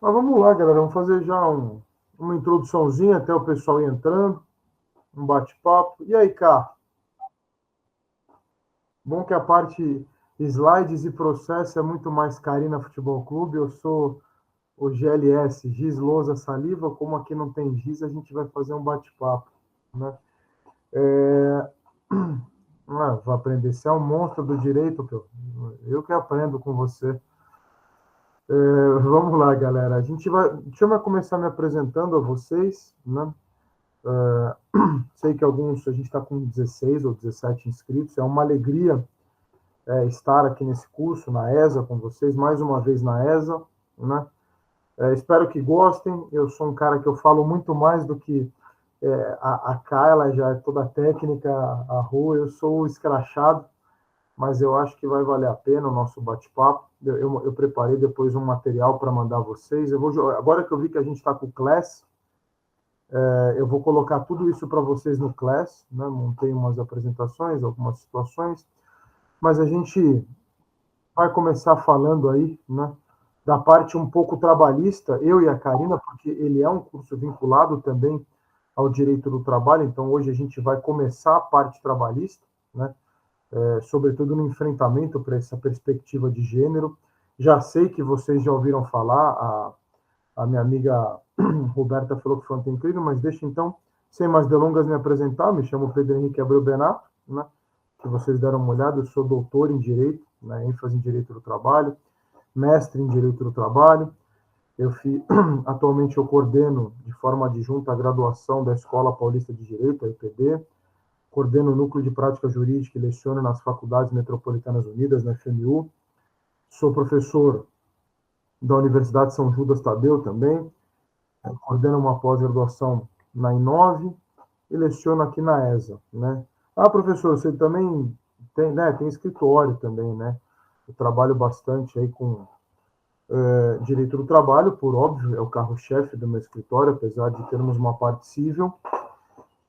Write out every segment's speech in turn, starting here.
Mas vamos lá, galera. Vamos fazer já uma introduçãozinha até o pessoal ir entrando, um bate-papo. E aí, cá? Bom que a parte slides e processo é muito mais Carina Futebol Clube. Eu sou o GLS, Giz Lousa Saliva. Como aqui não tem Giz, a gente vai fazer um bate-papo, né? Vou aprender. Você é um monstro do direito, pô. Eu que aprendo com você. Vamos lá, galera. A gente vai. Deixa eu começar me apresentando a vocês, né? Sei que alguns, a gente está com 16 ou 17 inscritos. É uma alegria estar aqui nesse curso, na ESA, com vocês, mais uma vez na ESA, né? Espero que gostem. Eu sou um cara que eu falo muito mais do que a Kayla, já é toda a técnica, a rua. Eu sou escrachado, mas eu acho que vai valer a pena o nosso bate-papo. Eu preparei depois um material para mandar a vocês. Agora que eu vi que a gente está com o Class, eu vou colocar tudo isso para vocês no Class, né? Montei umas apresentações, algumas situações, mas a gente vai começar falando aí, né, da parte um pouco trabalhista, eu e a Karina, porque ele é um curso vinculado também ao direito do trabalho, então hoje a gente vai começar a parte trabalhista, né, sobretudo no enfrentamento para essa perspectiva de gênero. Já sei que vocês já ouviram falar, a minha amiga Roberta falou que foi ontem incrível, mas deixa então, sem mais delongas, me apresentar. Me chamo Pedro Henrique Abreu Benato, né? Que vocês deram uma olhada, eu sou doutor em Direito, né, ênfase em Direito do Trabalho, mestre em Direito do Trabalho. Atualmente eu coordeno de forma adjunta a graduação da Escola Paulista de Direito, a EPD, coordeno o Núcleo de Prática Jurídica e leciono nas Faculdades Metropolitanas Unidas, na FMU. Sou professor da Universidade São Judas Tadeu também, coordeno uma pós-graduação na Inove e leciono aqui na ESA, né? Ah, professor, você também tem, né, tem escritório também, né? Eu trabalho bastante aí com direito do trabalho, por óbvio, é o carro-chefe do meu escritório, apesar de termos uma parte civil.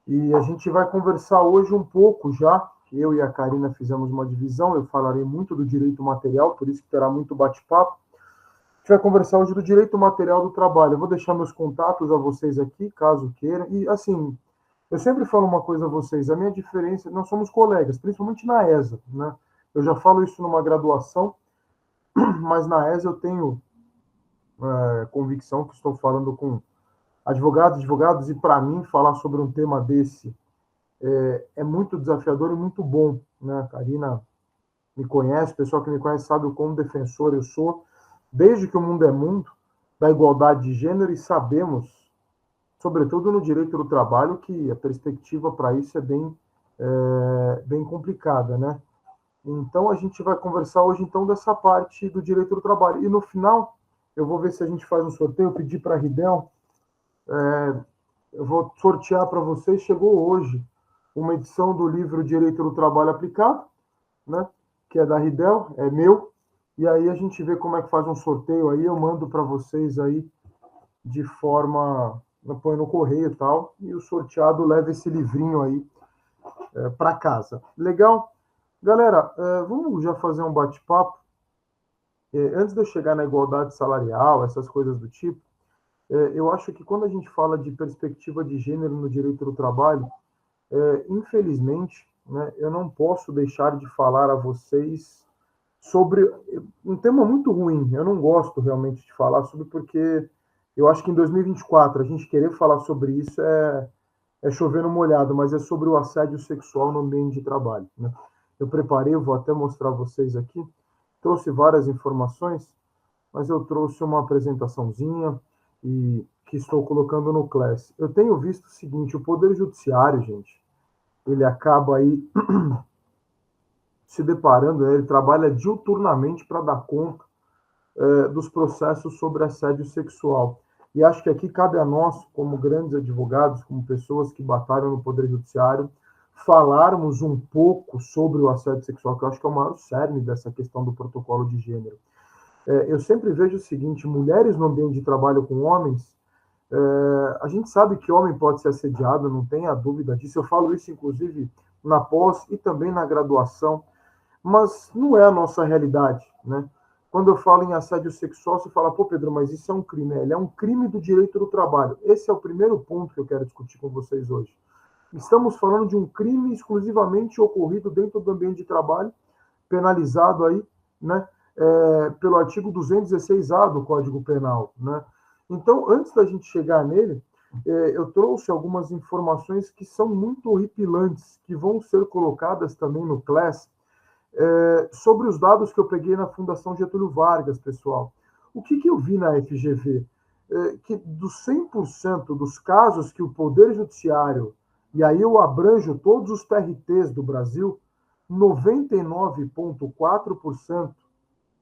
E a gente vai conversar hoje um pouco já, eu e a Karina fizemos uma divisão, eu falarei muito do direito material, por isso que terá muito bate-papo. A gente vai conversar hoje do direito material do trabalho. Eu vou deixar meus contatos a vocês aqui, caso queiram. E, assim, eu sempre falo uma coisa a vocês, a minha diferença, nós somos colegas, principalmente na ESA, né? Eu já falo isso numa graduação, mas na ESA eu tenho convicção que estou falando com advogados, e para mim falar sobre um tema desse é muito desafiador e muito bom, né? A Karina me conhece, o pessoal que me conhece sabe o quão defensor eu sou, desde que o mundo é mundo, da igualdade de gênero, e sabemos, sobretudo no direito do trabalho, que a perspectiva para isso é bem complicada, né? Então a gente vai conversar hoje então dessa parte do direito do trabalho. E no final, eu vou ver se a gente faz um sorteio, eu pedi para a Ridel, eu vou sortear para vocês, chegou hoje uma edição do livro Direito do Trabalho Aplicado, né? Que é da Ridel, é meu, e aí a gente vê como é que faz um sorteio aí, eu mando para vocês aí de forma, eu ponho no correio e tal, e o sorteado leva esse livrinho aí para casa. Legal? Galera, vamos já fazer um bate-papo. Antes de eu chegar na igualdade salarial, essas coisas do tipo, eu acho que quando a gente fala de perspectiva de gênero no direito do trabalho, infelizmente, né, eu não posso deixar de falar a vocês sobre um tema muito ruim. Eu não gosto realmente de falar sobre, porque eu acho que em 2024 a gente querer falar sobre isso é chover no molhado, mas é sobre o assédio sexual no ambiente de trabalho, né? Eu preparei, eu vou até mostrar a vocês aqui, trouxe várias informações, mas eu trouxe uma apresentaçãozinha e que estou colocando no Class. Eu tenho visto o seguinte, o Poder Judiciário, gente, ele acaba aí se deparando, ele trabalha diuturnamente para dar conta dos processos sobre assédio sexual. E acho que aqui cabe a nós, como grandes advogados, como pessoas que batalham no Poder Judiciário, falarmos um pouco sobre o assédio sexual, que eu acho que é o maior cerne dessa questão do protocolo de gênero. Eu sempre vejo o seguinte, mulheres no ambiente de trabalho com homens, a gente sabe que homem pode ser assediado, não tenha dúvida disso, eu falo isso inclusive na pós e também na graduação, mas não é a nossa realidade, né? Quando eu falo em assédio sexual, você fala, pô, Pedro, mas isso é um crime. Ele é um crime do direito do trabalho. Esse é o primeiro ponto que eu quero discutir com vocês hoje. Estamos falando de um crime exclusivamente ocorrido dentro do ambiente de trabalho, penalizado aí, né, pelo artigo 216A do Código Penal, né? Então, antes da gente chegar nele, eu trouxe algumas informações que são muito horripilantes, que vão ser colocadas também no CLES, sobre os dados que eu peguei na Fundação Getúlio Vargas, pessoal. O que eu vi na FGV? Que dos 100% dos casos que o Poder Judiciário, e aí eu abranjo todos os TRTs do Brasil, 99,4%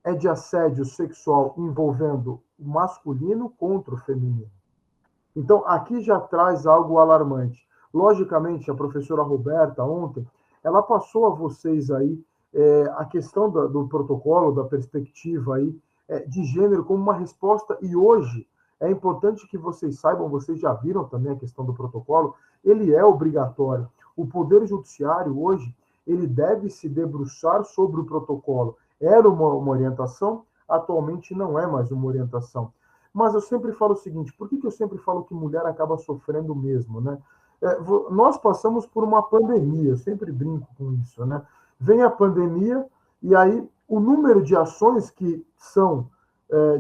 é de assédio sexual envolvendo o masculino contra o feminino. Então, aqui já traz algo alarmante. Logicamente, a professora Roberta, ontem, ela passou a vocês aí a questão do protocolo, da perspectiva aí, de gênero como uma resposta, e hoje é importante que vocês saibam, vocês já viram também a questão do protocolo, ele é obrigatório. O Poder Judiciário, hoje, ele deve se debruçar sobre o protocolo. Era uma orientação, atualmente não é mais uma orientação. Mas eu sempre falo o seguinte, por que eu sempre falo que mulher acaba sofrendo mesmo, né? Nós passamos por uma pandemia, eu sempre brinco com isso, né? Vem a pandemia e aí o número de ações que são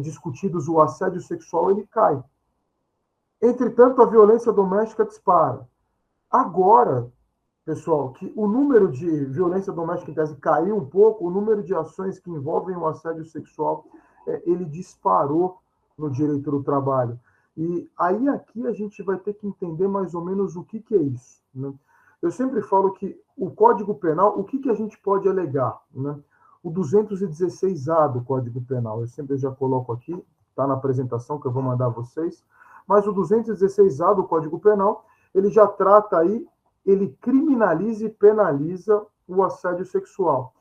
discutidos, o assédio sexual, ele cai. Entretanto, a violência doméstica dispara. Agora, pessoal, que o número de violência doméstica em tese caiu um pouco, o número de ações que envolvem o assédio sexual, ele disparou no direito do trabalho. E aí aqui a gente vai ter que entender mais ou menos o que é isso, né? Eu sempre falo que o Código Penal, o que a gente pode alegar, né? O 216A do Código Penal, eu sempre já coloco aqui, está na apresentação que eu vou mandar a vocês, mas o 216A do Código Penal, ele já trata aí, ele criminaliza e penaliza o assédio sexual.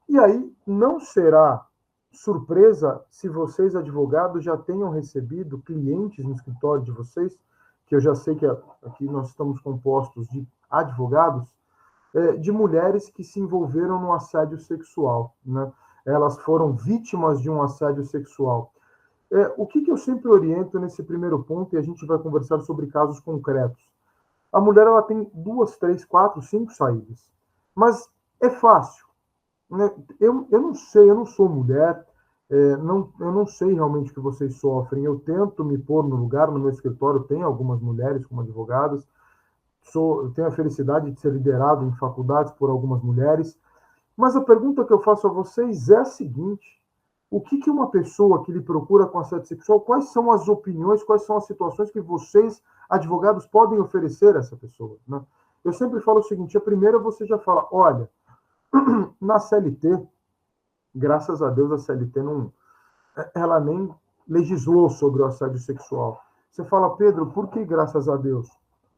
E aí não será surpresa se vocês, advogados, já tenham recebido clientes no escritório de vocês, que eu já sei que aqui nós estamos compostos de advogados, de mulheres que se envolveram no assédio sexual, né? Elas foram vítimas de um assédio sexual. O que eu sempre oriento nesse primeiro ponto, e a gente vai conversar sobre casos concretos. A mulher ela tem 2, 3, 4, 5 saídas, mas é fácil, né? Eu não sei, eu não sou mulher, eu não sei realmente o que vocês sofrem. Eu tento me pôr no lugar, no meu escritório tem algumas mulheres como advogadas, eu tenho a felicidade de ser liderado em faculdades por algumas mulheres, mas a pergunta que eu faço a vocês é a seguinte: o que uma pessoa que lhe procura com assédio sexual, quais são as opiniões, quais são as situações que vocês, advogados, podem oferecer a essa pessoa, né? Eu sempre falo o seguinte: a primeira você já fala, olha, na CLT, graças a Deus a CLT não, ela nem legislou sobre o assédio sexual. Você fala, Pedro, por que graças a Deus?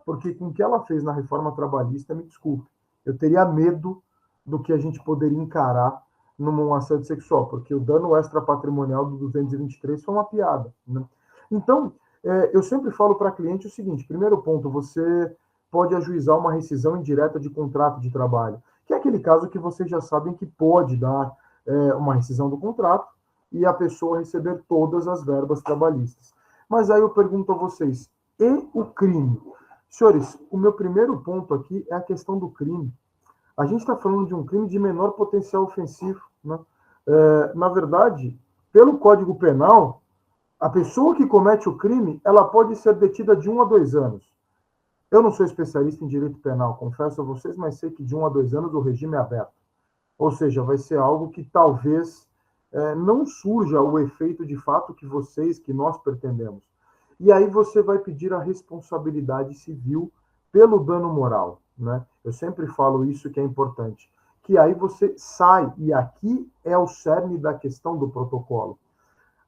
Porque com o que ela fez na reforma trabalhista, me desculpe, eu teria medo do que a gente poderia encarar num assédio sexual, porque o dano extrapatrimonial do 223 foi uma piada, né? Então, eu sempre falo para cliente o seguinte: primeiro ponto, você pode ajuizar uma rescisão indireta de contrato de trabalho, que é aquele caso que vocês já sabem que pode dar uma rescisão do contrato e a pessoa receber todas as verbas trabalhistas. Mas aí eu pergunto a vocês, e o crime? Senhores, o meu primeiro ponto aqui é a questão do crime. A gente está falando de um crime de menor potencial ofensivo, né? Na verdade, pelo Código Penal, a pessoa que comete o crime, ela pode ser detida de 1 a 2 anos. Eu não sou especialista em direito penal, confesso a vocês, mas sei que de 1 a 2 anos o regime é aberto. Ou seja, vai ser algo que talvez não surja o efeito de fato que vocês, que nós pretendemos. E aí você vai pedir a responsabilidade civil pelo dano moral, né? Eu sempre falo isso que é importante, que aí você sai, e aqui é o cerne da questão do protocolo.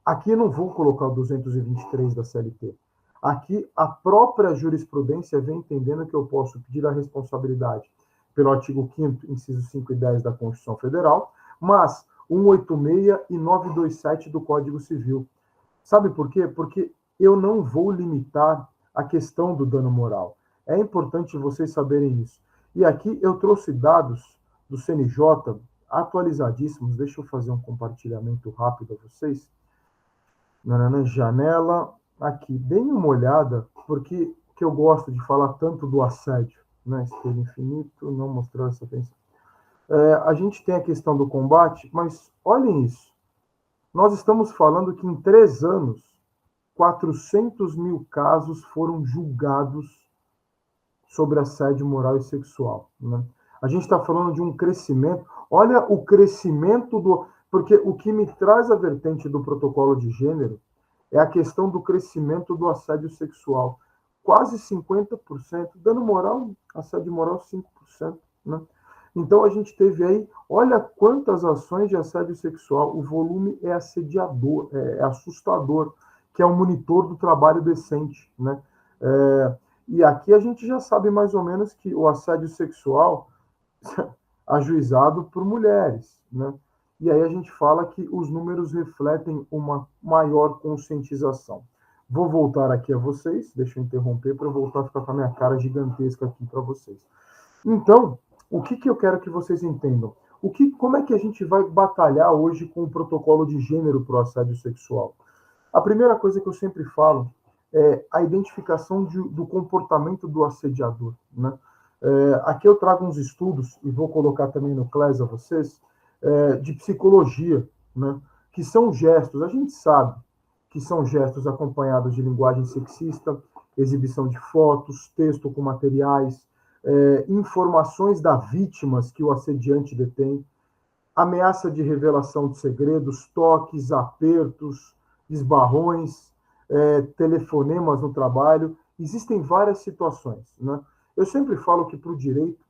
Aqui eu não vou colocar o 223 da CLT. Aqui a própria jurisprudência vem entendendo que eu posso pedir a responsabilidade pelo artigo 5º, inciso 5 e 10 da Constituição Federal, mas 186 e 927 do Código Civil. Sabe por quê? Porque eu não vou limitar a questão do dano moral. É importante vocês saberem isso. E aqui eu trouxe dados do CNJ, atualizadíssimos. Deixa eu fazer um compartilhamento rápido a vocês. Na janela, aqui, deem uma olhada, porque que eu gosto de falar tanto do assédio, né? Espelho infinito, não mostrar essa atenção. A gente tem a questão do combate, mas olhem isso. Nós estamos falando que em 3 anos, 400 mil casos foram julgados sobre assédio moral e sexual. Né? A gente está falando de um crescimento. Olha o crescimento do. Porque o que me traz a vertente do protocolo de gênero é a questão do crescimento do assédio sexual. Quase 50%. Dano moral, assédio moral 5%. Né? Então a gente teve aí, olha quantas ações de assédio sexual, o volume é assediador, é assustador, que é um monitor do trabalho decente. Né? E aqui a gente já sabe mais ou menos que o assédio sexual ajuizado por mulheres, né? E aí a gente fala que os números refletem uma maior conscientização. Vou voltar aqui a vocês, deixa eu interromper para eu voltar a ficar com a minha cara gigantesca aqui para vocês. Então, o que eu quero que vocês entendam? Como é que a gente vai batalhar hoje com o protocolo de gênero para o assédio sexual? A primeira coisa que eu sempre falo é a identificação do comportamento do assediador. Né? Aqui eu trago uns estudos, e vou colocar também no Class a vocês, de psicologia, né? Que são gestos, a gente sabe que são gestos acompanhados de linguagem sexista, exibição de fotos, texto com materiais, informações das vítimas que o assediante detém, ameaça de revelação de segredos, toques, apertos, esbarrões, telefonemas no trabalho. Existem várias situações. Né? Eu sempre falo que para o direito,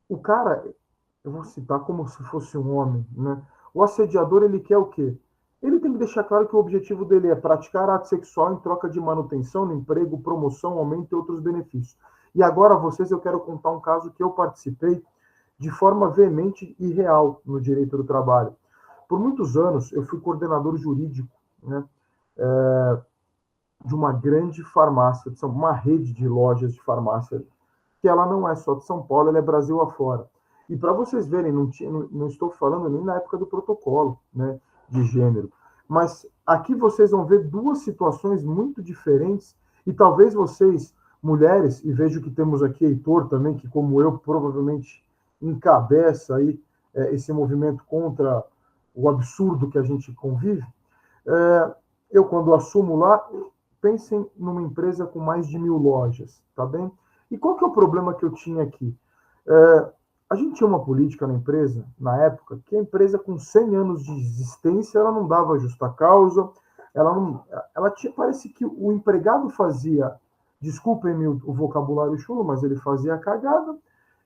o cara, eu vou citar como se fosse um homem, né? O assediador, ele quer o quê? Ele tem que deixar claro que o objetivo dele é praticar ato sexual em troca de manutenção no emprego, promoção, aumento e outros benefícios. E agora, a vocês, eu quero contar um caso que eu participei de forma veemente e real no direito do trabalho. Por muitos anos, eu fui coordenador jurídico, né, de uma grande farmácia, uma rede de lojas de farmácia, que ela não é só de São Paulo, ela é Brasil afora. E para vocês verem, não estou falando nem na época do protocolo, né, de gênero, mas aqui vocês vão ver duas situações muito diferentes, e talvez vocês, mulheres, e vejo que temos aqui Heitor também, que como eu, provavelmente encabeça aí esse movimento contra o absurdo que a gente convive, eu quando assumo lá, pensem numa empresa com mais de 1.000 lojas, tá bem? E qual que é o problema que eu tinha aqui? A gente tinha uma política na empresa, na época, que a empresa com 100 anos de existência, ela não dava justa causa, ela tinha, parece que o empregado fazia, desculpem-me o vocabulário chulo, mas ele fazia a cagada,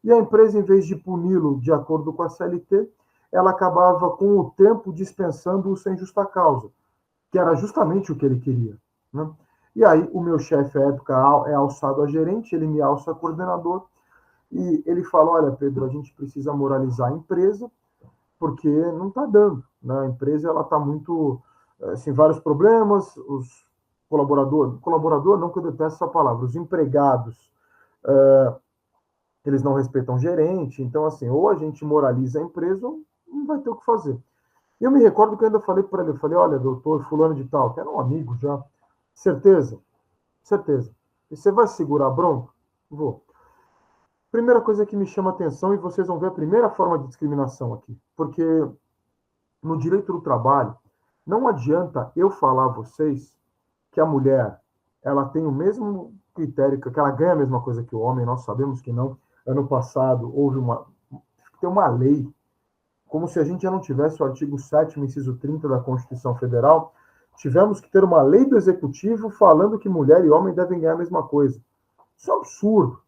e a empresa, em vez de puni-lo de acordo com a CLT, ela acabava com o tempo dispensando-o sem justa causa, que era justamente o que ele queria. Né? E aí o meu chefe, à época, é alçado a gerente, ele me alça a coordenador, e ele fala, olha, Pedro, a gente precisa moralizar a empresa, porque não está dando. Né? A empresa está muito, assim, vários problemas, os colaborador, não que eu detesto essa palavra, os empregados, eles não respeitam o gerente, então, assim, ou a gente moraliza a empresa, ou não vai ter o que fazer. E eu me recordo que eu ainda falei para ele, eu falei, olha, doutor fulano de tal, que era um amigo já, certeza? Certeza. E você vai segurar a bronca? Vou. Primeira coisa que me chama atenção, e vocês vão ver a primeira forma de discriminação aqui, porque no direito do trabalho, não adianta eu falar a vocês que a mulher, ela tem o mesmo critério, que ela ganha a mesma coisa que o homem, nós sabemos que não. Ano passado houve uma lei, como se a gente já não tivesse o artigo 7º, inciso 30 da Constituição Federal, tivemos que ter uma lei do Executivo falando que mulher e homem devem ganhar a mesma coisa. Isso é um absurdo.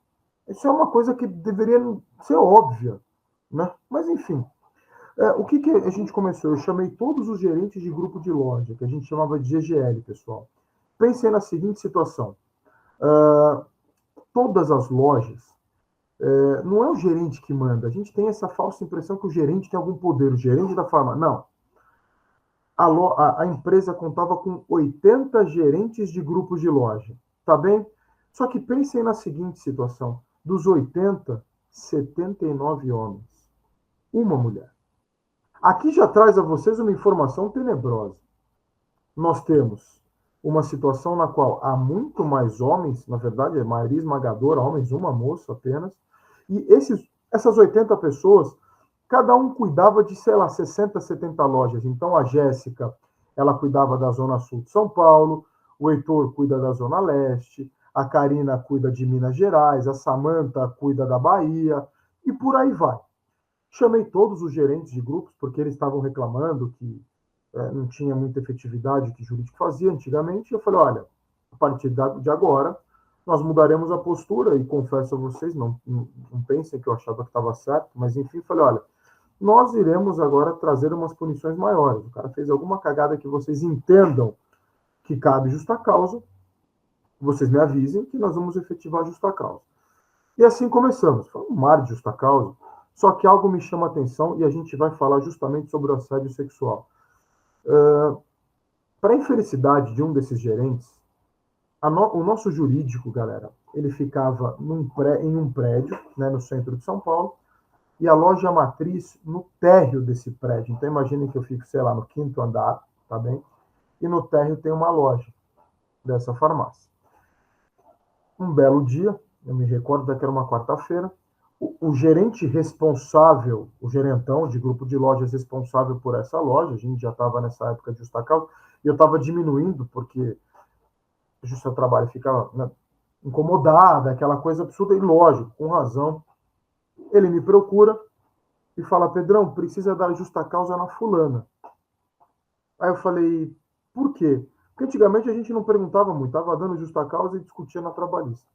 Isso é uma coisa que deveria ser óbvia. Né? Mas, enfim, o que a gente começou? Eu chamei todos os gerentes de grupo de loja, que a gente chamava de GGL, pessoal. Pensei na seguinte situação. Todas as lojas, não é o gerente que manda. A gente tem essa falsa impressão que o gerente tem algum poder, o gerente da farmácia. Não. A empresa contava com 80 gerentes de grupos de loja. Tá bem? Só que pensem na seguinte situação. Dos 80, 79 homens. Uma mulher. Aqui já traz a vocês uma informação tenebrosa. Nós temos uma situação na qual há muito mais homens, na verdade, a maioria esmagadora, homens, uma moça apenas, e essas 80 pessoas, cada um cuidava de, sei lá, 60, 70 lojas. Então, a Jéssica, ela cuidava da Zona Sul de São Paulo, o Heitor cuida da Zona Leste, a Karina cuida de Minas Gerais, a Samanta cuida da Bahia, e por aí vai. Chamei todos os gerentes de grupos, porque eles estavam reclamando que não tinha muita efetividade o que o jurídico fazia antigamente. Eu falei, olha, a partir de agora, nós mudaremos a postura, e confesso a vocês, não pensem que eu achava que estava certo, mas enfim, falei, olha, nós iremos agora trazer umas punições maiores. O cara fez alguma cagada que vocês entendam que cabe justa causa, vocês me avisem que nós vamos efetivar a justa causa. E assim começamos. Foi um mar de justa causa, só que algo me chama a atenção e a gente vai falar justamente sobre o assédio sexual. Para a infelicidade de um desses gerentes, o nosso jurídico, galera, ele ficava em um prédio, né, no centro de São Paulo, e a loja matriz no térreo desse prédio. Então, imaginem que eu fico, sei lá, no quinto andar, tá bem? E no térreo tem uma loja dessa farmácia. Um belo dia, eu me recordo que era uma quarta-feira, o gerente responsável, o gerentão de grupo de lojas responsável por essa loja, a gente já estava nessa época de justa causa, e eu estava diminuindo, porque o seu trabalho fica, né, incomodado, aquela coisa absurda, e lógico, com razão. Ele me procura e fala, Pedrão, precisa dar justa causa na fulana. Aí eu falei, por quê? Porque antigamente a gente não perguntava muito, estava dando justa causa e discutia na trabalhista.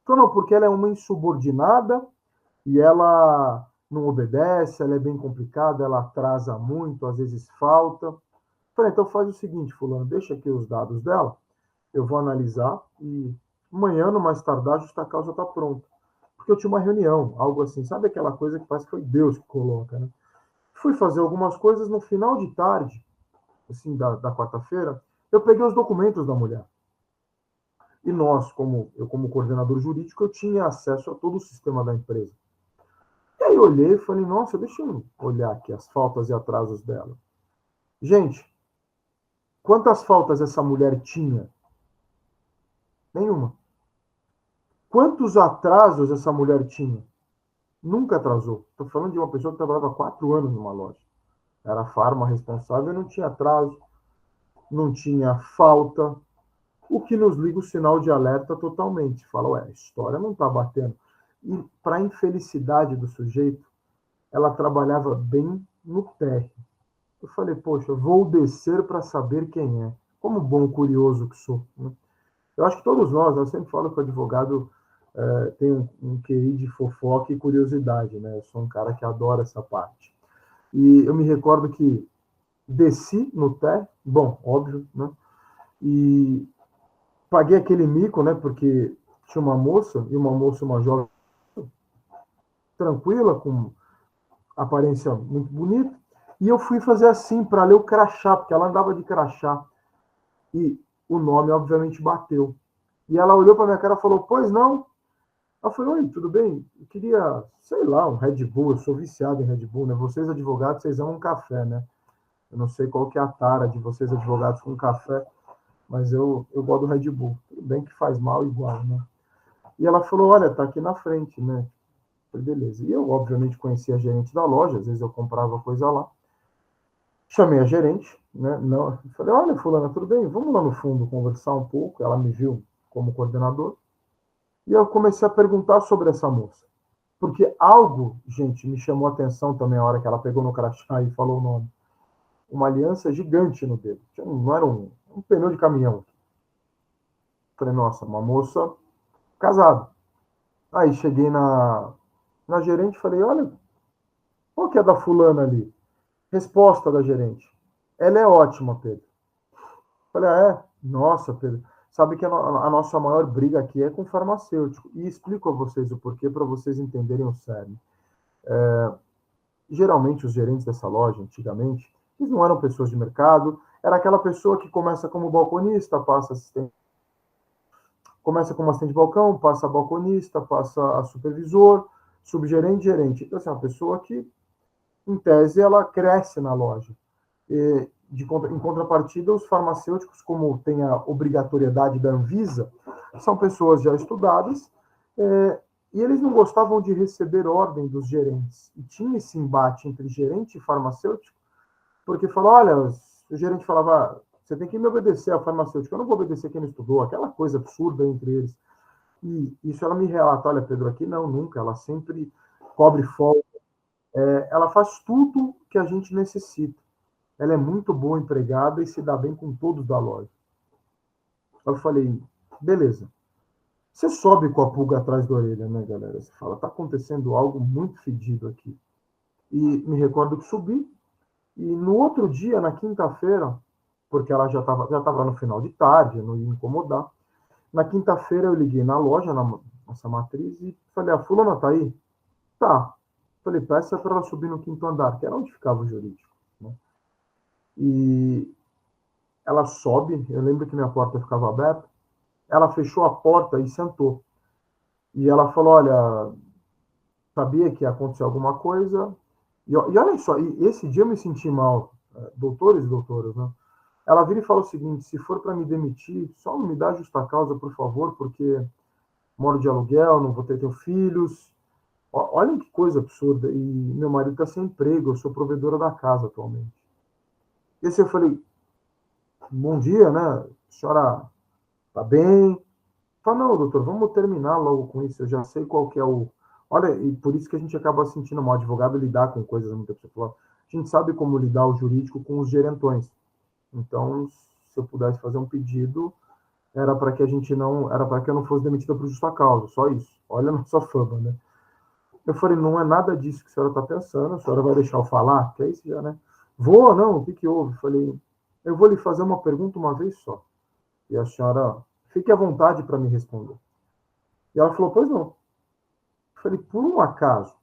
Então, não, porque ela é uma insubordinada e ela não obedece, ela é bem complicada, ela atrasa muito, às vezes falta. Falei, então faz o seguinte, fulano, deixa aqui os dados dela, eu vou analisar e amanhã, no mais tardar, a justa causa está pronta. Porque eu tinha uma reunião, algo assim, sabe aquela coisa que parece que foi Deus que coloca, né? Fui fazer algumas coisas no final de tarde, assim, da quarta-feira, eu peguei os documentos da mulher. E nós, como coordenador jurídico, eu tinha acesso a todo o sistema da empresa. E aí eu olhei e falei, nossa, deixa eu olhar aqui as faltas e atrasos dela. Gente, quantas faltas essa mulher tinha? Nenhuma. Quantos atrasos essa mulher tinha? Nunca atrasou. Estou falando de uma pessoa que trabalhava 4 anos numa loja. Era a farma responsável, não tinha atraso, não tinha falta, o que nos liga o sinal de alerta totalmente. Fala, ué, a história não está batendo. E, para a infelicidade do sujeito, ela trabalhava bem no térreo. Eu falei, poxa, vou descer para saber quem é. Como bom curioso que sou. Né? Eu acho que todos nós, eu sempre falo que o advogado tem um QI de fofoca e curiosidade. Né? Eu sou um cara que adora essa parte. E eu me recordo que desci no térreo, bom, óbvio, né? E paguei aquele mico, né? Porque tinha uma moça, uma jovem tranquila, com aparência muito bonita, e eu fui fazer assim para ler o crachá, porque ela andava de crachá. E o nome, obviamente, bateu. E ela olhou para minha cara e falou, pois não? Eu falei, oi, tudo bem? Eu queria, sei lá, um Red Bull, eu sou viciado em Red Bull, né? Vocês, advogados, vocês amam café, né? Eu não sei qual que é a tara de vocês, advogados, com café, mas eu gosto do Red Bull. Tudo bem que faz mal igual, né? E ela falou, olha, tá aqui na frente, né? Falei, beleza. E eu, obviamente, conhecia a gerente da loja, às vezes eu comprava coisa lá. Chamei a gerente, né? Não, falei, olha, fulana, tudo bem? Vamos lá no fundo conversar um pouco. Ela me viu como coordenador. E eu comecei a perguntar sobre essa moça. Porque algo, gente, me chamou a atenção também a hora que ela pegou no crachá e falou o nome. Uma aliança gigante no dedo. Não era um pneu de caminhão. Falei, nossa, uma moça casada. Aí cheguei na gerente e falei, olha, qual que é da fulana ali? Resposta da gerente. Ela é ótima, Pedro. Falei, ah, é? Nossa, Pedro. Sabe que a nossa maior briga aqui é com farmacêutico. E explico a vocês o porquê para vocês entenderem o sério. Geralmente, os gerentes dessa loja, antigamente, eles não eram pessoas de mercado. Era aquela pessoa que começa como balconista, passa assistente. Começa como assistente de balcão, passa a balconista, passa a supervisor, subgerente, gerente. Então, assim, uma pessoa que em tese, ela cresce na loja. Em contrapartida, os farmacêuticos, como tem a obrigatoriedade da Anvisa, são pessoas já estudadas, e eles não gostavam de receber ordem dos gerentes. E tinha esse embate entre gerente e farmacêutico, porque falou, olha, o gerente falava, você tem que me obedecer ao farmacêutico, eu não vou obedecer quem não estudou, aquela coisa absurda entre eles. E isso ela me relata, olha, Pedro, aqui não, nunca, ela sempre cobre folga, ela faz tudo que a gente necessita. Ela é muito boa empregada e se dá bem com todos da loja. Eu falei, beleza. Você sobe com a pulga atrás da orelha, né, galera? Você fala, tá acontecendo algo muito fedido aqui. E me recordo que subi, e no outro dia, na quinta-feira, porque ela já tava no final de tarde, eu não ia incomodar. Na quinta-feira eu liguei na loja, na nossa matriz, e falei, a fulana tá aí? Tá. Falei, peça para ela subir no quinto andar, que era onde ficava o jurídico. Né? E ela sobe, eu lembro que minha porta ficava aberta, ela fechou a porta e sentou. E ela falou, olha, sabia que ia acontecer alguma coisa. E olha só, e esse dia eu me senti mal, doutores e doutoras, né? Ela vira e fala o seguinte, se for para me demitir, só não me dá justa causa, por favor, porque moro de aluguel, não vou ter filhos. Olha que coisa absurda. E meu marido está sem emprego, eu sou provedora da casa atualmente. E assim eu falei, bom dia, né? A senhora tá bem? Fala, não, doutor, vamos terminar logo com isso. Eu já sei qual que é o. Olha, e por isso que a gente acaba sentindo mal. Advogado lidar com coisas muito pessoal. A gente sabe como lidar o jurídico com os gerentões. Então, se eu pudesse fazer um pedido, era para que a gente não. Era para que eu não fosse demitida por justa causa, só isso. Olha a nossa fama, né? Eu falei, não é nada disso que a senhora está pensando, a senhora vai deixar eu falar? Que é isso já, né? Vou, não, o que que houve? Falei, eu vou lhe fazer uma pergunta uma vez só. E a senhora, fique à vontade para me responder. E ela falou, pois não. Eu falei, por um acaso,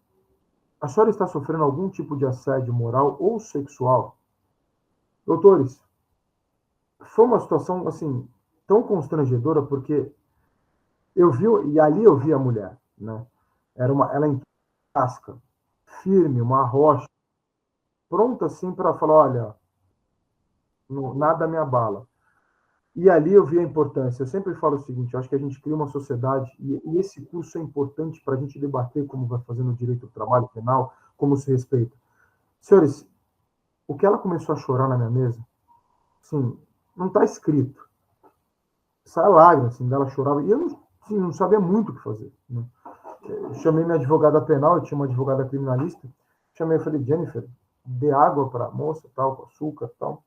a senhora está sofrendo algum tipo de assédio moral ou sexual? Doutores, foi uma situação, assim, tão constrangedora, porque eu vi, e ali eu vi a mulher, né? Ela em casca, firme, uma rocha, pronta, assim, para falar, olha, nada me abala. E ali eu vi a importância. Eu sempre falo o seguinte: eu acho que a gente cria uma sociedade, e esse curso é importante para a gente debater como vai fazer no direito do trabalho penal, como se respeita. Senhores, o que ela começou a chorar na minha mesa, assim, não está escrito. Sai lágrimas, assim, dela chorava, e eu não, assim, não sabia muito o que fazer. Né? Eu chamei minha advogada penal, eu tinha uma advogada criminalista, chamei e falei, Jennifer, dê água para a moça, tal, com açúcar, tal.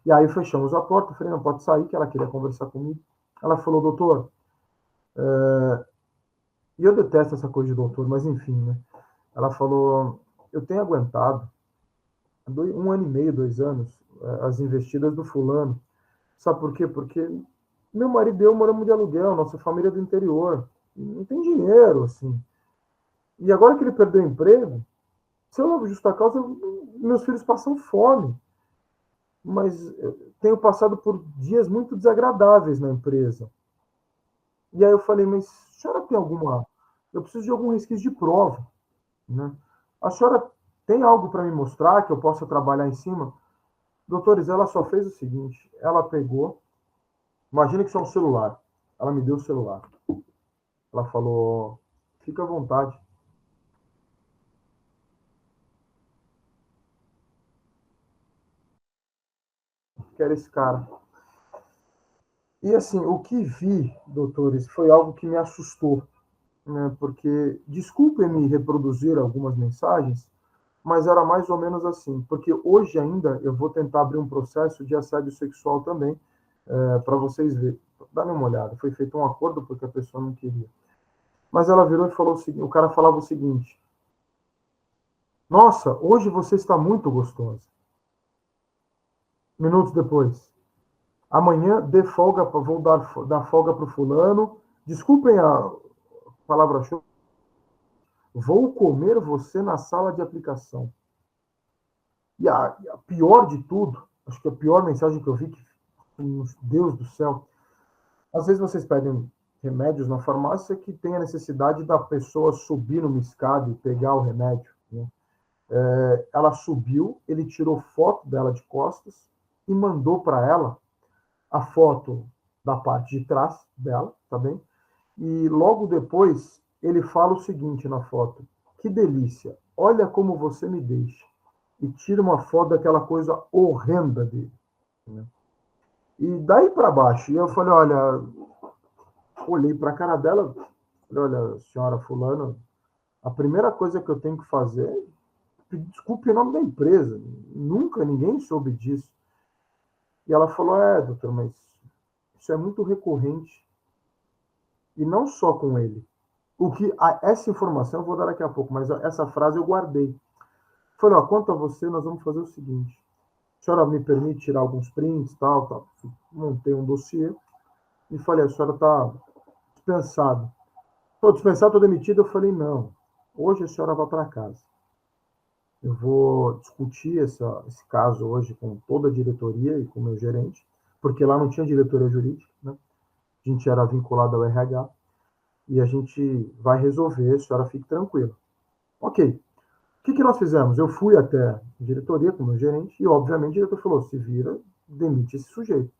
E aí fechamos a porta, falei, não pode sair, que ela queria conversar comigo. Ela falou, doutor, e eu detesto essa coisa de doutor, mas enfim, né? Ela falou, eu tenho aguentado 1 ano e meio, 2 anos, as investidas do fulano. Sabe por quê? Porque meu marido e eu moramos de aluguel, nossa família é do interior, não tem dinheiro, assim. E agora que ele perdeu o emprego, se eu não justa causa, meus filhos passam fome. Mas eu tenho passado por dias muito desagradáveis na empresa. E aí eu falei, mas a senhora tem alguma. Eu preciso de algum resquício de prova. Né? A senhora tem algo para me mostrar que eu possa trabalhar em cima? Doutores, ela só fez o seguinte: ela pegou, imagina que isso é um celular. Ela me deu o celular. Ela falou: fica à vontade. Que era esse cara. E assim, o que vi, doutores, foi algo que me assustou. Né? Porque, desculpem-me reproduzir algumas mensagens, mas era mais ou menos assim, porque hoje ainda eu vou tentar abrir um processo de assédio sexual também, para vocês verem. Dá uma olhada, foi feito um acordo porque a pessoa não queria. Mas ela virou e falou o seguinte, o cara falava o seguinte, nossa, hoje você está muito gostosa. Minutos depois, amanhã dê folga, vou dar folga para o fulano, desculpem a palavra show, vou comer você na sala de aplicação. E a pior de tudo, acho que a pior mensagem que eu vi, que, Deus do céu, às vezes vocês pedem remédios na farmácia que tem a necessidade da pessoa subir numa escada e pegar o remédio. Né? Ela subiu, ele tirou foto dela de costas e mandou para ela a foto da parte de trás dela, tá bem? E logo depois ele fala o seguinte na foto: que delícia, olha como você me deixa. E tira uma foto daquela coisa horrenda dele, né? E daí para baixo, e eu falei, olha, olhei para a cara dela, falei, olha, senhora fulana, a primeira coisa que eu tenho que fazer é pedir desculpa em nome da empresa. Nunca ninguém soube disso. E ela falou, doutor, mas isso é muito recorrente. E não só com ele. Essa informação eu vou dar daqui a pouco, mas essa frase eu guardei. Falei, ó, quanto a você, nós vamos fazer o seguinte. A senhora me permite tirar alguns prints, tal. Montei um dossiê e falei, a senhora está dispensada. Estou dispensado, estou demitido. Eu falei, não, hoje a senhora vai para casa. Eu vou discutir esse caso hoje com toda a diretoria e com o meu gerente, porque lá não tinha diretoria jurídica, né? A gente era vinculado ao RH, e a gente vai resolver, a senhora fique tranquila. Ok. O que nós fizemos? Eu fui até a diretoria com o meu gerente, e obviamente o diretor falou, se vira, demite esse sujeito.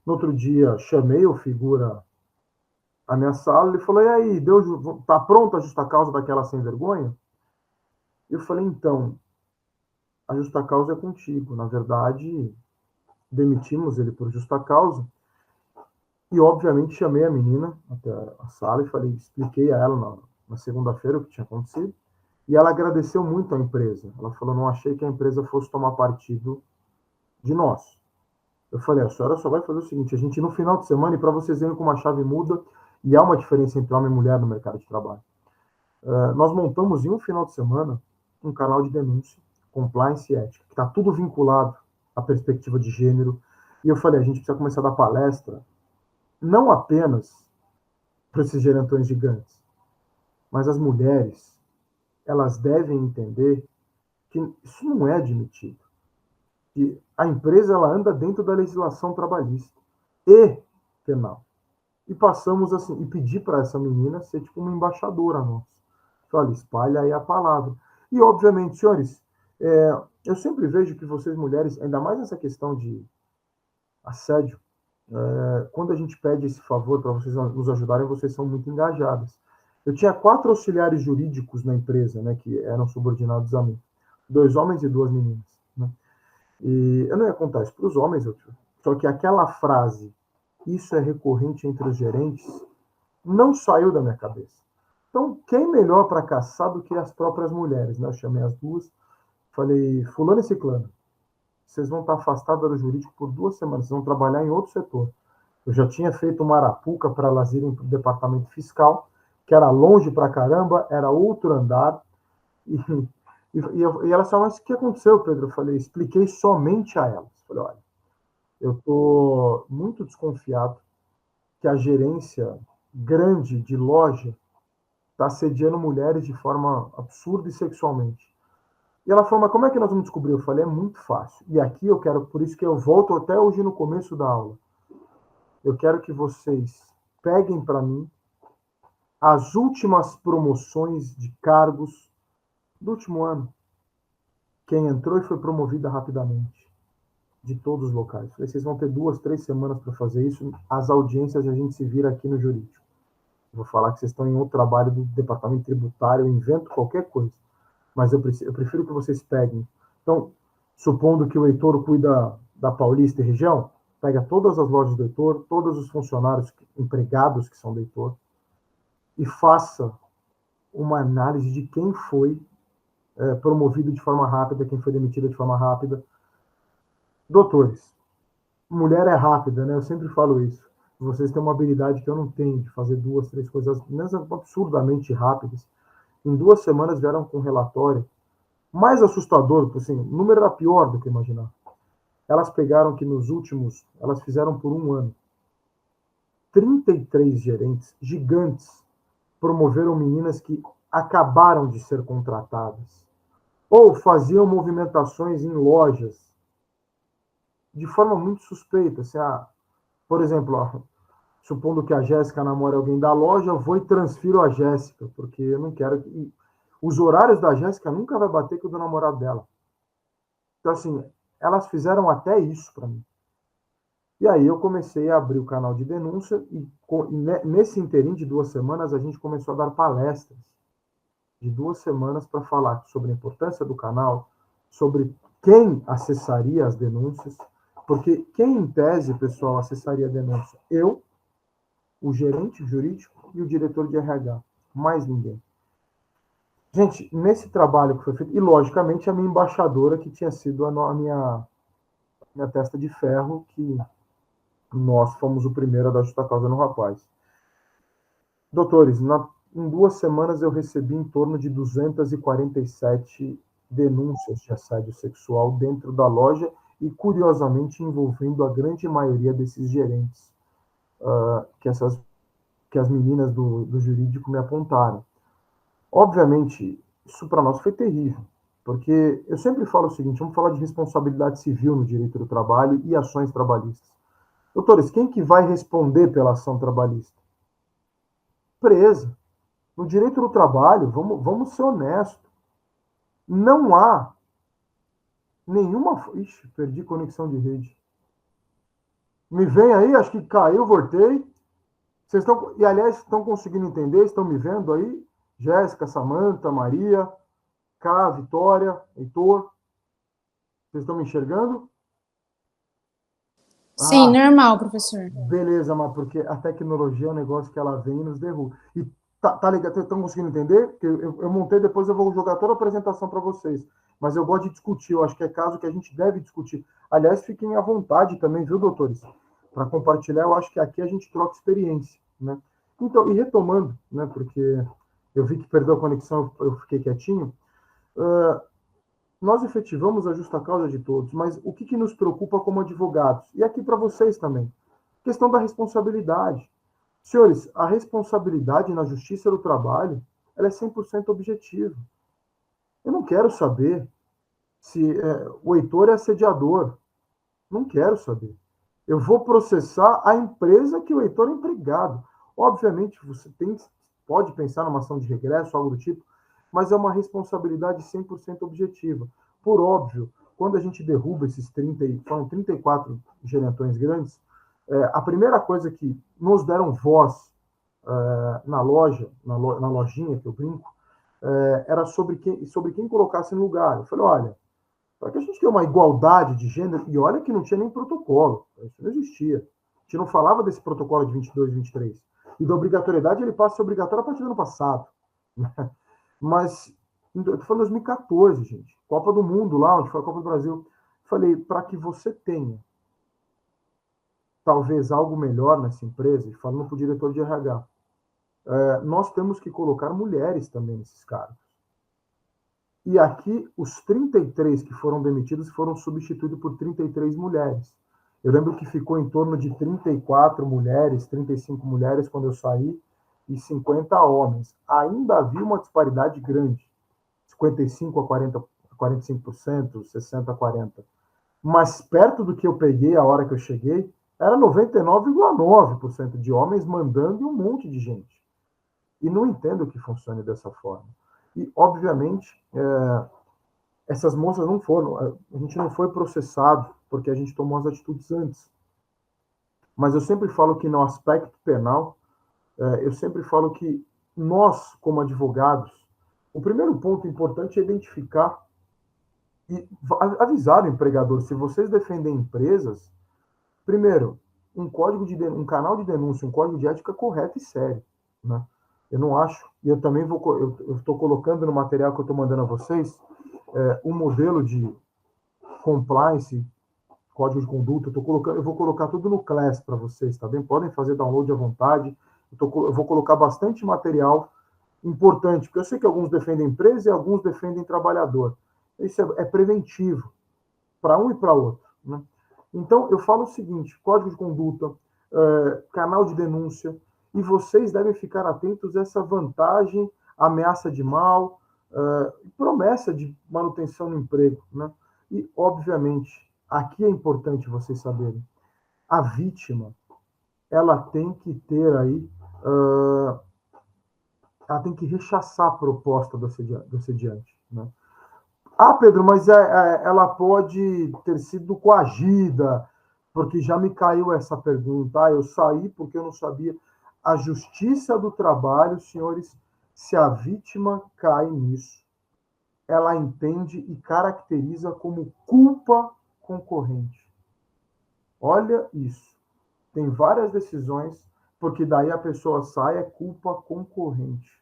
No outro dia, chamei o figura à minha sala, ele falou, e aí, tá pronta a justa causa daquela sem vergonha? Eu falei, então, a justa causa é contigo. Na verdade, demitimos ele por justa causa. E, obviamente, chamei a menina até a sala e falei, expliquei a ela na segunda-feira o que tinha acontecido. E ela agradeceu muito à empresa. Ela falou, não achei que a empresa fosse tomar partido de nós. Eu falei, a senhora só vai fazer o seguinte, a gente no final de semana, e para vocês verem como a chave muda, e há uma diferença entre homem e mulher no mercado de trabalho. Nós montamos em um final de semana um canal de denúncia, compliance e ética, que está tudo vinculado à perspectiva de gênero. E eu falei, a gente precisa começar a dar palestra, não apenas para esses gerentões gigantes, mas as mulheres, elas devem entender que isso não é admitido. Que a empresa ela anda dentro da legislação trabalhista e penal. E passamos assim, e pedi para essa menina ser tipo uma embaixadora nossa. Olha, espalha aí a palavra. E, obviamente, senhores, eu sempre vejo que vocês, mulheres, ainda mais nessa questão de assédio, quando a gente pede esse favor para vocês nos ajudarem, vocês são muito engajadas. Eu tinha 4 auxiliares jurídicos na empresa, né, que eram subordinados a mim. 2 homens e 2 meninas. Né? E eu não ia contar isso para os homens, só que aquela frase, isso é recorrente entre os gerentes, não saiu da minha cabeça. Então, quem melhor para caçar do que as próprias mulheres? Né? Eu chamei as duas, falei, fulano e ciclano, vocês vão estar afastados do jurídico por 2 semanas, vocês vão trabalhar em outro setor. Eu já tinha feito uma arapuca para elas irem para o departamento fiscal, que era longe para caramba, era outro andar, e elas falaram, mas o que aconteceu, Pedro? Eu falei, expliquei somente a elas. Falei, olha, eu estou muito desconfiado que a gerência grande de loja está assediando mulheres de forma absurda e sexualmente. E ela falou, mas como é que nós vamos descobrir? Eu falei, é muito fácil. E aqui eu quero, por isso que eu volto até hoje no começo da aula. Eu quero que vocês peguem para mim as últimas promoções de cargos do último ano. Quem entrou e foi promovida rapidamente, de todos os locais. Falei, vocês vão ter 2, 3 semanas para fazer isso. As audiências a gente se vira aqui no jurídico. Vou falar que vocês estão em outro trabalho do departamento tributário, eu invento qualquer coisa. Mas eu prefiro que vocês peguem. Então, supondo que o Heitor cuida da Paulista e região, pega todas as lojas do Heitor, todos os funcionários, empregados que são do Heitor, e faça uma análise de quem foi promovido de forma rápida, quem foi demitido de forma rápida. Doutores, mulher é rápida, né? Eu sempre falo isso. Vocês têm uma habilidade que eu não tenho, de fazer 2, 3 coisas absurdamente rápidas. Em 2 semanas vieram com um relatório mais assustador, assim, o número era pior do que eu imaginava. Elas pegaram que elas fizeram por 1 ano, 33 gerentes gigantes promoveram meninas que acabaram de ser contratadas ou faziam movimentações em lojas de forma muito suspeita. Assim, por exemplo, supondo que a Jéssica namore alguém da loja, eu vou e transfiro a Jéssica, porque eu não quero que... Os horários da Jéssica nunca vai bater com o do namorado dela. Então, assim, elas fizeram até isso para mim. E aí eu comecei a abrir o canal de denúncia e nesse interim de 2 semanas a gente começou a dar palestras de 2 semanas para falar sobre a importância do canal, sobre quem acessaria as denúncias, porque quem, em tese, pessoal, acessaria a denúncia? Eu, o gerente jurídico e o diretor de RH. Mais ninguém. Gente, nesse trabalho que foi feito, e logicamente a minha embaixadora, que tinha sido a minha testa de ferro, que nós fomos o primeiro a dar justa causa no rapaz. Doutores, em 2 semanas eu recebi em torno de 247 denúncias de assédio sexual dentro da loja e, curiosamente, envolvendo a grande maioria desses gerentes que as meninas do jurídico me apontaram. Obviamente, isso para nós foi terrível, porque eu sempre falo o seguinte, vamos falar de responsabilidade civil no direito do trabalho e ações trabalhistas. Doutores, quem que vai responder pela ação trabalhista? Presa. No direito do trabalho, vamos ser honestos, não há nenhuma... Ixi, perdi conexão de rede. Me vem aí, acho que caiu, voltei. Vocês estão, e aliás, estão conseguindo entender? Estão me vendo aí? Jéssica, Samanta, Maria, Cá, Vitória, Heitor. Vocês estão me enxergando? Sim, Ah, normal, professor. beleza, mas porque a tecnologia é um negócio que ela vem e nos derruba. E tá ligado? Vocês estão conseguindo entender? Porque eu montei, depois eu vou jogar toda a apresentação para vocês. Mas eu gosto de discutir, eu acho que é caso que a gente deve discutir. Aliás, fiquem à vontade também, viu, doutores? Para compartilhar, eu acho que aqui a gente troca experiência, né? Então, e retomando, né, porque eu vi que perdeu a conexão, eu fiquei quietinho. Nós efetivamos a justa causa de todos, mas o que nos preocupa como advogados? E aqui para vocês também. Questão da responsabilidade. Senhores, a responsabilidade na justiça do trabalho, ela é 100% objetiva. Eu não quero saber se o Heitor é assediador. Não quero saber. Eu vou processar a empresa que o Heitor é empregado. Obviamente, você pode pensar numa ação de regresso, algo do tipo, mas é uma responsabilidade 100% objetiva. Por óbvio, quando a gente derruba esses 30, foram 34 gerentões grandes, a primeira coisa que nos deram voz na loja, na lojinha que eu brinco, era sobre quem colocasse no lugar. Eu falei, olha, para que a gente tenha uma igualdade de gênero, e olha que não tinha nem protocolo, isso não existia. A gente não falava desse protocolo de 22 e 23. E da obrigatoriedade, ele passa a ser obrigatório a partir do ano passado. Mas, eu estou falando de 2014, gente. Copa do Mundo lá, onde foi a Copa do Brasil. Falei, para que você tenha talvez algo melhor nessa empresa, e falando para o diretor de RH, nós temos que colocar mulheres também nesses cargos. E aqui, os 33 que foram demitidos foram substituídos por 33 mulheres. Eu lembro que ficou em torno de 34 mulheres, 35 mulheres quando eu saí, e 50 homens. Ainda havia uma disparidade grande, 55 a 40, 45%, 60 a 40%. Mas perto do que eu peguei a hora que eu cheguei, era 99,9% de homens mandando e um monte de gente. E não entendo que funcione dessa forma. E, obviamente, essas moças não foram, a gente não foi processado porque a gente tomou as atitudes antes. Mas eu sempre falo que no aspecto penal, eu sempre falo que nós, como advogados, o primeiro ponto importante é identificar e avisar o empregador, se vocês defendem empresas, primeiro, um canal de denúncia, um código de ética correto e sério, né? Eu não acho, e eu também eu estou colocando no material que eu estou mandando a vocês, um modelo de compliance, código de conduta, eu vou colocar tudo no Class para vocês, tá bem? Podem fazer download à vontade. Eu vou colocar bastante material importante, porque eu sei que alguns defendem empresa e alguns defendem trabalhador. Isso é preventivo para um e para outro, né? Então, eu falo o seguinte: código de conduta, canal de denúncia, e vocês devem ficar atentos a essa vantagem, ameaça de mal, promessa de manutenção no emprego, né? E, obviamente, aqui é importante vocês saberem, a vítima, ela tem que ter aí ela tem que rechaçar a proposta do assediante, né? Ah, Pedro, mas ela pode ter sido coagida, porque já me caiu essa pergunta. Ah, eu saí porque eu não sabia. A justiça do trabalho, senhores, se a vítima cai nisso, ela entende e caracteriza como culpa concorrente. Olha isso. Tem várias decisões, porque daí a pessoa sai, é culpa concorrente.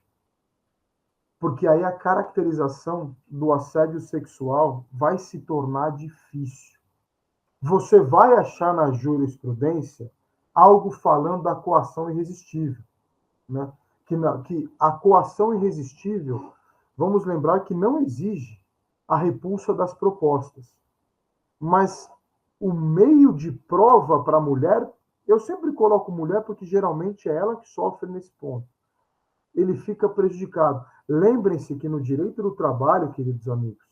Porque aí a caracterização do assédio sexual vai se tornar difícil. Você vai achar na jurisprudência algo falando da coação irresistível, né? Que a coação irresistível, vamos lembrar que não exige a repulsa das propostas, mas o meio de prova para a mulher, eu sempre coloco mulher porque geralmente é ela que sofre nesse ponto. Ele fica prejudicado. Lembrem-se que no direito do trabalho, queridos amigos,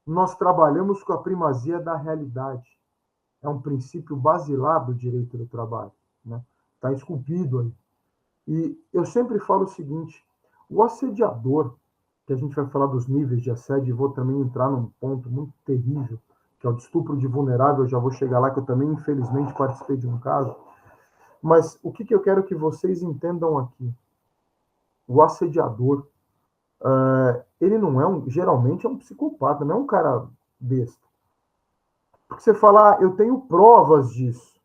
nós trabalhamos com a primazia da realidade. É um princípio basilar do direito do trabalho, né? Está esculpido aí. E eu sempre falo o seguinte: o assediador, que a gente vai falar dos níveis de assédio, e vou também entrar num ponto muito terrível, que é o de estupro de vulnerável, eu já vou chegar lá, que eu também, infelizmente, participei de um caso. Mas o que eu quero que vocês entendam aqui? O assediador, ele não é geralmente é um psicopata, não é um cara besta. Porque você fala, eu tenho provas disso.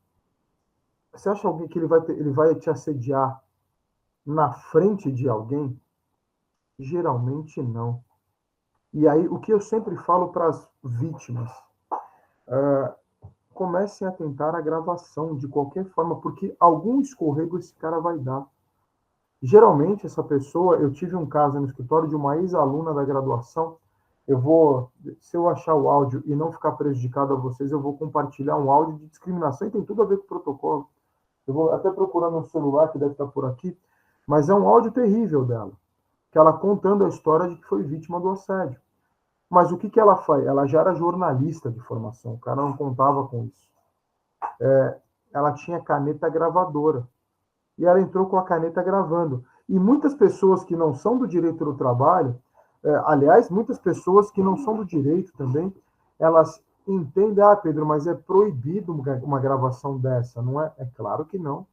Você acha alguém que ele vai te assediar na frente de alguém? Geralmente não. E aí, o que eu sempre falo para as vítimas, comecem a tentar a gravação de qualquer forma, porque algum escorrego esse cara vai dar. Geralmente, essa pessoa, eu tive um caso no escritório de uma ex-aluna da graduação, se eu achar o áudio e não ficar prejudicado a vocês, eu vou compartilhar um áudio de discriminação e tem tudo a ver com o protocolo. Eu vou até procurar no celular, que deve estar por aqui, mas é um áudio terrível dela, que ela contando a história de que foi vítima do assédio. Mas o que ela faz? Ela já era jornalista de formação, o cara não contava com isso. Ela tinha caneta gravadora, e ela entrou com a caneta gravando. E muitas pessoas que não são do direito do trabalho, aliás, muitas pessoas que não são do direito também, elas entendem, ah, Pedro, mas é proibido uma gravação dessa, não é? É claro que não.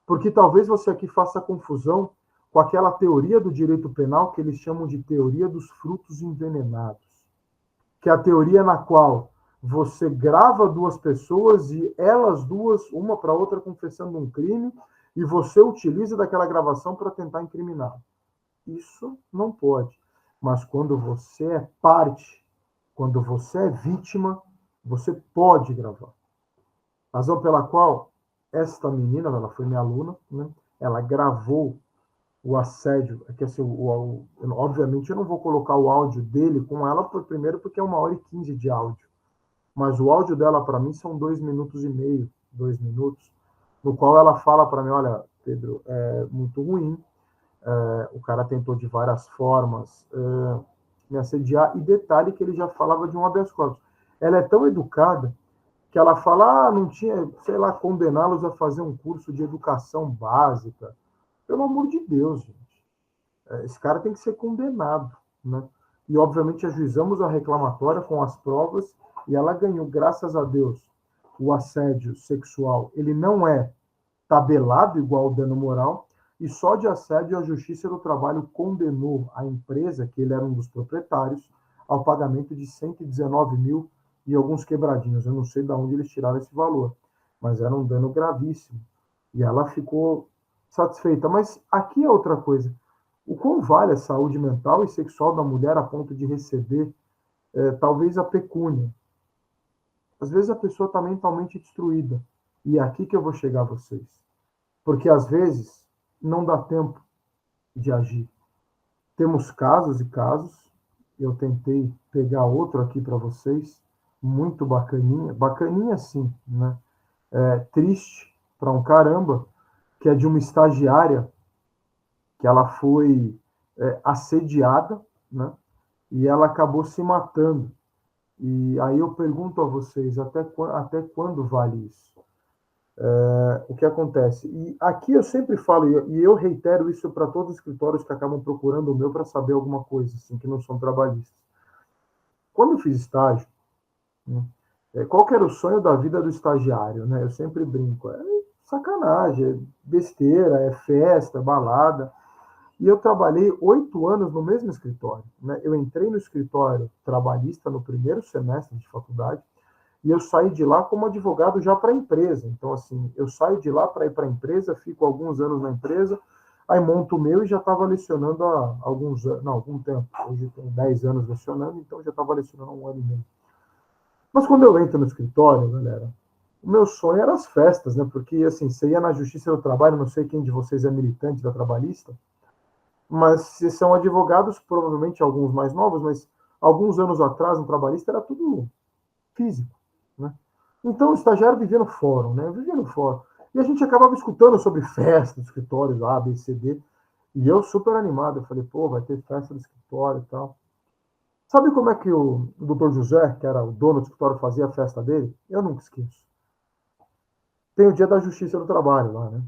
Porque talvez você aqui faça confusão com aquela teoria do direito penal que eles chamam de teoria dos frutos envenenados, que é a teoria na qual você grava duas pessoas e elas duas, uma para outra, confessando um crime, e você utiliza daquela gravação para tentar incriminar. Isso não pode. Mas quando você é parte, quando você é vítima, você pode gravar. Razão pela qual esta menina, ela foi minha aluna, né? Ela gravou o assédio. É que, assim, obviamente eu não vou colocar o áudio dele com ela, primeiro porque é 1h15 de áudio. Mas o áudio dela para mim são 2 minutos e meio, 2 minutos, no qual ela fala para mim, olha, Pedro, é muito ruim, o cara tentou de várias formas me assediar, e detalhe que ele já falava de um habeas corpus. Ela é tão educada que ela fala, não tinha, sei lá, condená-los a fazer um curso de educação básica. Pelo amor de Deus, gente. Esse cara tem que ser condenado, né? E, obviamente, ajuizamos a reclamatória com as provas e ela ganhou, graças a Deus. O assédio sexual, ele não é tabelado igual o dano moral, e só de assédio a Justiça do Trabalho condenou a empresa, que ele era um dos proprietários, ao pagamento de 119 mil e alguns quebradinhos. Eu não sei de onde eles tiraram esse valor, mas era um dano gravíssimo. E ela ficou satisfeita. Mas aqui é outra coisa. O quão vale a saúde mental e sexual da mulher a ponto de receber, talvez, a pecúnia? Às vezes a pessoa está mentalmente destruída. E é aqui que eu vou chegar a vocês. Porque às vezes não dá tempo de agir. Temos casos e casos. Eu tentei pegar outro aqui para vocês, muito bacaninha, bacaninha sim, né? Triste para um caramba, que é de uma estagiária que ela foi assediada, né? E ela acabou se matando. E aí eu pergunto a vocês, até quando vale isso? O que acontece? E aqui eu sempre falo, e eu reitero isso para todos os escritórios que acabam procurando o meu para saber alguma coisa, assim, que não são trabalhistas. Quando eu fiz estágio, né, qual que era o sonho da vida do estagiário? Né? Eu sempre brinco, é sacanagem, é besteira, é festa, balada. E eu trabalhei 8 anos no mesmo escritório. Né? Eu entrei no escritório trabalhista no primeiro semestre de faculdade, e eu saí de lá como advogado já para a empresa. Então, assim, eu saio de lá para ir para a empresa, fico alguns anos na empresa, aí monto o meu e já estava lecionando há alguns anos, não, algum tempo. Hoje eu tenho 10 anos lecionando, então já estava lecionando há 1 ano e meio. Mas quando eu entro no escritório, galera, o meu sonho era as festas, né? Porque, assim, você ia na Justiça do Trabalho, não sei quem de vocês é militante da trabalhista, mas se são advogados, provavelmente alguns mais novos, mas alguns anos atrás no trabalhista era tudo físico, né? Então o estagiário vivia no fórum, né? Vivia no fórum. E a gente acabava escutando sobre festa dos escritórios A, B, C, D. E eu super animado, eu falei, pô, vai ter festa do escritório e tal. Sabe como é que o doutor José, que era o dono do escritório, fazia a festa dele? Eu nunca esqueço. Tem o dia da Justiça do Trabalho lá, né?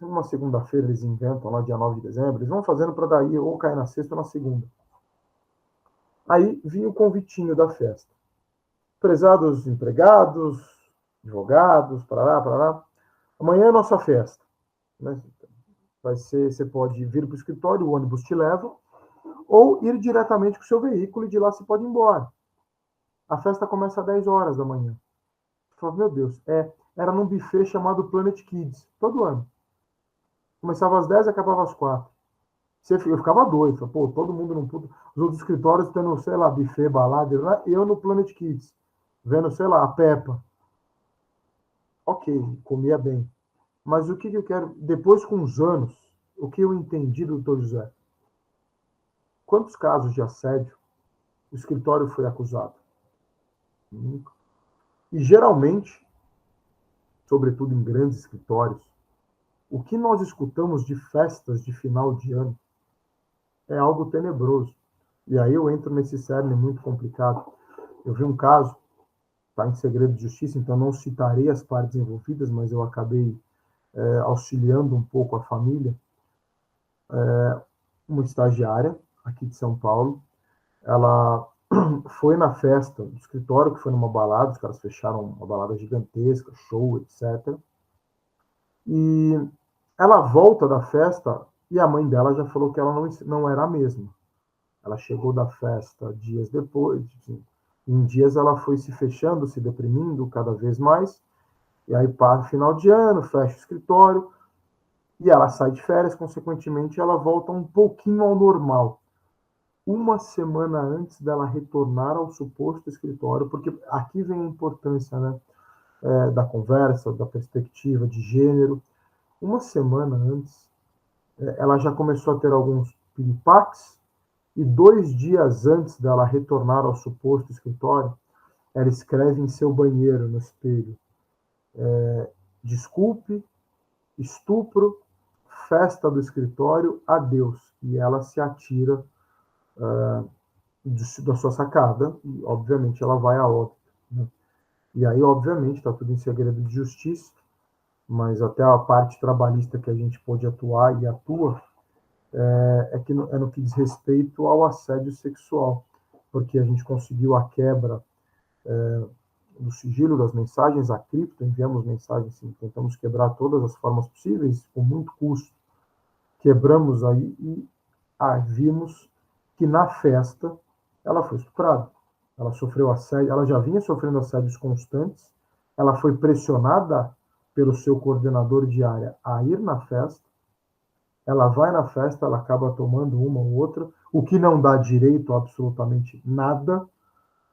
Uma segunda-feira eles inventam lá, dia 9 de dezembro, eles vão fazendo para daí ou cair na sexta ou na segunda. Aí vinha o convitinho da festa. Prezados empregados, advogados, para lá. Amanhã é a nossa festa. Né? Vai ser, você pode vir para o escritório, o ônibus te leva, ou ir diretamente com o seu veículo e de lá você pode ir embora. A festa começa às 10 horas da manhã. Eu falo, meu Deus, era num buffet chamado Planet Kids, todo ano. Começava às 10 e acabava às 4. Eu ficava doido, pô, todo mundo não puto. Os outros escritórios tendo, sei lá, buffet, balada, eu no Planet Kids, vendo, sei lá, a Peppa. Ok, comia bem. Mas o que eu quero, depois com os anos, o que eu entendi do doutor José? Quantos casos de assédio o escritório foi acusado? Nunca. E geralmente, sobretudo em grandes escritórios, o que nós escutamos de festas de final de ano é algo tenebroso. E aí eu entro nesse cerne muito complicado. Eu vi um caso, está em segredo de justiça, então não citarei as partes envolvidas, mas eu acabei auxiliando um pouco a família. Uma estagiária aqui de São Paulo, ela foi na festa do escritório, que foi numa balada, os caras fecharam uma balada gigantesca, show, etc. E ela volta da festa e a mãe dela já falou que ela não era a mesma. Ela chegou da festa dias depois, em dias ela foi se fechando, se deprimindo cada vez mais, e aí para final de ano, fecha o escritório, e ela sai de férias, consequentemente ela volta um pouquinho ao normal. Uma semana antes dela retornar ao suposto escritório, porque aqui vem a importância, né, da conversa, da perspectiva de gênero. Uma semana antes, ela já começou a ter alguns piripaques, e 2 dias antes dela retornar ao suposto escritório, ela escreve em seu banheiro, no espelho, desculpe, estupro, festa do escritório, adeus. E ela se atira da sua sacada, e obviamente ela vai a óbito. Né? E aí, obviamente, está tudo em segredo de justiça, mas até a parte trabalhista que a gente pode atuar e atua que é no que diz respeito ao assédio sexual, porque a gente conseguiu a quebra do sigilo das mensagens, a cripto, enviamos mensagens, sim, tentamos quebrar todas as formas possíveis, com muito custo. Quebramos aí e vimos que na festa ela foi estuprada. Ela sofreu assédio, ela já vinha sofrendo assédios constantes, ela foi pressionada pelo seu coordenador de área a ir na festa, ela vai na festa, ela acaba tomando uma ou outra, o que não dá direito a absolutamente nada,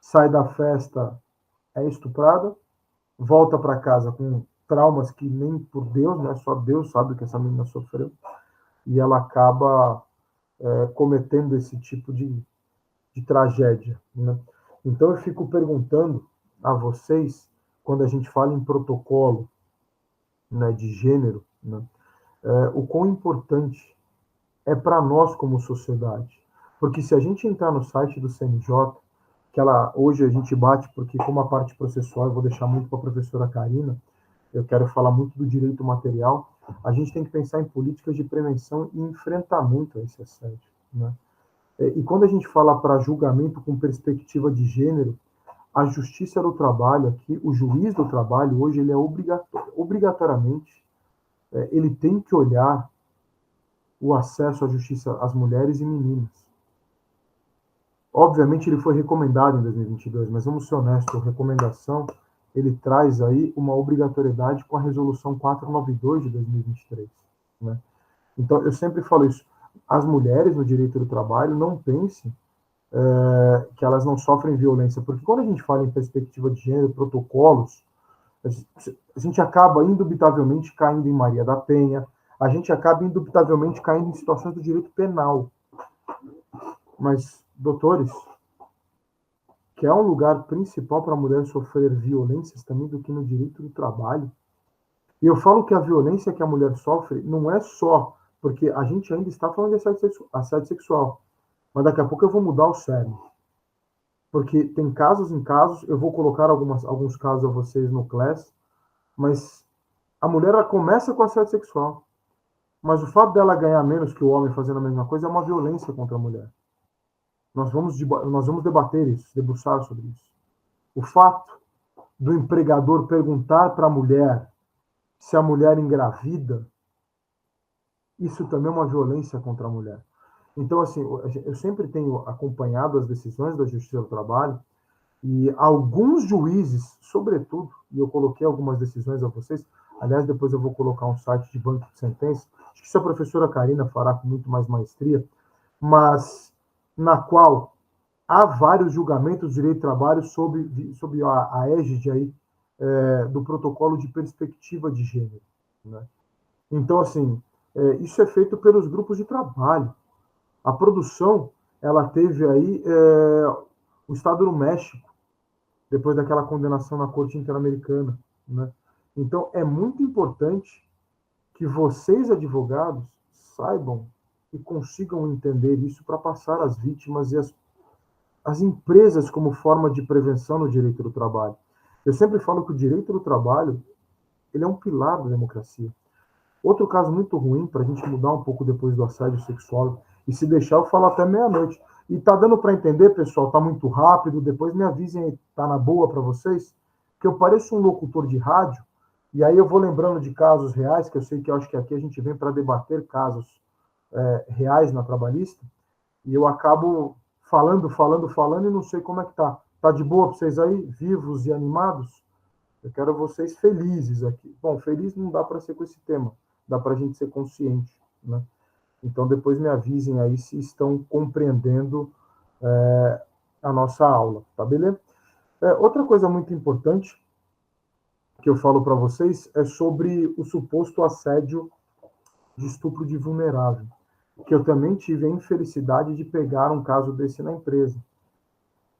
sai da festa, é estuprada, volta para casa com traumas que nem por Deus, né, só Deus sabe o que essa menina sofreu, e ela acaba cometendo esse tipo de tragédia. Né? Então eu fico perguntando a vocês, quando a gente fala em protocolo, né, de gênero, né, o quão importante é para nós como sociedade. Porque se a gente entrar no site do CNJ, hoje a gente bate, porque como a parte processual eu vou deixar muito para a professora Karina, eu quero falar muito do direito material, a gente tem que pensar em políticas de prevenção e enfrentamento a esse assédio, né? E quando a gente fala para julgamento com perspectiva de gênero, a justiça do trabalho aqui, o juiz do trabalho, hoje, ele é obrigatoriamente, ele tem que olhar o acesso à justiça às mulheres e meninas. Obviamente, ele foi recomendado em 2022, mas vamos ser honestos, a recomendação, ele traz aí uma obrigatoriedade com a resolução 492 de 2023, né? Então, eu sempre falo isso, as mulheres no direito do trabalho não pensem que elas não sofrem violência, porque quando a gente fala em perspectiva de gênero, protocolos, a gente acaba indubitavelmente caindo em Maria da Penha, a gente acaba indubitavelmente caindo em situações do direito penal. Mas, doutores, que é um lugar principal para a mulher sofrer violências também do que no direito do trabalho. E eu falo que a violência que a mulher sofre não é só porque a gente ainda está falando de assédio sexual, mas daqui a pouco eu vou mudar o cerne. Porque tem casos em casos, eu vou colocar alguns casos a vocês no class, mas a mulher ela começa com assédio sexual, mas o fato dela ganhar menos que o homem fazendo a mesma coisa é uma violência contra a mulher. Nós vamos debater isso, debruçar sobre isso. O fato do empregador perguntar para a mulher se a mulher engravida, isso também é uma violência contra a mulher. Então, assim, eu sempre tenho acompanhado as decisões da Justiça do Trabalho e alguns juízes, sobretudo, e eu coloquei algumas decisões a vocês, aliás, depois eu vou colocar um site de banco de sentença, acho que isso a professora Karina fará com muito mais maestria, mas na qual há vários julgamentos de direito do trabalho sob a égide aí, do protocolo de perspectiva de gênero, né? Então, assim, isso é feito pelos grupos de trabalho. A produção, ela teve aí o Estado do México, depois daquela condenação na Corte Interamericana, né? Então, é muito importante que vocês, advogados, saibam e consigam entender isso para passar às vítimas e as empresas como forma de prevenção no direito do trabalho. Eu sempre falo que o direito do trabalho ele é um pilar da democracia. Outro caso muito ruim, para a gente mudar um pouco depois do assédio sexual, e se deixar eu falo até meia-noite. E tá dando para entender, pessoal, tá muito rápido, depois me avisem aí, tá na boa para vocês, que eu pareço um locutor de rádio, e aí eu vou lembrando de casos reais, que eu sei que eu acho que aqui a gente vem para debater casos reais na trabalhista, e eu acabo falando e não sei como é que tá. Tá de boa para vocês aí, vivos e animados? Eu quero vocês felizes aqui. Bom, feliz não dá para ser com esse tema, dá para a gente ser consciente, né? Então, depois me avisem aí se estão compreendendo a nossa aula, tá beleza? Outra coisa muito importante que eu falo para vocês é sobre o suposto assédio de estupro de vulnerável, que eu também tive a infelicidade de pegar um caso desse na empresa.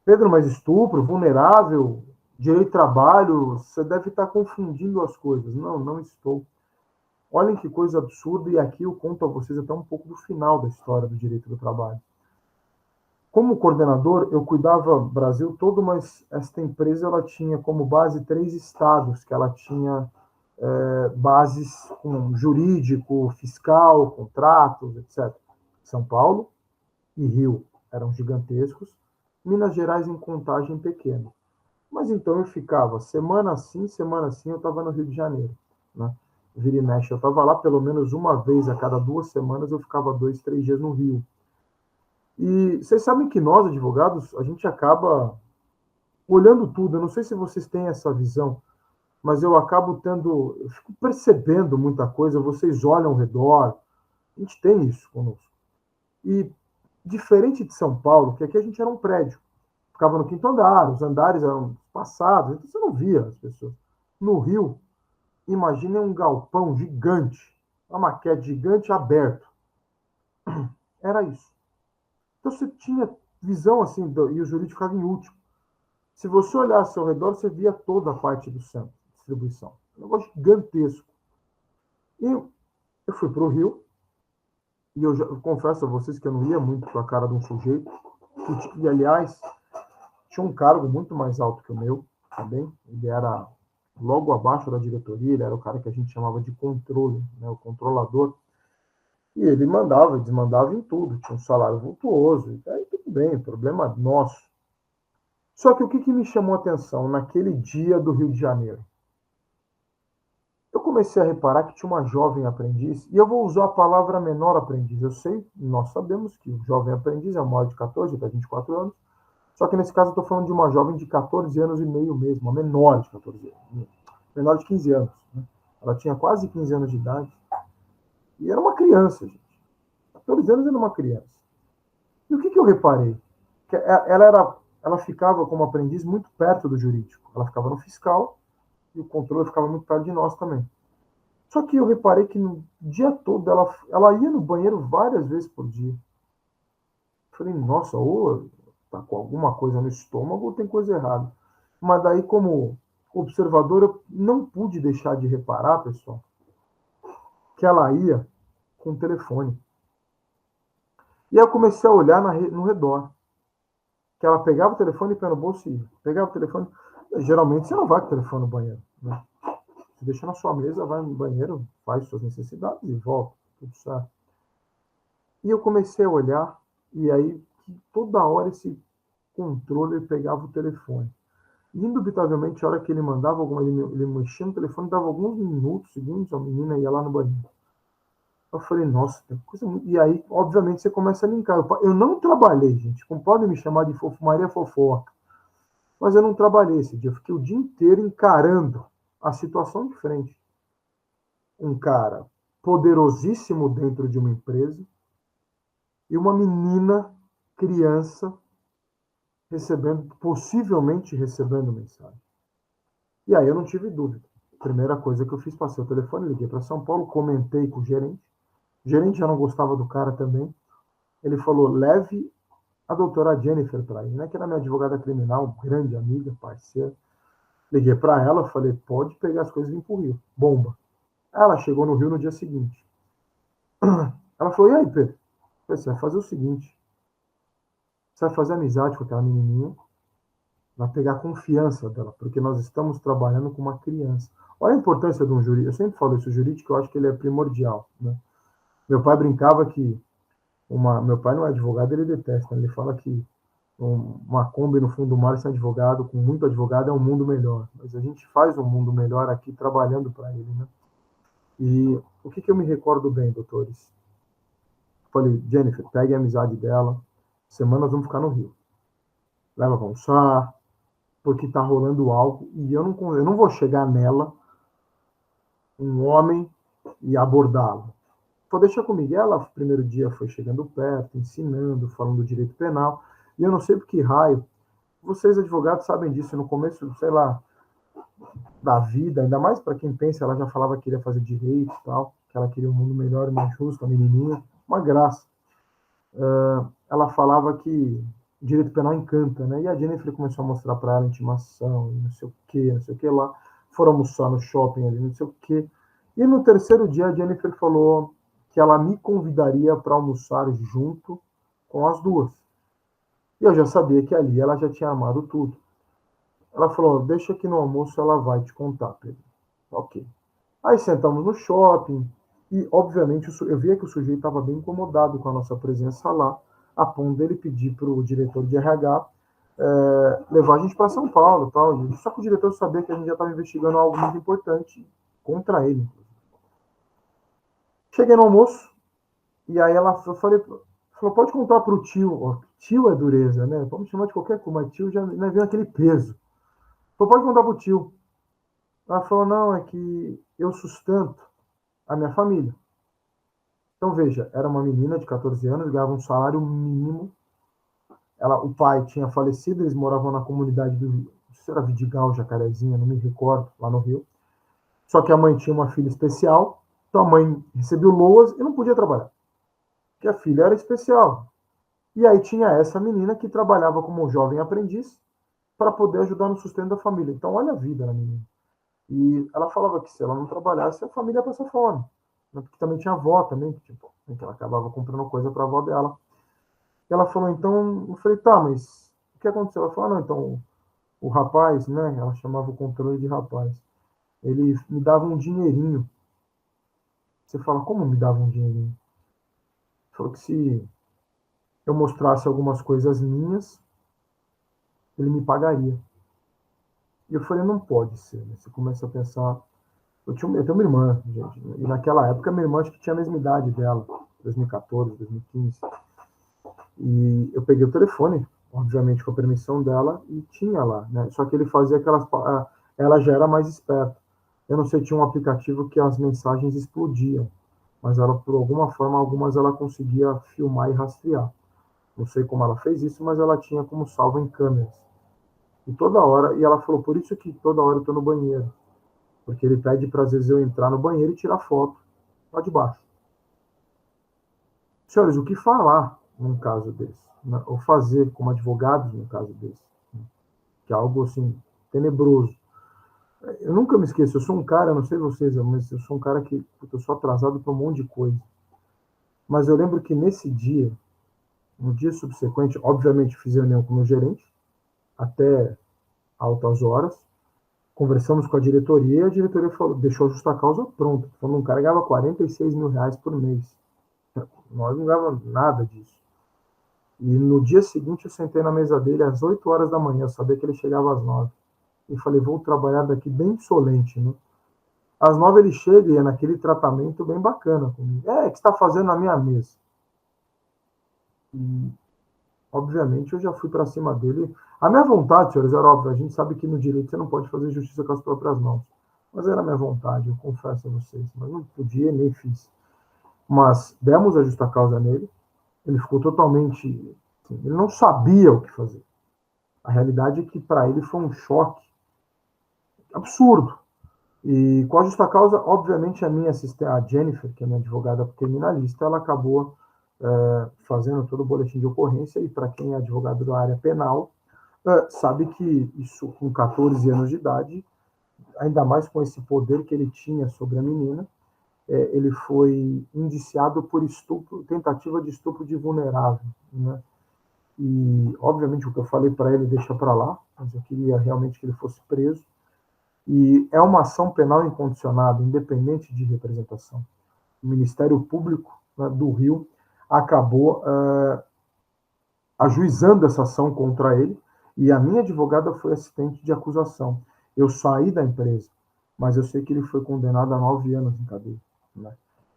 Pedro, mas estupro, vulnerável, direito de trabalho, você deve estar confundindo as coisas. Não, não estou. Olhem que coisa absurda, e aqui eu conto a vocês até um pouco do final da história do direito do trabalho. Como coordenador, eu cuidava do Brasil todo, mas esta empresa ela tinha como base 3 estados, que ela tinha bases com jurídico, fiscal, contratos, etc. São Paulo e Rio eram gigantescos, Minas Gerais em contagem pequena. Mas então eu ficava semana sim, eu estava no Rio de Janeiro, né? Vira e mexe, eu estava lá pelo menos uma vez a cada 2 semanas, eu ficava 2, 3 dias no Rio. E vocês sabem que nós, advogados, a gente acaba olhando tudo. Eu não sei se vocês têm essa visão, mas eu fico percebendo muita coisa, vocês olham ao redor, a gente tem isso conosco. E diferente de São Paulo, que aqui a gente era um prédio, ficava no quinto andar, os andares eram passados, então você não via as pessoas. No Rio, imaginem um galpão gigante, uma maquete gigante aberto. Era isso. Então você tinha visão assim, e o jurídico ficava em último. Se você olhasse ao redor, você via toda a parte do centro de distribuição. Um negócio gigantesco. E eu fui para o Rio, e eu confesso a vocês que eu não ia muito com a cara de um sujeito, aliás, tinha um cargo muito mais alto que o meu, também. Ele era logo abaixo da diretoria, ele era o cara que a gente chamava de controle, né, o controlador, e ele mandava e desmandava em tudo, tinha um salário vultuoso, e aí tudo bem, problema nosso. Só que o que me chamou a atenção naquele dia do Rio de Janeiro? Eu comecei a reparar que tinha uma jovem aprendiz, e eu vou usar a palavra menor aprendiz. Eu sei, nós sabemos que o jovem aprendiz é maior de 14 até 24 anos, só que nesse caso eu estou falando de uma jovem de 14 anos e meio mesmo, uma menor de 14 anos, menor de 15 anos. Né? Ela tinha quase 15 anos de idade, e era uma criança, gente. 14 anos era uma criança. E o que eu reparei? Que ela ficava como aprendiz muito perto do jurídico. Ela ficava no fiscal e o controle ficava muito perto de nós também. Só que eu reparei que no dia todo ela ia no banheiro várias vezes por dia. Falei, nossa, ou tá com alguma coisa no estômago ou tem coisa errada. Mas daí, como observador, eu não pude deixar de reparar, pessoal, que ela ia com o telefone. E aí eu comecei a olhar no redor. Que ela pegava o telefone e põe no bolso e ia. Pegava o telefone. Geralmente você não vai com o telefone no banheiro. Né? Você deixa na sua mesa, vai no banheiro, faz suas necessidades e volta. Tudo certo. E eu comecei a olhar, e aí toda hora esse controle pegava o telefone. E, indubitavelmente, a hora que ele mandava alguma, ele mexia no telefone, dava alguns minutos, segundos, a menina ia lá no banheiro. Eu falei, nossa, tem coisa muito. E aí, obviamente, você começa a linkar. Eu não trabalhei, gente. Como podem me chamar de Maria Fofoca. Mas eu não trabalhei esse dia. Eu fiquei o dia inteiro encarando a situação de frente. Um cara poderosíssimo dentro de uma empresa e uma menina, criança, possivelmente recebendo mensagem. E aí eu não tive dúvida. Primeira coisa que eu fiz, passei o telefone, liguei para São Paulo, comentei com o gerente. O gerente já não gostava do cara também. Ele falou, leve a doutora Jennifer para aí, né? Que era minha advogada criminal, grande amiga, parceira. Liguei para ela, falei, pode pegar as coisas e vir pro Rio. Bomba. Ela chegou no Rio no dia seguinte. Ela falou, e aí, Pedro? Você vai fazer o seguinte, você vai fazer amizade com aquela menininha, vai pegar a confiança dela, porque nós estamos trabalhando com uma criança. Olha a importância de um jurídico. Eu sempre falo isso, o jurídico, eu acho que ele é primordial. Né? Meu pai brincava que meu pai não é advogado, ele detesta. Ele fala que uma Kombi no fundo do mar sem advogado, com muito advogado, é um mundo melhor. Mas a gente faz um mundo melhor aqui trabalhando para ele. Né? E o que eu me recordo bem, doutores? Falei, Jennifer, pegue a amizade dela, semana nós vamos ficar no Rio. Leva pra almoçar, porque tá rolando algo, e eu não vou chegar nela, um homem, e abordá-la. Vou deixar comigo. Ela, no primeiro dia, foi chegando perto, ensinando, falando do direito penal, e eu não sei por que raio, vocês advogados sabem disso, no começo, sei lá, da vida, ainda mais para quem pensa, ela já falava que queria fazer direito e tal, que ela queria um mundo melhor e mais justo, a menininha, uma graça. Ela falava que direito penal encanta, né? E a Jennifer começou a mostrar para ela intimação, não sei o que, não sei o que lá. Foram almoçar no shopping ali, não sei o que. E no terceiro dia a Jennifer falou que ela me convidaria para almoçar junto com as duas. E eu já sabia que ali ela já tinha amado tudo. Ela falou, deixa que no almoço ela vai te contar, Pedro. Ok. Aí sentamos no shopping e, obviamente, eu via que o sujeito estava bem incomodado com a nossa presença lá, a ponto dele pedir para o diretor de RH levar a gente para São Paulo. Tal. Só que o diretor sabia que a gente já estava investigando algo muito importante contra ele. Cheguei no almoço e aí falou, pode contar para o tio. Ó, tio é dureza, né? Vamos chamar de qualquer coisa, mas tio já não vem aquele peso. Falou, pode contar para o tio. Ela falou, não, é que eu sustento a minha família. Então, veja, era uma menina de 14 anos, ganhava um salário mínimo. O pai tinha falecido, eles moravam na comunidade do, se era Vidigal, Jacarezinha, não me recordo, lá no Rio. Só que a mãe tinha uma filha especial, então a mãe recebeu loas e não podia trabalhar, porque a filha era especial. E aí tinha essa menina que trabalhava como jovem aprendiz para poder ajudar no sustento da família. Então, olha a vida da menina. E ela falava que se ela não trabalhasse, a família passa fome. Porque também tinha avó também, que ela acabava comprando coisa para a avó dela. E ela falou, então, eu falei, tá, mas o que aconteceu? Ela falou, não, então, o rapaz, né, ela chamava o controle de rapaz, ele me dava um dinheirinho. Você fala, como me dava um dinheirinho? Ele falou que se eu mostrasse algumas coisas minhas, ele me pagaria. E eu falei, não pode ser. Né? Você começa a pensar. Eu tenho uma irmã, gente, e naquela época minha irmã acho que tinha a mesma idade dela, 2014, 2015. E eu peguei o telefone, obviamente com a permissão dela, e tinha lá, né? Só que ele fazia aquelas. Ela já era mais esperta. Eu não sei, tinha um aplicativo que as mensagens explodiam, mas ela, por alguma forma, algumas ela conseguia filmar e rastrear. Não sei como ela fez isso, mas ela tinha como salvo em câmeras. E toda hora, e ela falou, por isso que toda hora eu tô no banheiro. Porque ele pede para, às vezes, eu entrar no banheiro e tirar foto lá de baixo. Senhores, o que falar num caso desse? Né? Ou fazer como advogados num caso desse? Né? Que é algo, assim, tenebroso. Eu nunca me esqueço, eu sou um cara, não sei vocês, mas eu sou um cara que eu sou atrasado para um monte de coisa. Mas eu lembro que nesse dia, no dia subsequente, obviamente fiz reunião com o meu gerente, até altas horas, conversamos com a diretoria e a diretoria falou, deixou a justa causa pronta. Falando, um cara ganhava 46 mil reais por mês. Nós não ganhávamos nada disso. E no dia seguinte eu sentei na mesa dele às 8 horas da manhã, eu sabia que ele chegava às 9. E falei, vou trabalhar daqui bem insolente, né? Às 9 ele chega e é naquele tratamento bem bacana comigo. O que você está fazendo na minha mesa? E, obviamente, eu já fui para cima dele. A minha vontade, senhores, era óbvio, a gente sabe que no direito você não pode fazer justiça com as próprias mãos. Mas era a minha vontade, eu confesso a vocês. Mas não podia, nem fiz. Mas demos a justa causa nele. Ele ficou totalmente. Assim, ele não sabia o que fazer. A realidade é que para ele foi um choque absurdo. E com a justa causa, obviamente, a minha assistente, a Jennifer, que é minha advogada criminalista, ela acabou fazendo todo o boletim de ocorrência. E para quem é advogado da área penal, sabe que isso, com 14 anos de idade, ainda mais com esse poder que ele tinha sobre a menina, ele foi indiciado por estupro, tentativa de estupro de vulnerável, né? E, obviamente, o que eu falei para ele deixa para lá, mas eu queria realmente que ele fosse preso. E é uma ação penal incondicionada, independente de representação. O Ministério Público, né, do Rio acabou ajuizando essa ação contra ele, e a minha advogada foi assistente de acusação. Eu saí da empresa, mas eu sei que ele foi condenado a 9 anos em cadeia. Né?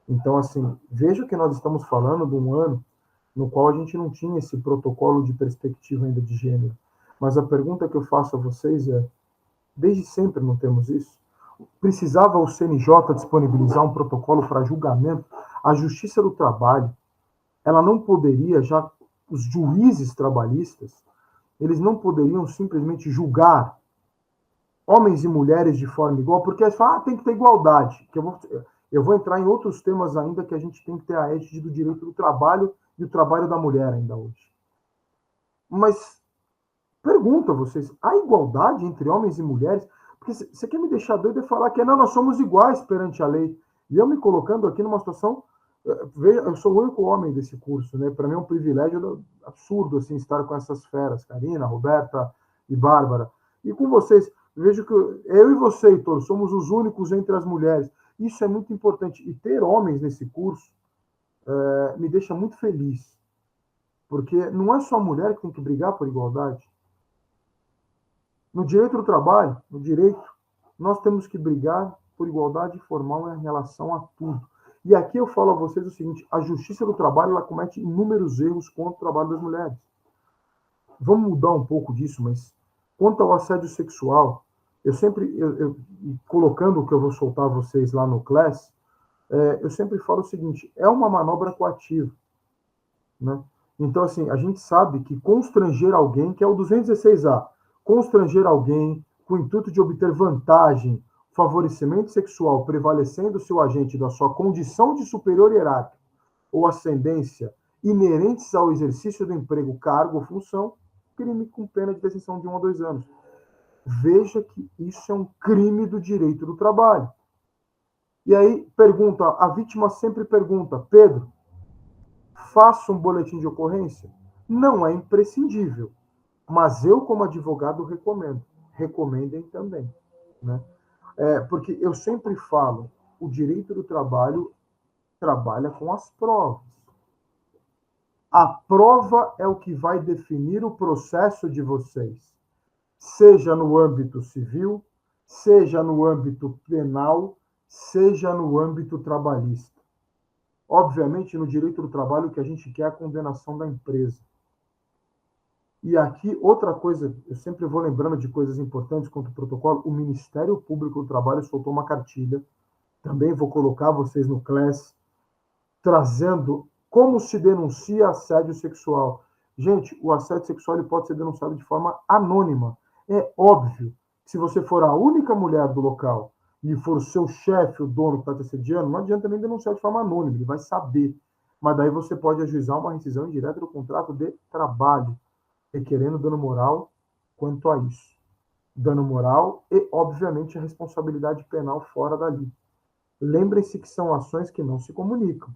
Então, assim, veja que nós estamos falando de um ano no qual a gente não tinha esse protocolo de perspectiva ainda de gênero. Mas a pergunta que eu faço a vocês é, desde sempre não temos isso? Precisava o CNJ disponibilizar um protocolo para julgamento? A Justiça do Trabalho, ela não poderia, já os juízes trabalhistas, eles não poderiam simplesmente julgar homens e mulheres de forma igual, porque eles falam, tem que ter igualdade. Que eu vou entrar em outros temas ainda que a gente tem que ter a égide do direito do trabalho e o trabalho da mulher ainda hoje. Mas pergunto a vocês, há igualdade entre homens e mulheres? Porque você quer me deixar doido e falar que não, nós somos iguais perante a lei. E eu me colocando aqui numa situação, eu sou o único homem desse curso, né? Para mim é um privilégio absurdo assim estar com essas feras, Karina, Roberta e Bárbara. E com vocês, vejo que eu e você, Heitor, somos os únicos entre as mulheres. Isso é muito importante. E ter homens nesse curso me deixa muito feliz. Porque não é só a mulher que tem que brigar por igualdade. No direito do trabalho, no direito, nós temos que brigar por igualdade formal em relação a tudo. E aqui eu falo a vocês o seguinte, a justiça do trabalho ela comete inúmeros erros contra o trabalho das mulheres. Vamos mudar um pouco disso, mas quanto ao assédio sexual, eu sempre, colocando o que eu vou soltar a vocês lá no Class, eu sempre falo o seguinte, é uma manobra coativa. Né? Então, assim, a gente sabe que constranger alguém, que é o 216A, constranger alguém com o intuito de obter vantagem, favorecimento sexual, prevalecendo o seu agente da sua condição de superior hierárquico ou ascendência inerentes ao exercício do emprego, cargo ou função, crime com pena de detenção de 1 a 2 anos. Veja que isso é um crime do direito do trabalho. E aí, pergunta, a vítima sempre pergunta, Pedro, faço um boletim de ocorrência? Não é imprescindível, mas eu, como advogado, recomendo. Recomendem também. Né? Porque eu sempre falo, o direito do trabalho trabalha com as provas. A prova é o que vai definir o processo de vocês, seja no âmbito civil, seja no âmbito penal, seja no âmbito trabalhista. Obviamente, no direito do trabalho, o que a gente quer é a condenação da empresa. E aqui, outra coisa, eu sempre vou lembrando de coisas importantes quanto ao protocolo, o Ministério Público do Trabalho soltou uma cartilha, também vou colocar vocês no Class, trazendo como se denuncia assédio sexual. Gente, o assédio sexual ele pode ser denunciado de forma anônima. É óbvio que se você for a única mulher do local e for o seu chefe, o dono que está te assediando, não adianta nem denunciar de forma anônima, ele vai saber. Mas daí você pode ajuizar uma rescisão indireta do contrato de trabalho, requerendo dano moral quanto a isso. Dano moral e, obviamente, a responsabilidade penal fora dali. Lembrem-se que são ações que não se comunicam.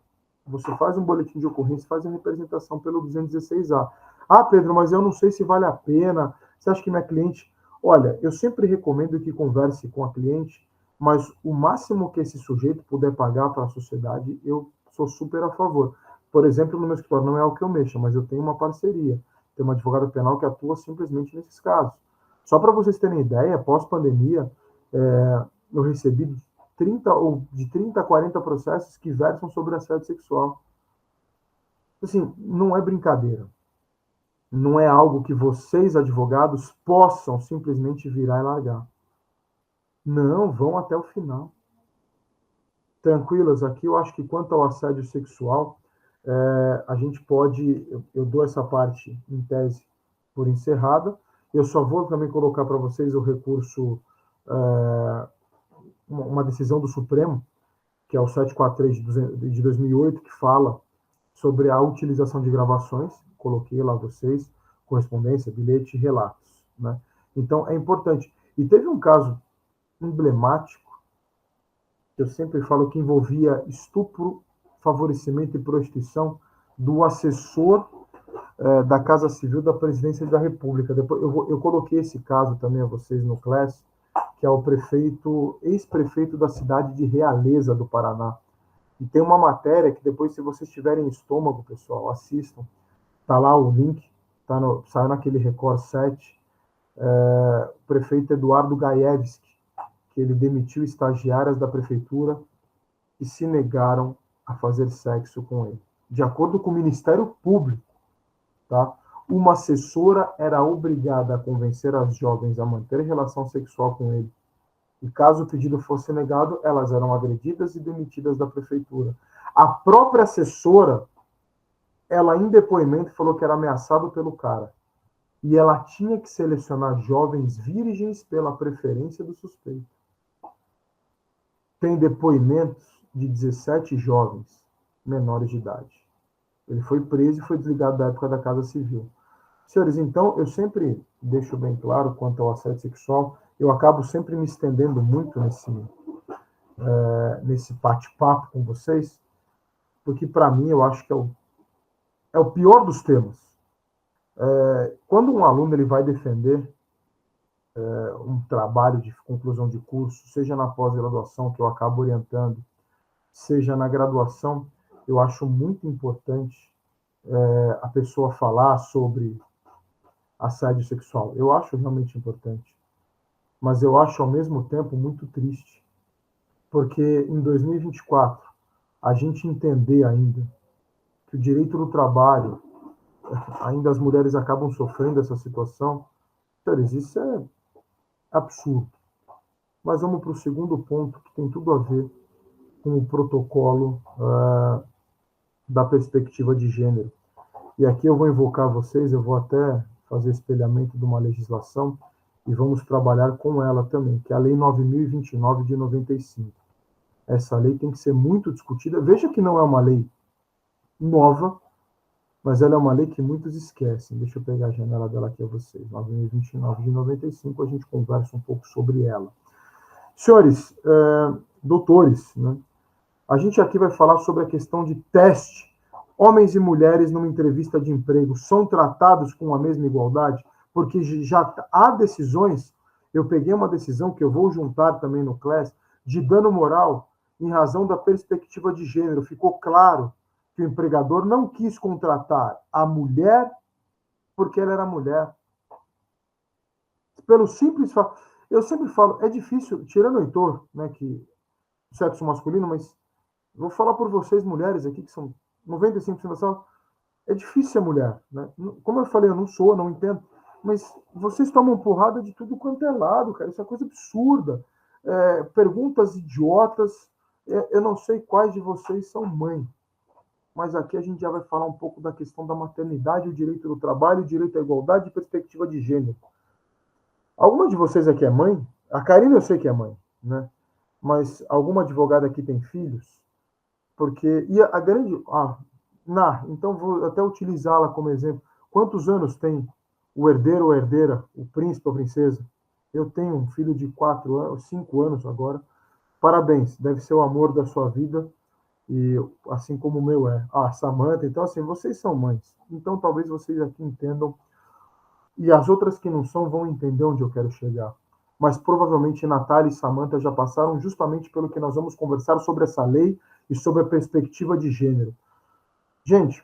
Você faz um boletim de ocorrência, faz a representação pelo 216A. Ah, Pedro, mas eu não sei se vale a pena. Você acha que minha cliente... Olha, eu sempre recomendo que converse com a cliente, mas o máximo que esse sujeito puder pagar para a sociedade, eu sou super a favor. Por exemplo, no meu escritório não é o que eu mexo, mas eu tenho uma parceria. Tem uma advogada penal que atua simplesmente nesses casos. Só para vocês terem ideia, pós-pandemia, eu recebi de 30 a 40 processos que versam sobre assédio sexual. Assim, não é brincadeira. Não é algo que vocês, advogados, possam simplesmente virar e largar. Não, vão até o final. Tranquilas, aqui eu acho que quanto ao assédio sexual, a gente pode, eu dou essa parte em tese por encerrada, eu só vou também colocar para vocês o recurso, uma decisão do Supremo, que é o 743 de 2008, que fala sobre a utilização de gravações, coloquei lá vocês, correspondência, bilhete e relatos. Né? Então, é importante. E teve um caso emblemático, que eu sempre falo que envolvia estupro, favorecimento e prostituição do assessor da Casa Civil da Presidência da República. Depois, eu coloquei esse caso também a vocês no Class, que é o ex-prefeito da cidade de Realeza, do Paraná. E tem uma matéria que depois, se vocês tiverem estômago, pessoal, assistam. Tá lá o link, saiu naquele Record 7. O prefeito Eduardo Gaievski, que ele demitiu estagiárias da prefeitura que se negaram a fazer sexo com ele. De acordo com o Ministério Público, tá? Uma assessora era obrigada a convencer as jovens a manter relação sexual com ele. E caso o pedido fosse negado, elas eram agredidas e demitidas da prefeitura. A própria assessora, ela em depoimento falou que era ameaçado pelo cara. E ela tinha que selecionar jovens virgens pela preferência do suspeito. Tem depoimentos de 17 jovens menores de idade. Ele foi preso e foi desligado da época da Casa Civil. Senhores, então, eu sempre deixo bem claro quanto ao assédio sexual, eu acabo sempre me estendendo muito nesse bate-papo com vocês, porque, para mim, eu acho que é o pior dos temas. Quando um aluno ele vai defender um trabalho de conclusão de curso, seja na pós-graduação, que eu acabo orientando, seja na graduação, eu acho muito importante a pessoa falar sobre assédio sexual. Eu acho realmente importante. Mas eu acho, ao mesmo tempo, muito triste. Porque em 2024, a gente entender ainda que o direito do trabalho, ainda as mulheres acabam sofrendo essa situação, senhores, isso é absurdo. Mas vamos para o segundo ponto, que tem tudo a ver com o protocolo da perspectiva de gênero. E aqui eu vou invocar vocês, eu vou até fazer espelhamento de uma legislação e vamos trabalhar com ela também, que é a Lei 9.029 de 95. Essa lei tem que ser muito discutida. Veja que não é uma lei nova, mas ela é uma lei que muitos esquecem. Deixa eu pegar a janela dela aqui a vocês. 9.029 de 95, a gente conversa um pouco sobre ela. Senhores, doutores, né? A gente aqui vai falar sobre a questão de teste. Homens e mulheres numa entrevista de emprego são tratados com a mesma igualdade? Porque já há decisões eu peguei uma decisão que eu vou juntar também no Class, de dano moral, em razão da perspectiva de gênero. Ficou claro que o empregador não quis contratar a mulher porque ela era mulher. Pelo simples fato. Eu sempre falo, é difícil, tirando o Heitor, né, que sexo masculino, mas vou falar por vocês, mulheres aqui, que são 95% da sala, é difícil ser mulher, né? Como eu falei, eu não sou, não entendo, mas vocês tomam porrada de tudo quanto é lado, cara, isso é coisa absurda. Perguntas idiotas, eu não sei quais de vocês são mãe, mas aqui a gente já vai falar um pouco da questão da maternidade, o direito do trabalho, o direito à igualdade e perspectiva de gênero. Alguma de vocês aqui é mãe? A Karina eu sei que é mãe, né? Mas alguma advogada aqui tem filhos? Porque, e a grande, então vou até utilizá-la como exemplo. Quantos anos tem o herdeiro ou herdeira, o príncipe ou princesa? Eu tenho um filho de 4 anos, 5 anos agora. Parabéns, deve ser o amor da sua vida, e assim como o meu é. Samantha, então assim, vocês são mães. Então talvez vocês aqui entendam, e as outras que não são vão entender onde eu quero chegar. Mas provavelmente Natália e Samantha já passaram justamente pelo que nós vamos conversar sobre essa lei e sobre a perspectiva de gênero. Gente,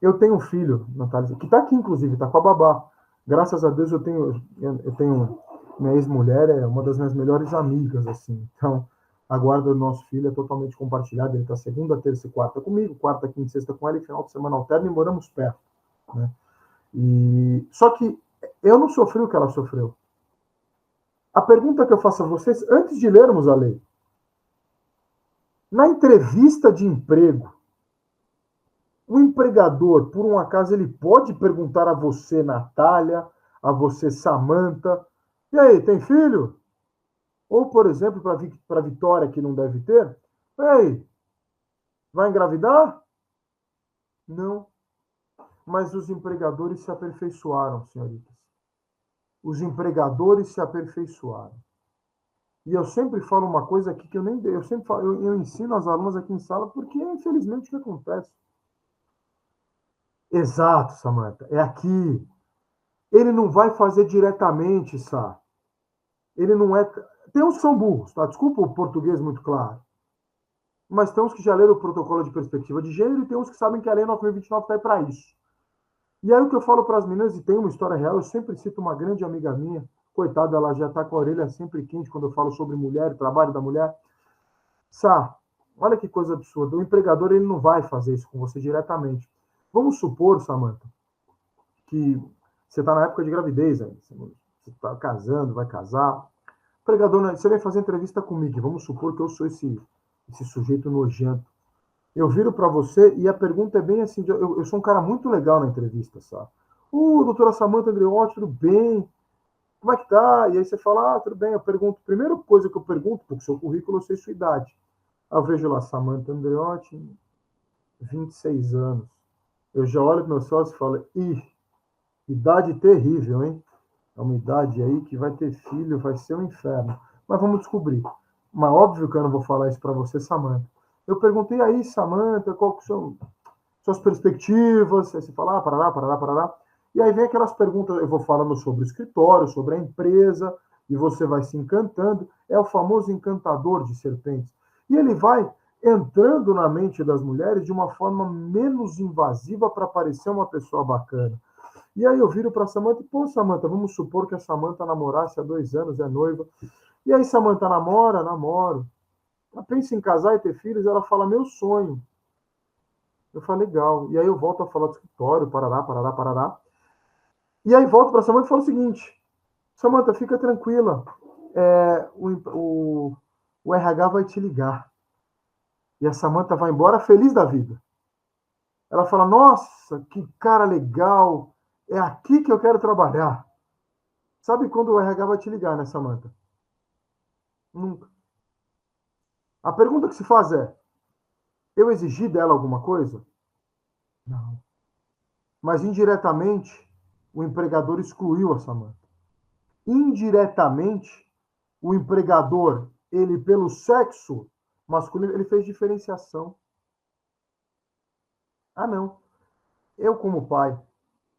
eu tenho um filho, Natália, que está aqui, inclusive, está com a babá. Graças a Deus eu tenho minha ex-mulher, é uma das minhas melhores amigas, assim. Então, a guarda do nosso filho é totalmente compartilhada. Ele está segunda, terça e quarta comigo, quarta, quinta e sexta com ela, e final de semana alterna, e moramos perto, né? Só que eu não sofri o que ela sofreu. A pergunta que eu faço a vocês, antes de lermos a lei, na entrevista de emprego, o empregador, por um acaso, ele pode perguntar a você, Natália, a você, Samantha, e aí, tem filho? Ou, por exemplo, para Vitória, que não deve ter, ei, vai engravidar? Não. Mas os empregadores se aperfeiçoaram, senhoritas. Os empregadores se aperfeiçoaram. E eu sempre falo uma coisa aqui que eu sempre falo, eu ensino as alunas aqui em sala, porque infelizmente o que acontece. Exato, Samantha, é aqui. Ele não vai fazer diretamente, Sá. Ele não é. Tem uns que são burros, tá? Desculpa o português muito claro. Mas tem uns que já leram o protocolo de perspectiva de gênero e tem uns que sabem que a lei 9.029 está aí para isso. E aí o que eu falo para as meninas, e tem uma história real, eu sempre cito uma grande amiga minha, coitada, ela já está com a orelha sempre quente quando eu falo sobre mulher, trabalho da mulher. Sá, olha que coisa absurda. O empregador ele não vai fazer isso com você diretamente. Vamos supor, Samantha, que você está na época de gravidez ainda. Você está casando, vai casar. O empregador, você vai fazer entrevista comigo. Vamos supor que eu sou esse sujeito nojento. Eu viro para você e a pergunta é bem assim: eu sou um cara muito legal na entrevista, sabe? Doutora Samantha Andreotti, tudo bem? Como é que tá? E aí você fala, tudo bem. Eu pergunto, primeira coisa que eu pergunto, porque o seu currículo eu sei sua idade. Eu vejo lá, Samantha Andreotti, 26 anos. Eu já olho para meus sócios e falo, idade terrível, hein? É uma idade aí que vai ter filho, vai ser um inferno. Mas vamos descobrir. Mas óbvio que eu não vou falar isso para você, Samantha. Eu perguntei aí, Samantha, qual que são suas perspectivas? Aí você fala, parará, parará, parará. E aí vem aquelas perguntas, eu vou falando sobre o escritório, sobre a empresa, e você vai se encantando. É o famoso encantador de serpentes. E ele vai entrando na mente das mulheres de uma forma menos invasiva para parecer uma pessoa bacana. E aí eu viro para a Samantha, pô, Samantha, vamos supor que a Samantha namorasse há 2 anos, é noiva. E aí, Samantha, namoro. Ela pensa em casar e ter filhos, ela fala, meu sonho. Eu falo, legal. E aí eu volto a falar do escritório, parará, parará, parará. E aí volto para a Samantha e falo o seguinte, Samantha, fica tranquila, o RH vai te ligar. E a Samantha vai embora feliz da vida. Ela fala, nossa, que cara legal, é aqui que eu quero trabalhar. Sabe quando o RH vai te ligar, né, Samantha? Nunca. A pergunta que se faz é, eu exigi dela alguma coisa? Não. Mas indiretamente, o empregador excluiu a Samantha. Indiretamente, o empregador, ele pelo sexo masculino, ele fez diferenciação. Não. Eu, como pai,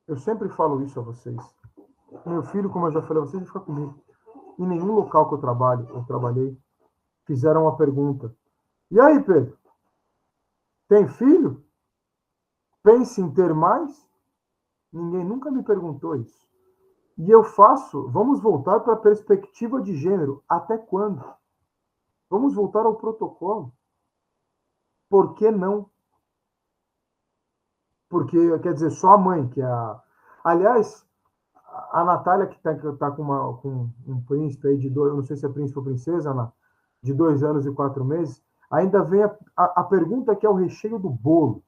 eu sempre falo isso a vocês. Meu filho, como eu já falei a vocês, ele fica comigo. em nenhum local que eu trabalhei, fizeram uma pergunta. E aí, Pedro, tem filho? Pensa em ter mais? Ninguém nunca me perguntou isso. E eu faço, vamos voltar para a perspectiva de gênero. Até quando? Vamos voltar ao protocolo. Por que não? Porque, quer dizer, só a mãe, que é a. Aliás, a Natália, que está com um príncipe aí de dois, eu não sei se é príncipe ou princesa, Ana, de 2 anos e 4 meses, ainda vem a pergunta que é o recheio do bolo.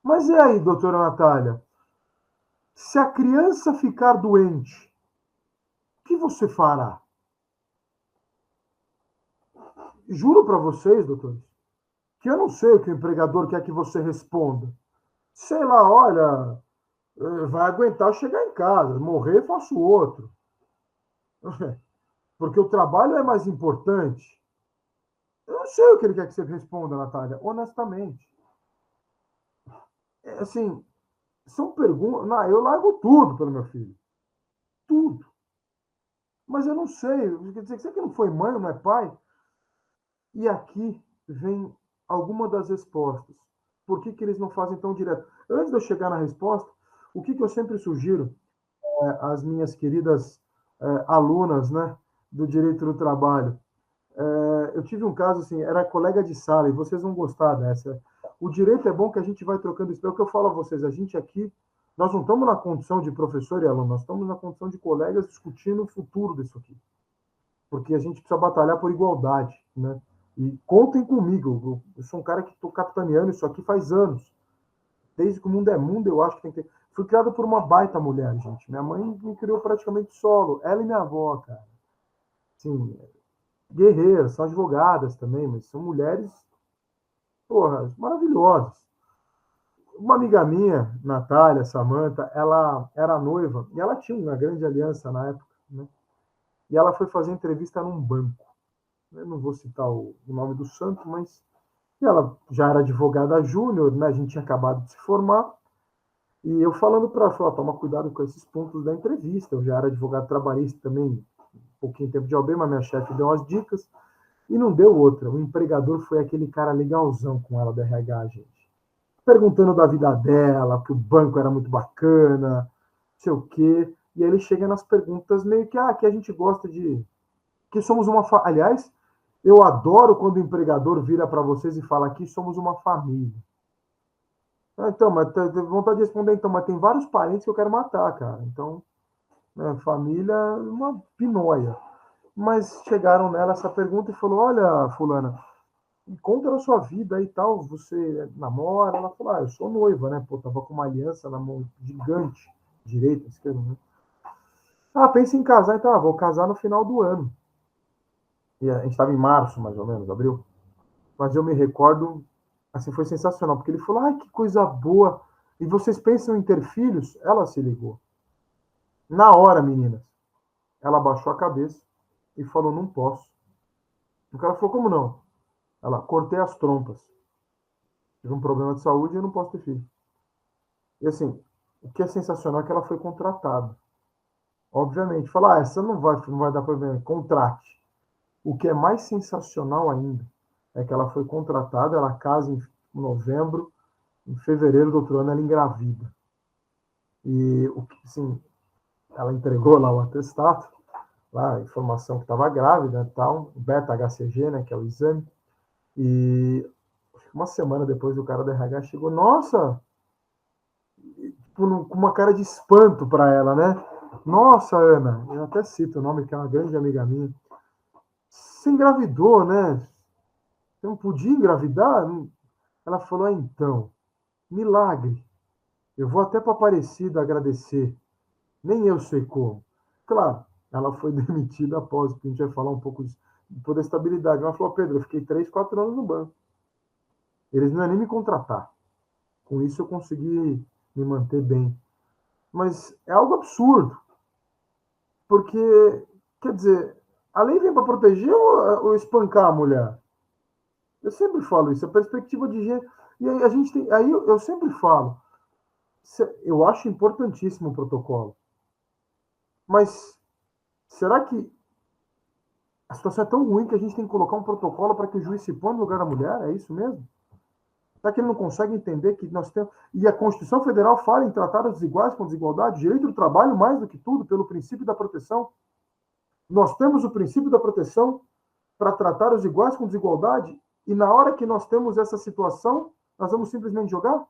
Mas e aí, doutora Natália? Se a criança ficar doente, o que você fará? Juro para vocês, doutores, que eu não sei o que o empregador quer que você responda. Sei lá, olha, vai aguentar chegar em casa, morrer faço outro. Porque o trabalho é mais importante. Eu não sei o que ele quer que você responda, Natália, honestamente. É, assim, são perguntas. Não, eu largo tudo pelo meu filho. Tudo. Mas eu não sei. Quer dizer, você que não foi mãe, não é pai? E aqui vem alguma das respostas. Por que, que eles não fazem tão direto? Antes de eu chegar na resposta, o que, que eu sempre sugiro às minhas queridas alunas, né, do direito do trabalho? Eu tive um caso assim, era colega de sala, e vocês vão gostar dessa. O direito é bom que a gente vai trocando isso. É o que eu falo a vocês, a gente aqui, nós não estamos na condição de professor e aluno, nós estamos na condição de colegas discutindo o futuro disso aqui. Porque a gente precisa batalhar por igualdade, né? E contem comigo, eu sou um cara que estou capitaneando isso aqui faz anos. Desde que o mundo é mundo, eu acho que tem que ter. Fui criado por uma baita mulher, gente. Minha mãe me criou praticamente solo. Ela e minha avó, cara. Sim, guerreiras, são advogadas também, mas são mulheres, porra, maravilhosas. Uma amiga minha, Natália, Samantha, ela era noiva e ela tinha uma grande aliança na época, né? E ela foi fazer entrevista num banco. Eu não vou citar o nome do santo, mas ela já era advogada júnior, né? A gente tinha acabado de se formar. E eu falando para ela, toma cuidado com esses pontos da entrevista. Eu já era advogado trabalhista também, um pouquinho tempo de OAB, mas minha chefe deu umas dicas. E não deu outra. O empregador foi aquele cara legalzão com ela do RH, gente. Perguntando da vida dela, que o banco era muito bacana, não sei o quê. E aí ele chega nas perguntas meio que a gente gosta de. Que somos uma. Aliás, eu adoro quando o empregador vira para vocês e fala que somos uma família. Então, mas vontade de responder, então, mas tem vários parentes que eu quero matar, cara. Então, né, família, uma pinóia. Mas chegaram nela essa pergunta e falou: olha, fulana, conta da sua vida e tal, você namora? Ela falou: eu sou noiva, né? Pô, tava com uma aliança na mão gigante, direita, esquerda, né? Pensa em casar, então, vou casar no final do ano. E a gente estava em março, mais ou menos, abril. Mas eu me recordo, assim, foi sensacional, porque ele falou: que coisa boa. E vocês pensam em ter filhos? Ela se ligou. Na hora, meninas, ela baixou a cabeça e falou: não posso. O cara falou: como não? Ela: cortei as trompas. Tive um problema de saúde e eu não posso ter filho. E assim, o que é sensacional é que ela foi contratada. Obviamente, falar: essa não vai dar problema, contrate. O que é mais sensacional ainda é que ela foi contratada, ela casa em novembro, em fevereiro do outro ano ela engravida. E assim, ela entregou lá o atestado, lá a informação que estava grávida e tal, beta-HCG, né, que é o exame. E uma semana depois o cara do RH chegou: nossa, com uma cara de espanto para ela, né? Nossa, Ana, eu até cito o nome, que é uma grande amiga minha. Você engravidou, né? Você não podia engravidar? Ela falou: então, milagre. Eu vou até para Aparecida agradecer. Nem eu sei como. Claro, ela foi demitida após, porque a gente vai falar um pouco disso, de toda a estabilidade. Ela falou: Pedro, eu fiquei 3, 4 anos no banco. Eles não iam nem me contratar. Com isso eu consegui me manter bem. Mas é algo absurdo. Porque, quer dizer, a lei vem para proteger ou espancar a mulher? Eu sempre falo isso, a perspectiva de gênero. E aí a gente tem. Aí eu sempre falo, eu acho importantíssimo o protocolo. Mas Será que a situação é tão ruim que a gente tem que colocar um protocolo para que o juiz se ponha no lugar da mulher? É isso mesmo? Será que ele não consegue entender que nós temos... E a Constituição Federal fala em tratar os desiguais com desigualdade, direito do trabalho mais do que tudo, pelo princípio da proteção. Nós temos o princípio da proteção para tratar os iguais com desigualdade, e na hora que nós temos essa situação, nós vamos simplesmente jogar?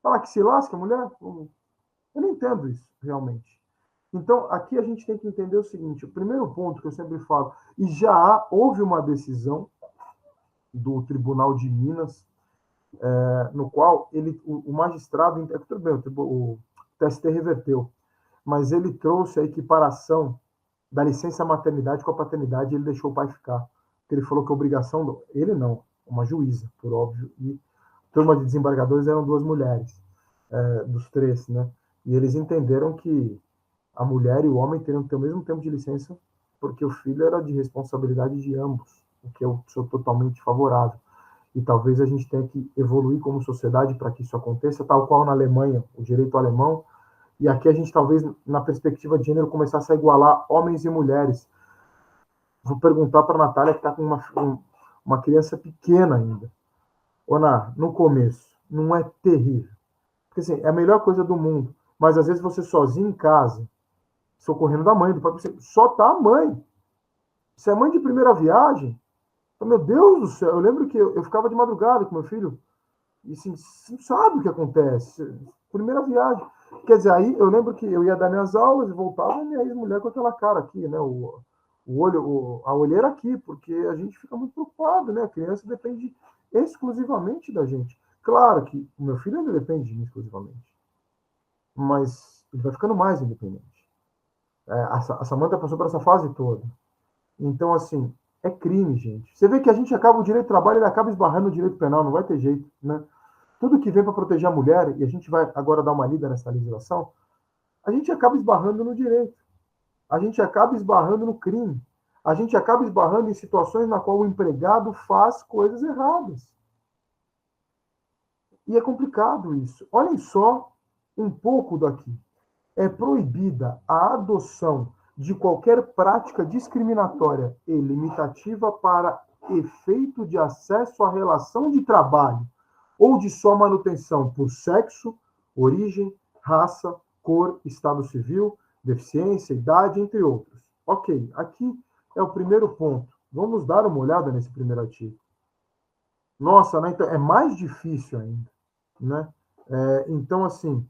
Falar que se lasca a mulher? Eu não entendo isso, realmente. Então, aqui a gente tem que entender o seguinte: o primeiro ponto que eu sempre falo, e já houve uma decisão do Tribunal de Minas, no qual o magistrado, tudo bem, o TST reverteu, mas ele trouxe a equiparação da licença maternidade com a paternidade e ele deixou o pai ficar. Ele falou que a obrigação, ele não, uma juíza, por óbvio, e a turma de desembargadores eram duas mulheres, dos três, né? E eles entenderam que a mulher e o homem teriam que ter o mesmo tempo de licença, porque o filho era de responsabilidade de ambos, o que eu sou totalmente favorável. E talvez a gente tenha que evoluir como sociedade para que isso aconteça, tal qual na Alemanha, o direito alemão, e aqui a gente talvez, na perspectiva de gênero, começasse a igualar homens e mulheres. Vou perguntar para a Natália, que está com uma criança pequena ainda. Ona, no começo, não é terrível? Porque assim, é a melhor coisa do mundo, mas às vezes você sozinho em casa, socorrendo da mãe, do pai, você só tá a mãe. Se é mãe de primeira viagem, meu Deus do céu, eu lembro que eu ficava de madrugada com meu filho, e assim, você não sabe o que acontece. Primeira viagem. Quer dizer, aí eu lembro que eu ia dar minhas aulas e voltava, e minha ex-mulher com aquela cara aqui, né? O olho, a olheira aqui, porque a gente fica muito preocupado, né? A criança depende exclusivamente da gente. Claro que o meu filho ainda depende de mim exclusivamente, mas ele vai ficando mais independente. A Samanta passou por essa fase toda. Então, assim, é crime, gente. Você vê que a gente acaba o direito do trabalho, ele acaba esbarrando no direito penal, não vai ter jeito, né? Tudo que vem para proteger a mulher, e a gente vai agora dar uma lida nessa legislação, a gente acaba esbarrando no direito, a gente acaba esbarrando no crime, a gente acaba esbarrando em situações na qual o empregado faz coisas erradas. E é complicado isso. Olhem só um pouco daqui. É proibida a adoção de qualquer prática discriminatória e limitativa para efeito de acesso à relação de trabalho ou de sua manutenção por sexo, origem, raça, cor, estado civil, deficiência, idade, entre outros. Ok, aqui é o primeiro ponto. Vamos dar uma olhada nesse primeiro artigo. Nossa, né? Então é mais difícil ainda, né? Então, assim,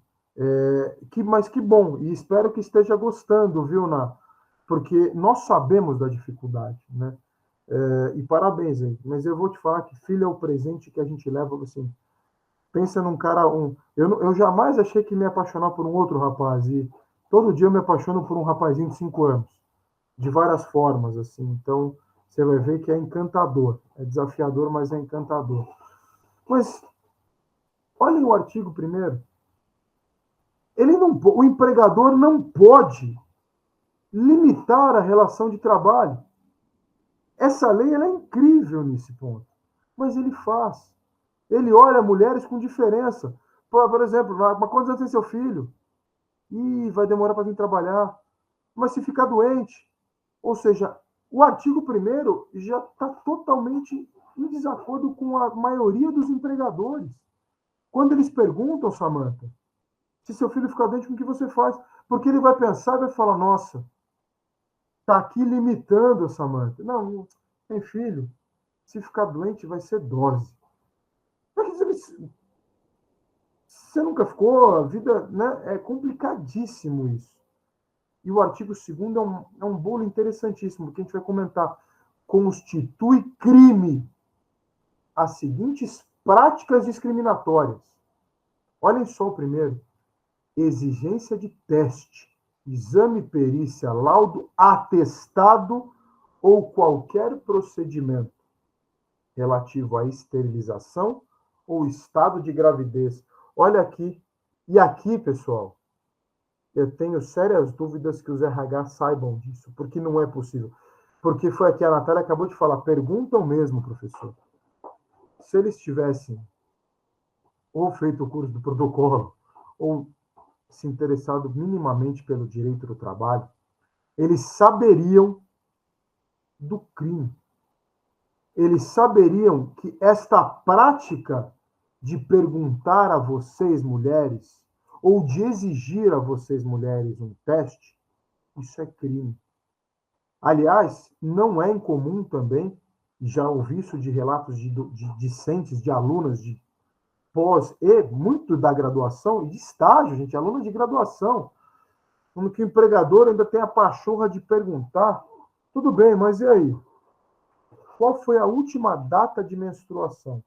mas que bom, e espero que esteja gostando, viu, Ná? Porque nós sabemos da dificuldade, né? E parabéns aí, mas eu vou te falar que filho é o presente que a gente leva, assim, pensa num cara, eu jamais achei que me apaixonar por um outro rapaz, e todo dia eu me apaixono por um rapazinho de 5 anos, de várias formas, assim, então você vai ver que é encantador, é desafiador, mas é encantador. Mas olhem o artigo primeiro. O empregador não pode limitar a relação de trabalho. Essa lei ela é incrível nesse ponto, mas ele faz. Ele olha mulheres com diferença. Por exemplo, mas quantos anos tem seu filho? Ih, vai demorar para vir trabalhar. Mas se ficar doente, ou seja, o artigo primeiro já está totalmente em desacordo com a maioria dos empregadores. Quando eles perguntam, Samantha, se seu filho ficar doente, com o que você faz? Porque ele vai pensar e vai falar, nossa, tá aqui limitando, Samantha. Não, tem filho. Se ficar doente, vai ser dose. Você nunca ficou, a vida, né? É complicadíssimo isso. E o artigo 2º é um bolo interessantíssimo, que a gente vai comentar. Constitui crime as seguintes práticas discriminatórias. Olhem só o primeiro. Exigência de teste, exame, perícia, laudo, atestado ou qualquer procedimento relativo à esterilização ou estado de gravidez. Olha aqui. E aqui, pessoal, eu tenho sérias dúvidas que os RH saibam disso, porque não é possível. Porque foi aqui a Natália acabou de falar, perguntam mesmo, professor. Se eles tivessem ou feito o curso do protocolo, ou se interessado minimamente pelo direito do trabalho, eles saberiam do crime. Eles saberiam que esta prática de perguntar a vocês, mulheres, ou de exigir a vocês, mulheres, um teste, isso é crime. Aliás, não é incomum também, já ouvi isso de relatos de discentes, de alunas de pós e muito da graduação, e de estágio, gente, alunos de graduação, como que o empregador ainda tem a pachorra de perguntar, tudo bem, mas e aí? Qual foi a última data de menstruação?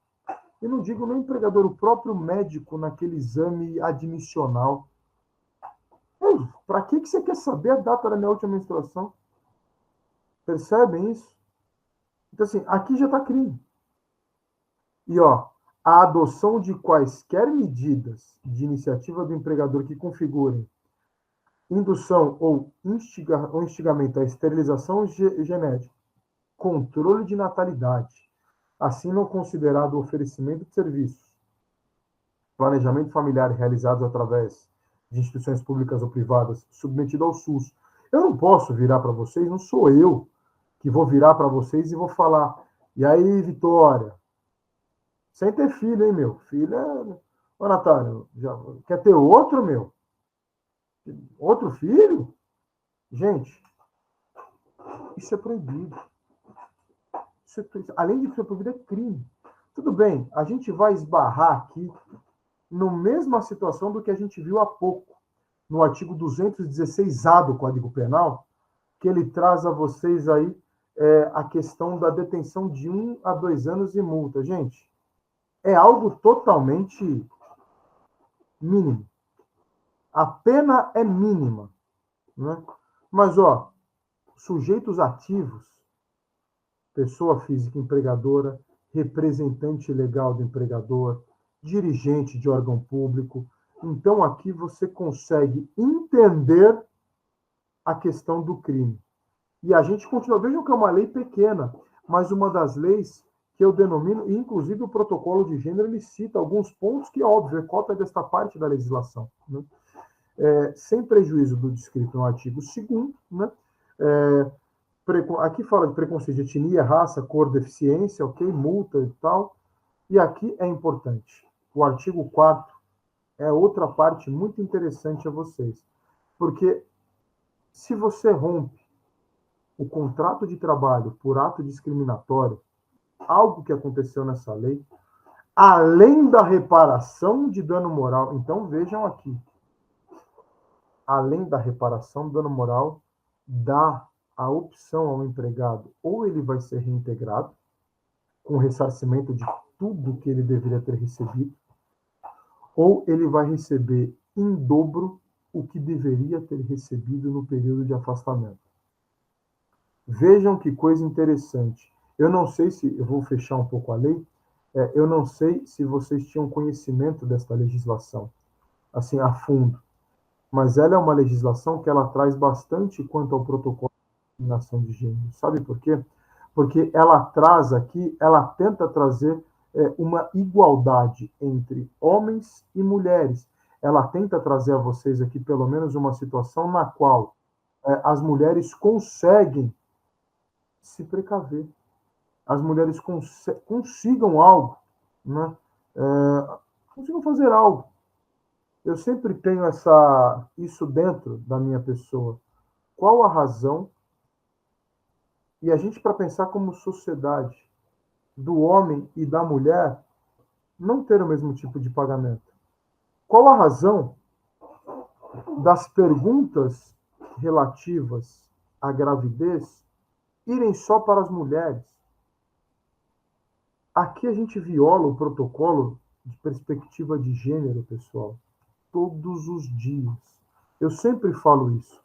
E não digo nem o empregador, o próprio médico naquele exame admissional. Para que você quer saber a data da minha última menstruação? Percebem isso? Então, assim, aqui já está crime. E, ó, a adoção de quaisquer medidas de iniciativa do empregador que configurem indução ou instigamento à esterilização genética, controle de natalidade, assim não considerado o oferecimento de serviços, planejamento familiar realizados através de instituições públicas ou privadas, submetido ao SUS. Eu não posso virar para vocês, não sou eu que vou virar para vocês e vou falar, e aí, Vitória, sem ter filho, hein, meu? Filho é... Ô, Natália, já... quer ter outro, meu? Outro filho? Gente, isso é proibido. Isso é... Além de ser proibido, é crime. Tudo bem, a gente vai esbarrar aqui na mesma situação do que a gente viu há pouco, no artigo 216A do Código Penal, que ele traz a vocês aí a questão da detenção de 1 a 2 anos e multa. Gente, é algo totalmente mínimo. A pena é mínima, né? Mas, ó, sujeitos ativos, pessoa física empregadora, representante legal do empregador, dirigente de órgão público. Então, aqui você consegue entender a questão do crime. E a gente continua. Vejam que é uma lei pequena, mas uma das leis que eu denomino, e inclusive o protocolo de gênero, ele cita alguns pontos que, óbvio, é cópia desta parte da legislação, né? Sem prejuízo do descrito no artigo 2º, né? Aqui fala de preconceito de etnia, raça, cor, deficiência, ok? Multa e tal. E aqui é importante. O artigo 4º é outra parte muito interessante a vocês. Porque se você rompe o contrato de trabalho por ato discriminatório, algo que aconteceu nessa lei, além da reparação de dano moral, então vejam aqui, além da reparação do dano moral, dá a opção ao empregado, ou ele vai ser reintegrado, com ressarcimento de tudo que ele deveria ter recebido, ou ele vai receber em dobro o que deveria ter recebido no período de afastamento. Vejam que coisa interessante. Eu não sei se, eu vou fechar um pouco a lei, eu não sei se vocês tinham conhecimento desta legislação, assim, a fundo, mas ela é uma legislação que ela traz bastante quanto ao protocolo de discriminação de gênero. Sabe por quê? Porque ela traz aqui, ela tenta trazer uma igualdade entre homens e mulheres. Ela tenta trazer a vocês aqui, pelo menos, uma situação na qual as mulheres conseguem se precaver. As mulheres consigam algo, né? Consigam fazer algo. Eu sempre tenho isso dentro da minha pessoa. Qual a razão? E a gente, para pensar como sociedade, do homem e da mulher não ter o mesmo tipo de pagamento. Qual a razão das perguntas relativas à gravidez irem só para as mulheres? Aqui a gente viola o protocolo de perspectiva de gênero, pessoal, todos os dias. Eu sempre falo isso.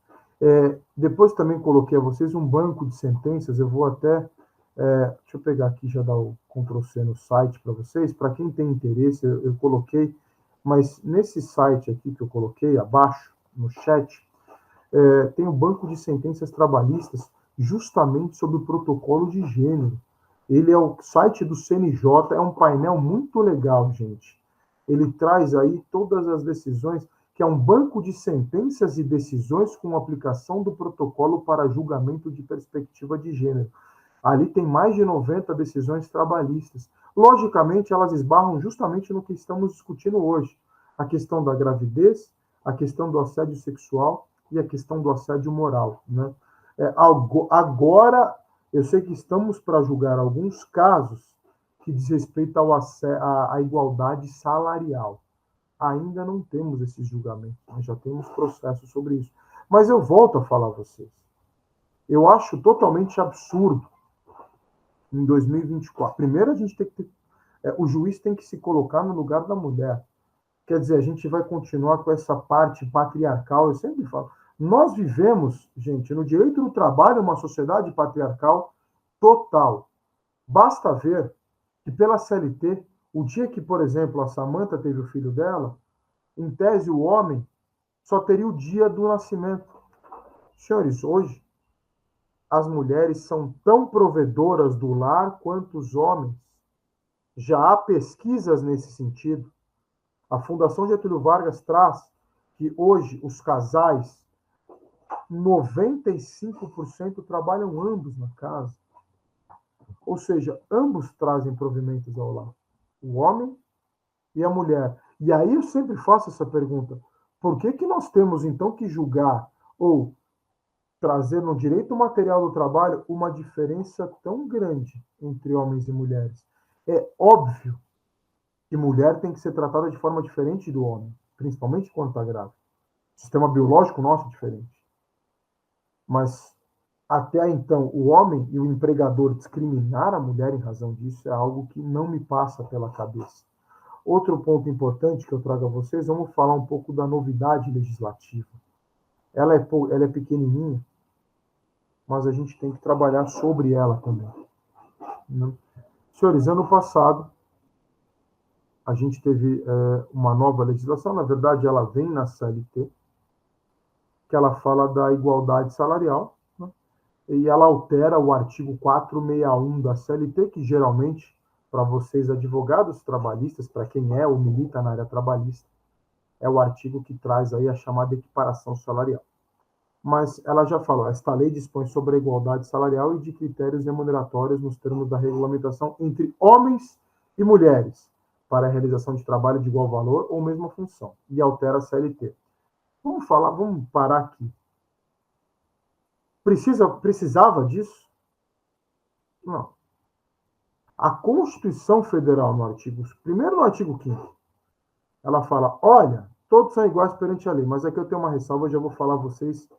Depois também coloquei a vocês um banco de sentenças, eu vou até... deixa eu pegar aqui, já dar o Ctrl+C no site para vocês. Para quem tem interesse, eu coloquei, mas nesse site aqui que eu coloquei, abaixo, no chat, tem o banco de sentenças trabalhistas justamente sobre o protocolo de gênero. Ele é o site do CNJ, é um painel muito legal, gente. Ele traz aí todas as decisões que é um banco de sentenças e decisões com aplicação do protocolo para julgamento de perspectiva de gênero. Ali tem mais de 90 decisões trabalhistas. Logicamente, elas esbarram justamente no que estamos discutindo hoje. A questão da gravidez, a questão do assédio sexual e a questão do assédio moral. Né? Agora, eu sei que estamos para julgar alguns casos que diz respeito à igualdade salarial. Ainda não temos esses julgamentos, nós já temos processos sobre isso. Mas eu volto a falar a vocês. Eu acho totalmente absurdo em 2024. Primeiro, a gente tem que o juiz tem que se colocar no lugar da mulher. Quer dizer, a gente vai continuar com essa parte patriarcal. Eu sempre falo, nós vivemos, gente, no direito do trabalho, uma sociedade patriarcal total. Basta ver que pela CLT, o dia que, por exemplo, a Samantha teve o filho dela, em tese o homem só teria o dia do nascimento. Senhores, hoje as mulheres são tão provedoras do lar quanto os homens. Já há pesquisas nesse sentido. A Fundação Getúlio Vargas traz que hoje os casais, 95% trabalham ambos na casa. Ou seja, ambos trazem provimentos ao lar. O homem e a mulher. E aí eu sempre faço essa pergunta. Por que nós temos, então, que julgar ou trazer no direito material do trabalho uma diferença tão grande entre homens e mulheres? É óbvio que mulher tem que ser tratada de forma diferente do homem, principalmente quando está grávida. O sistema biológico nosso é diferente. Mas, até então, o homem e o empregador discriminar a mulher em razão disso é algo que não me passa pela cabeça. Outro ponto importante que eu trago a vocês, vamos falar um pouco da novidade legislativa. Ela é pequenininha, mas a gente tem que trabalhar sobre ela também. Né? Senhores, ano passado, a gente teve uma nova legislação, na verdade ela vem na CLT, que ela fala da igualdade salarial, né? E ela altera o artigo 461 da CLT, que geralmente, para vocês advogados trabalhistas, para quem é ou milita na área trabalhista, é o artigo que traz aí a chamada equiparação salarial. Mas ela já falou, esta lei dispõe sobre a igualdade salarial e de critérios remuneratórios nos termos da regulamentação entre homens e mulheres, para a realização de trabalho de igual valor ou mesma função, e altera a CLT. Vamos parar aqui. Precisava disso? Não. A Constituição Federal, primeiro no artigo 5º, ela fala, olha, todos são iguais perante a lei, mas aqui eu tenho uma ressalva, eu já vou falar a vocês.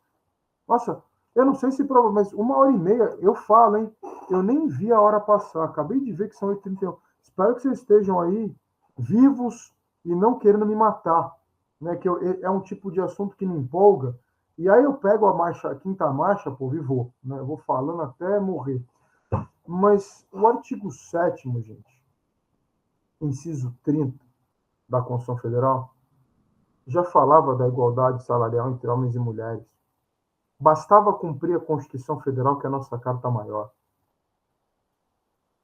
Nossa, eu não sei se prova, mas 1h30 eu falo, hein? Eu nem vi a hora passar, acabei de ver que são 8h31. Espero que vocês estejam aí vivos e não querendo me matar, né? Que é um tipo de assunto que me empolga. E aí eu pego a quinta marcha, pô, e vou, né? Eu vou falando até morrer. Mas o artigo 7º, gente, inciso 30 da Constituição Federal, já falava da igualdade salarial entre homens e mulheres. Bastava cumprir a Constituição Federal, que é a nossa carta maior.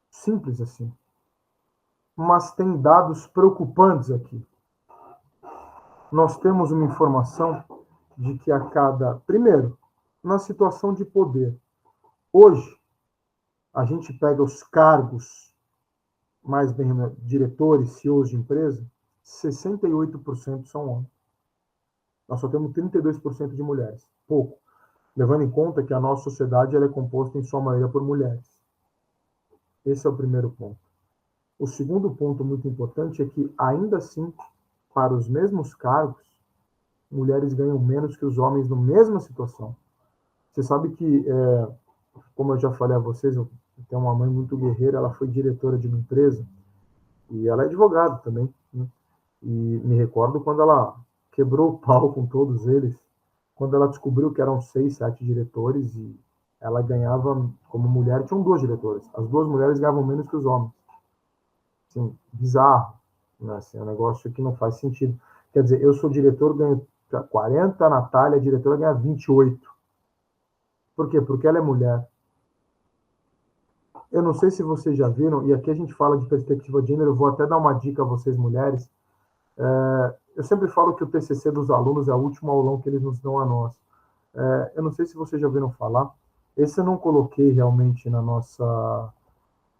Simples assim. Mas tem dados preocupantes aqui. Nós temos uma informação de que primeiro, na situação de poder, hoje, a gente pega os cargos mais bem diretores, CEOs de empresa, 68% são homens. Nós só temos 32% de mulheres. Pouco. Levando em conta que a nossa sociedade ela é composta em sua maioria por mulheres. Esse é o primeiro ponto. O segundo ponto muito importante é que, ainda assim, para os mesmos cargos, mulheres ganham menos que os homens na mesma situação. Você sabe que, como eu já falei a vocês, eu tenho uma mãe muito guerreira, ela foi diretora de uma empresa, e ela é advogada também, né? E me recordo quando ela quebrou o pau com todos eles, quando ela descobriu que eram 6, 7 diretores, e ela ganhava, como mulher, tinham 2 diretoras. As 2 mulheres ganhavam menos que os homens. Assim, bizarro. Né? Assim, é um negócio que não faz sentido. Quer dizer, eu sou diretor, ganho 40, a Natália, a diretora, ganha 28. Por quê? Porque ela é mulher. Eu não sei se vocês já viram, e aqui a gente fala de perspectiva de gênero, eu vou até dar uma dica a vocês, mulheres. eu sempre falo que o TCC dos alunos é o último aulão que eles nos dão a nós. Eu não sei se vocês já ouviram falar, esse eu não coloquei realmente na nossa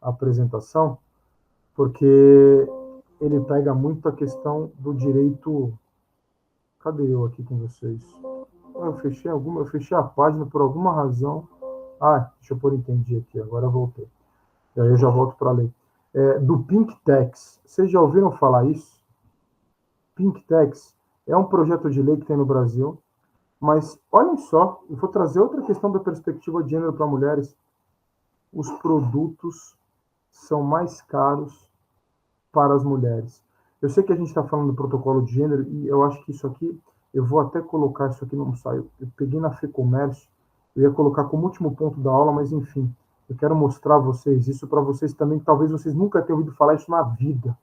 apresentação, porque ele pega muito a questão do direito. Cadê eu aqui com vocês? Eu fechei a página por alguma razão. Deixa eu pôr entendi aqui, agora eu voltei. E aí eu já volto para ler. Do Pink Tax. Vocês já ouviram falar isso? Pink Tax é um projeto de lei que tem no Brasil, mas olhem só, eu vou trazer outra questão da perspectiva de gênero para mulheres. Os produtos são mais caros para as mulheres. Eu sei que a gente está falando do protocolo de gênero e eu acho que isso aqui, eu vou até colocar isso aqui no ensaio. Eu peguei na FEComércio, eu ia colocar como último ponto da aula, mas enfim, eu quero mostrar a vocês isso para vocês também, que talvez vocês nunca tenham ouvido falar isso na vida.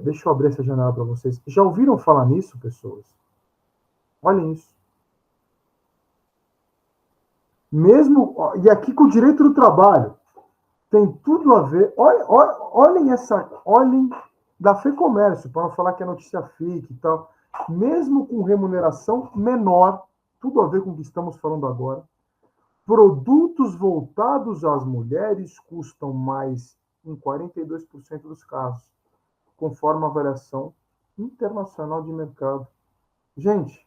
Deixa eu abrir essa janela para vocês. Já ouviram falar nisso, pessoas? Olhem isso. Mesmo, e aqui com o direito do trabalho, tem tudo a ver. Olhem da FEComércio, para não falar que é notícia fake e tal. Mesmo com remuneração menor, tudo a ver com o que estamos falando agora, produtos voltados às mulheres custam mais em 42% dos casos, conforme a avaliação internacional de mercado. Gente,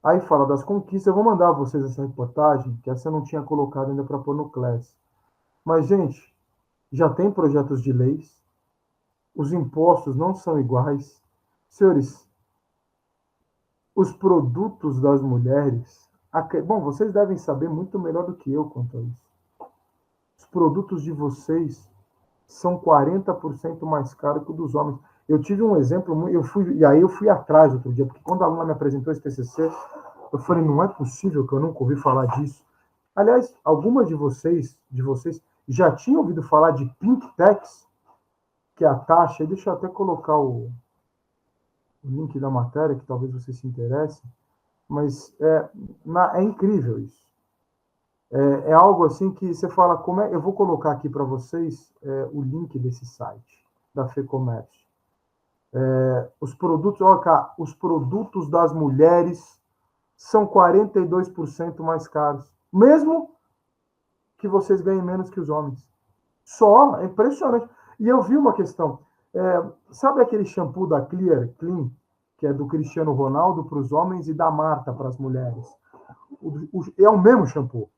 aí fala das conquistas. Eu vou mandar a vocês essa reportagem, que essa eu não tinha colocado ainda para pôr no Class. Mas, gente, já tem projetos de leis, os impostos não são iguais. Senhores, os produtos das mulheres... Bom, vocês devem saber muito melhor do que eu quanto a isso. Os produtos de vocês são 40% mais caros que o dos homens. Eu tive um exemplo, eu fui atrás outro dia, porque quando a aluna me apresentou esse TCC, eu falei, não é possível que eu nunca ouvi falar disso. Aliás, algumas de vocês já tinham ouvido falar de Pink Tax, que é a taxa, deixa eu até colocar o link da matéria, que talvez você se interesse, mas é incrível isso. É algo assim que você fala, eu vou colocar aqui para vocês o link desse site, da FEComércio. Os produtos das mulheres são 42% mais caros, mesmo que vocês ganhem menos que os homens. É impressionante. E eu vi uma questão, sabe aquele shampoo da Clean, que é do Cristiano Ronaldo para os homens e da Marta para as mulheres? É o mesmo shampoo.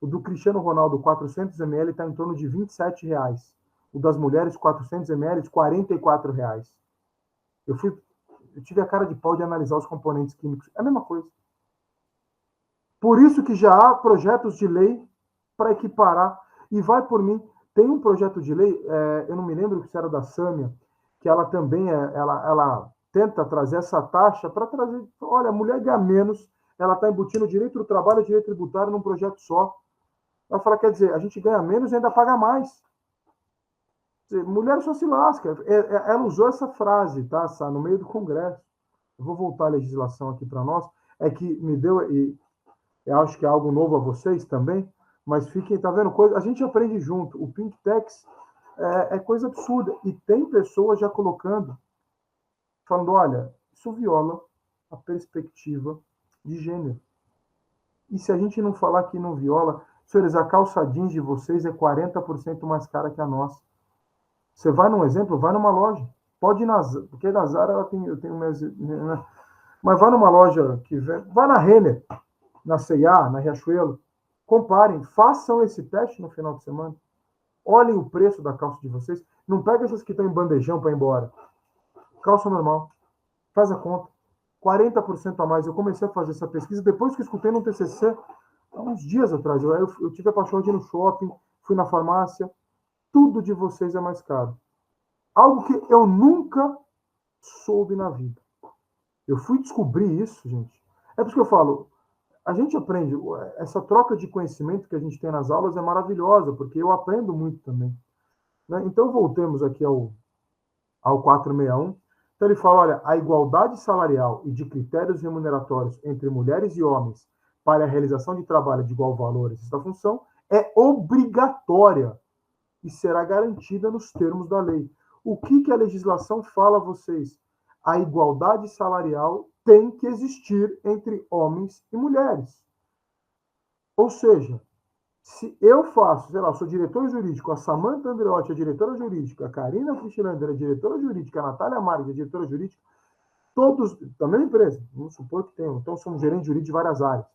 O do Cristiano Ronaldo, 400 ml, está em torno de R$27. O das mulheres, 400 ml, R$44. Eu tive a cara de pau de analisar os componentes químicos. É a mesma coisa. Por isso que já há projetos de lei para equiparar. E vai por mim. Tem um projeto de lei, eu não me lembro se era da Sâmia, que ela também ela tenta trazer essa taxa para trazer... Olha, a mulher ganha menos, ela está embutindo o direito do trabalho e o direito tributário num projeto só. Ela fala, quer dizer, a gente ganha menos e ainda paga mais. Mulher só se lasca. Ela usou essa frase, tá, Sá, no meio do Congresso. Eu vou voltar a legislação aqui para nós. É que me deu, e eu acho que é algo novo a vocês também, mas fiquem, tá vendo? A gente aprende junto. O Pink Tax é coisa absurda. E tem pessoas já colocando, falando, olha, isso viola a perspectiva de gênero. E se a gente não falar que não viola, senhores, a calça jeans de vocês é 40% mais cara que a nossa. Você vai num exemplo, vai numa loja. Pode ir porque na Zara eu tenho minhas... Mas vai numa loja que vai na Renner, na C&A, na Riachuelo, comparem, façam esse teste no final de semana. Olhem o preço da calça de vocês. Não pega essas que estão em bandejão para ir embora. Calça normal. Faz a conta. 40% a mais. Eu comecei a fazer essa pesquisa depois que escutei no TCC, há uns dias atrás. Eu tive a paixão de ir no shopping, fui na farmácia. Tudo de vocês é mais caro. Algo que eu nunca soube na vida. Eu fui descobrir isso, gente. É por isso que eu falo, a gente aprende, essa troca de conhecimento que a gente tem nas aulas é maravilhosa, porque eu aprendo muito também. Né? Então, voltemos aqui ao 461. Então, ele fala, olha, a igualdade salarial e de critérios remuneratórios entre mulheres e homens para a realização de trabalho de igual valor esta função é obrigatória e será garantida nos termos da lei. O que a legislação fala a vocês? A igualdade salarial tem que existir entre homens e mulheres. Ou seja, se eu faço, sei lá, sou diretor jurídico, a Samantha Andreotti é diretora jurídica, a Karina Frischlander é diretora jurídica, a Natália Marques é diretora jurídica, todos, da mesma empresa, vamos supor que tenham, então somos gerentes jurídicos de várias áreas.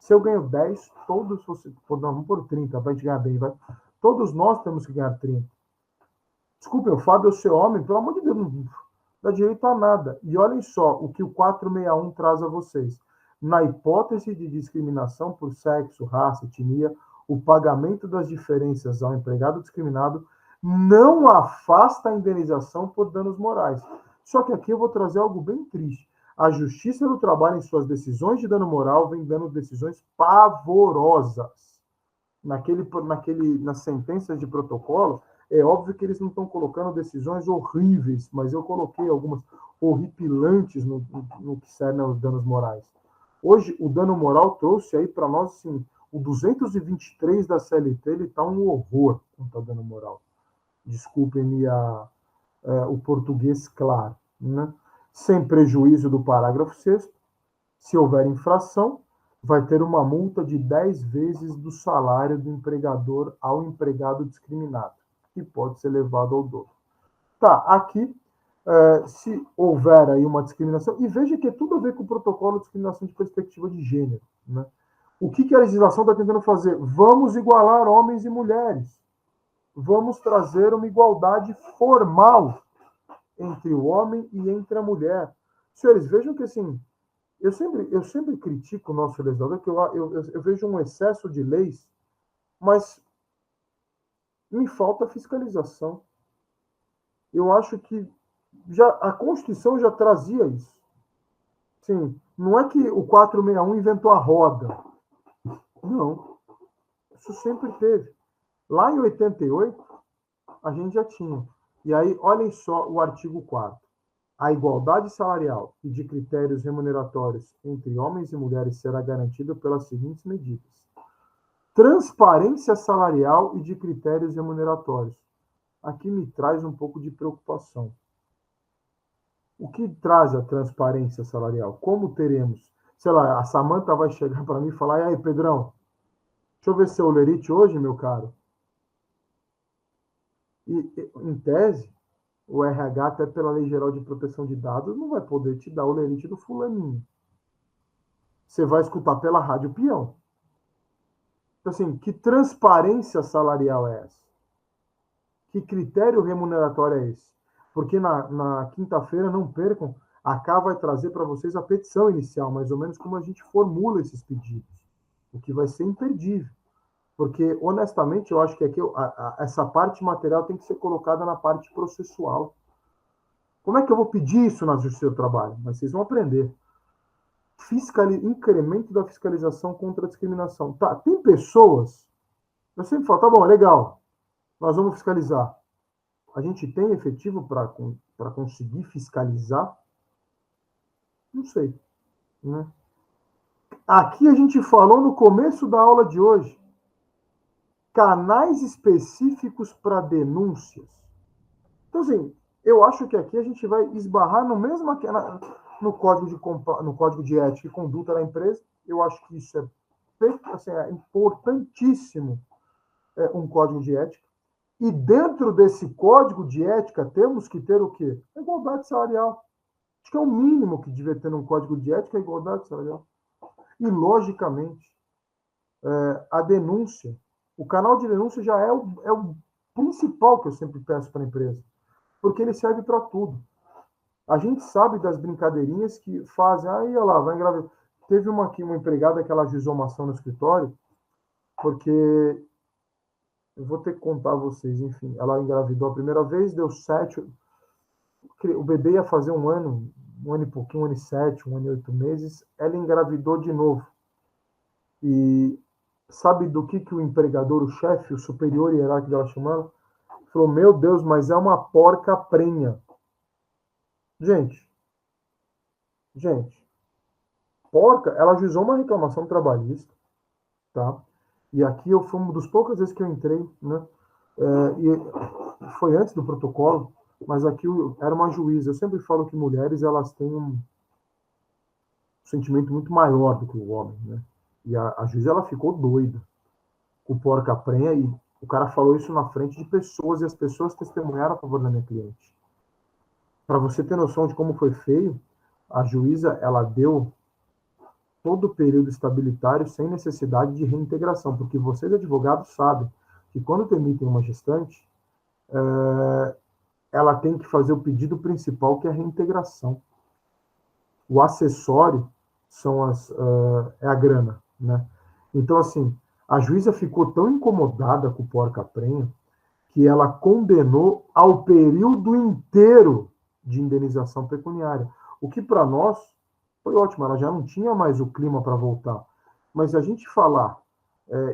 Se eu ganho 10, todos, vamos por 30, vai ganhar bem, vai. Todos nós temos que ganhar 30. Desculpe, o Fábio, eu ser homem, pelo amor de Deus, não dá direito a nada. E olhem só o que o 461 traz a vocês. Na hipótese de discriminação por sexo, raça, etnia, o pagamento das diferenças ao empregado discriminado não afasta a indenização por danos morais. Só que aqui eu vou trazer algo bem triste. A Justiça do Trabalho, em suas decisões de dano moral, vem dando decisões pavorosas. Nas sentenças de protocolo, é óbvio que eles não estão colocando decisões horríveis, mas eu coloquei algumas horripilantes no que serve aos danos morais. Hoje, o dano moral trouxe aí para nós, assim, o 223 da CLT, ele está um horror quanto ao dano moral. Desculpem-me o português claro. Né? Sem prejuízo do parágrafo 6º, se houver infração, vai ter uma multa de 10 vezes do salário do empregador ao empregado discriminado, que pode ser levado ao dobro. Tá, aqui, se houver aí uma discriminação, e veja que é tudo a ver com o protocolo de discriminação de perspectiva de gênero. Né? O que a legislação está tentando fazer? Vamos igualar homens e mulheres. Vamos trazer uma igualdade formal entre o homem e entre a mulher. Senhores, vejam que assim, eu sempre critico o nosso legislador, que eu vejo um excesso de leis, mas me falta fiscalização. Eu acho que a Constituição já trazia isso. Sim, não é que o 461 inventou a roda. Não. Isso sempre teve. Lá em 88, a gente já tinha. E aí, olhem só o artigo 4º. A igualdade salarial e de critérios remuneratórios entre homens e mulheres será garantida pelas seguintes medidas. Transparência salarial e de critérios remuneratórios. Aqui me traz um pouco de preocupação. O que traz a transparência salarial? Como teremos? Sei lá, a Samantha vai chegar para mim e falar, e aí, Pedrão, deixa eu ver seu lerite hoje, meu caro. E, em tese, o RH, até pela Lei Geral de Proteção de Dados, não vai poder te dar o lerite do fulaninho. Você vai escutar pela rádio peão. Então, assim, que transparência salarial é essa? Que critério remuneratório é esse? Porque na quinta-feira, não percam, a Cá vai trazer para vocês a petição inicial, mais ou menos como a gente formula esses pedidos, o que vai ser imperdível. Porque, honestamente, eu acho que aqui essa parte material tem que ser colocada na parte processual. Como é que eu vou pedir isso na Justiça do Trabalho? Mas vocês vão aprender. Incremento da fiscalização contra a discriminação. Tá, tem pessoas, eu sempre falo, tá bom, legal, nós vamos fiscalizar. A gente tem efetivo para conseguir fiscalizar? Não sei. Né? Aqui a gente falou no começo da aula de hoje, canais específicos para denúncias. Então, assim, eu acho que aqui a gente vai esbarrar no mesmo no código de ética e conduta da empresa. Eu acho que isso é importantíssimo, um código de ética. E dentro desse código de ética temos que ter o quê? A igualdade salarial. Acho que é o mínimo que devia ter num código de ética, a igualdade salarial. E, logicamente, a denúncia. O canal de denúncia já é o principal que eu sempre peço para a empresa, porque ele serve para tudo. A gente sabe das brincadeirinhas que fazem, aí, olha lá, vai engravidar. Teve uma empregada que ela ajuizou uma ação no escritório, porque eu vou ter que contar a vocês, enfim, ela engravidou a primeira vez, deu 7, o bebê ia fazer um ano e pouquinho, 1 ano e 7, 1 ano e 8 meses, ela engravidou de novo. E sabe do que o empregador, o chefe, o superior hierárquico dela chamava? Falou, meu Deus, mas é uma porca prenha. Gente, porca, ela ajuizou uma reclamação trabalhista, tá? E aqui foi uma das poucas vezes que eu entrei, né? E foi antes do protocolo. mas aqui era uma juíza. Eu sempre falo que mulheres, elas têm um sentimento muito maior do que o homem, né? E a juíza, ela ficou doida com o porca-prenha, e o cara falou isso na frente de pessoas, e as pessoas testemunharam a favor da minha cliente. Para você ter noção de como foi feio, a juíza, ela deu todo o período estabilitário sem necessidade de reintegração, porque vocês, advogados, sabem que quando demitem uma gestante, ela tem que fazer o pedido principal, que é a reintegração. O acessório é a grana, né? Então, assim, a juíza ficou tão incomodada com o porca-prenha que ela condenou ao período inteiro de indenização pecuniária. O que para nós foi ótimo, ela já não tinha mais o clima para voltar. Mas a gente falar,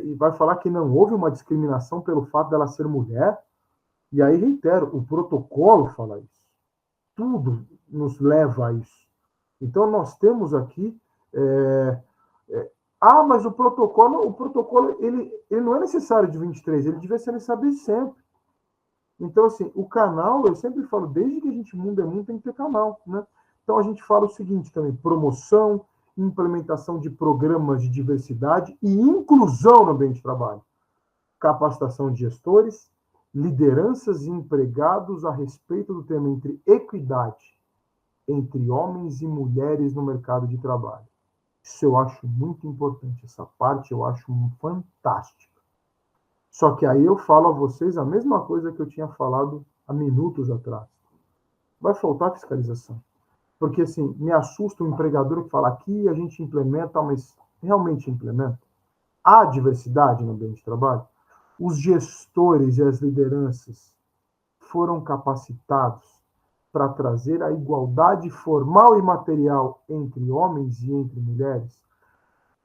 e vai falar que não houve uma discriminação pelo fato dela ser mulher, e aí, reitero, o protocolo fala isso. Tudo nos leva a isso. Então, nós temos aqui. Mas o protocolo ele não é necessário de 23, ele devia ser necessário de sempre. Então, assim, o canal, eu sempre falo, desde que a gente mundo é mundo, tem que ter canal, né? Então, a gente fala o seguinte também: promoção, implementação de programas de diversidade e inclusão no ambiente de trabalho, capacitação de gestores, lideranças e empregados a respeito do tema entre equidade entre homens e mulheres no mercado de trabalho. Isso eu acho muito importante, essa parte eu acho fantástica. Só que aí eu falo a vocês a mesma coisa que eu tinha falado há minutos atrás. Vai faltar fiscalização. Porque, assim, me assusta o empregador que fala: aqui a gente implementa, mas realmente implementa? Há diversidade no ambiente de trabalho? Os gestores e as lideranças foram capacitados para trazer a igualdade formal e material entre homens e entre mulheres?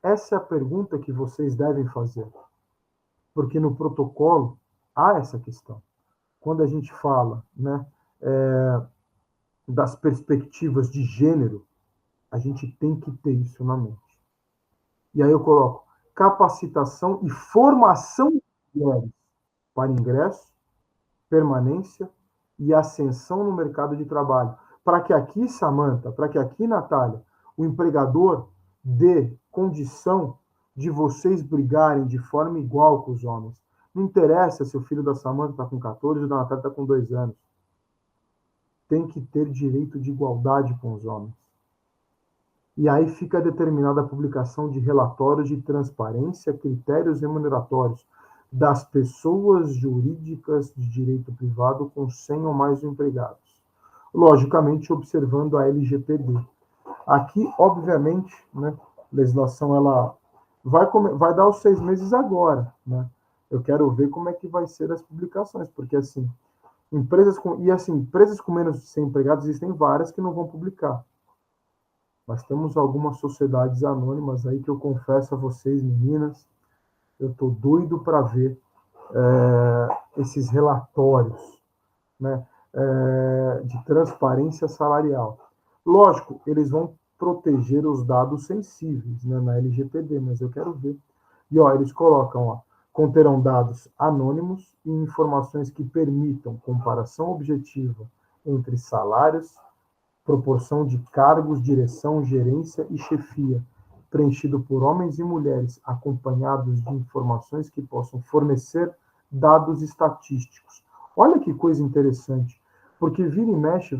Essa é a pergunta que vocês devem fazer. Porque no protocolo há essa questão. Quando a gente fala, né, das perspectivas de gênero, a gente tem que ter isso na mente. E aí eu coloco capacitação e formação de mulheres para ingresso, permanência e ascensão no mercado de trabalho. Para que aqui, Samantha, para que aqui, Natália, o empregador dê condição de vocês brigarem de forma igual com os homens. Não interessa se o filho da Samantha está com 14 e o da Natália está com 2 anos. Tem que ter direito de igualdade com os homens. E aí fica determinada a publicação de relatórios de transparência, critérios remuneratórios das pessoas jurídicas de direito privado com 100 ou mais empregados. Logicamente, observando a LGPD. Aqui, obviamente, né, a legislação ela vai dar os 6 meses agora, né? Eu quero ver como é que vai ser as publicações, porque assim, empresas com menos de 100 empregados, existem várias que não vão publicar. Nós temos algumas sociedades anônimas aí que eu confesso a vocês, meninas, eu estou doido para ver esses relatórios, né, de transparência salarial. Lógico, eles vão proteger os dados sensíveis, né, na LGPD, mas eu quero ver. E eles colocam, conterão dados anônimos e informações que permitam comparação objetiva entre salários, proporção de cargos, direção, gerência e chefia, preenchido por homens e mulheres, acompanhados de informações que possam fornecer dados estatísticos. Olha que coisa interessante, porque vira e mexe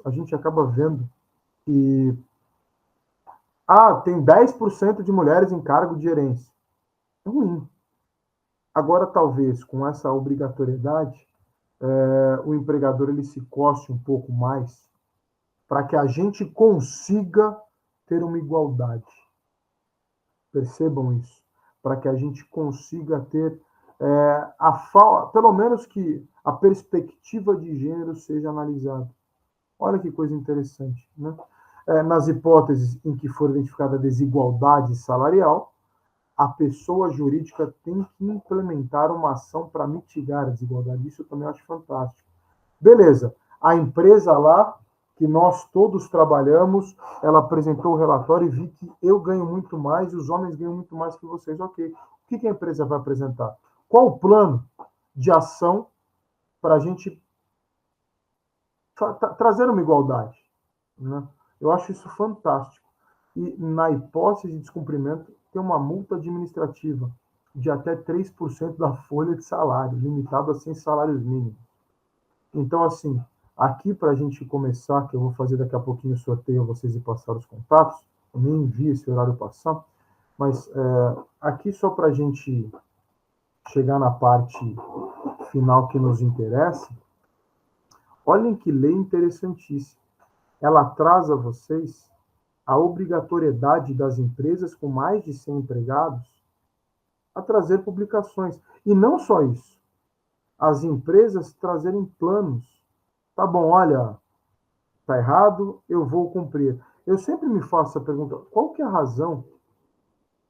a gente acaba vendo que tem 10% de mulheres em cargo de gerência. É ruim. Agora, talvez, com essa obrigatoriedade, o empregador ele se coste um pouco mais para que a gente consiga ter uma igualdade. Percebam isso. Para que a gente consiga ter pelo menos que a perspectiva de gênero seja analisada. Olha que coisa interessante, né? Nas hipóteses em que for identificada a desigualdade salarial, a pessoa jurídica tem que implementar uma ação para mitigar a desigualdade. Isso eu também acho fantástico. Beleza. A empresa lá, que nós todos trabalhamos, ela apresentou o relatório e vi que eu ganho muito mais e os homens ganham muito mais que vocês. Ok. O que a empresa vai apresentar? Qual o plano de ação para a gente trazer uma igualdade, né? Eu acho isso fantástico. E, na hipótese de descumprimento, tem uma multa administrativa de até 3% da folha de salário, limitado a 100 salários mínimos. Então, assim, aqui para a gente começar, que eu vou fazer daqui a pouquinho o sorteio, vocês e passar os contatos, eu nem envio esse horário passar, mas aqui só para a gente chegar na parte final que nos interessa, olhem que lei interessantíssima. Ela traz a vocês a obrigatoriedade das empresas com mais de 100 empregados a trazer publicações. E não só isso, as empresas trazerem planos. Tá bom, olha, tá errado, eu vou cumprir. Eu sempre me faço a pergunta, qual que é a razão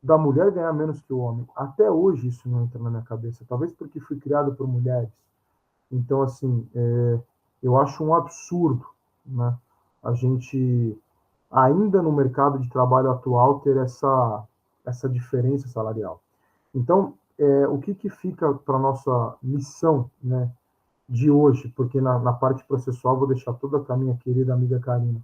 da mulher ganhar menos que o homem? Até hoje isso não entra na minha cabeça, talvez porque fui criado por mulheres. Então, assim, eu acho um absurdo, né? A gente, ainda no mercado de trabalho atual, ter essa diferença salarial. Então, o que fica para a nossa lição, né, de hoje, porque na parte processual vou deixar toda para a minha querida amiga Karina,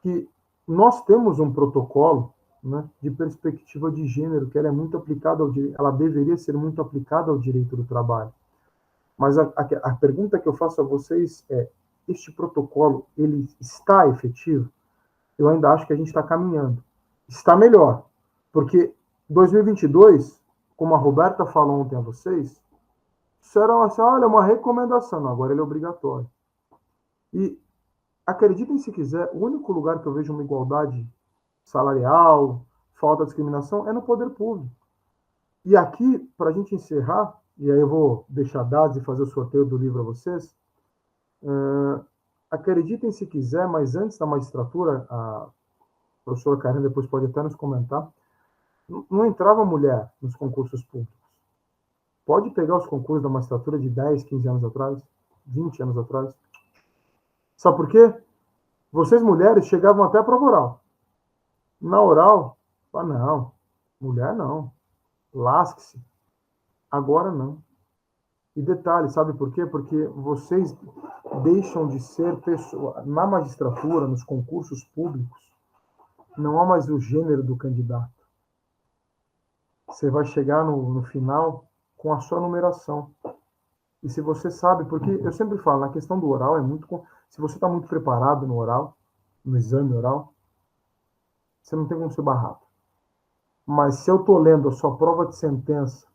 que nós temos um protocolo, né, de perspectiva de gênero, que ela é muito aplicada ao direito, ela deveria ser muito aplicada ao direito do trabalho. Mas a pergunta que eu faço a vocês é, este protocolo, ele está efetivo? Eu ainda acho que a gente está caminhando. Está melhor, porque 2022, como a Roberta falou ontem a vocês, isso era assim, olha, uma recomendação, agora ele é obrigatório. E acreditem se quiser, o único lugar que eu vejo uma igualdade salarial, falta de discriminação, é no poder público. E aqui, para a gente encerrar, e aí eu vou deixar dados e fazer o sorteio do livro a vocês, acreditem se quiser, mas antes da magistratura, a professora Karina depois pode até nos comentar, não entrava mulher nos concursos públicos. Pode pegar os concursos da magistratura de 10, 15 anos atrás, 20 anos atrás. Sabe por quê? Vocês, mulheres, chegavam até a prova oral. Na oral, não, mulher não, lasque-se. Agora não. E detalhe, sabe por quê? Porque vocês deixam de ser pessoa. Na magistratura, nos concursos públicos, não há mais o gênero do candidato. Você vai chegar no final com a sua numeração. E se você sabe, porque eu sempre falo, na questão do oral, se você está muito preparado no oral, no exame oral, você não tem como ser barrado. Mas se eu estou lendo a sua prova de sentença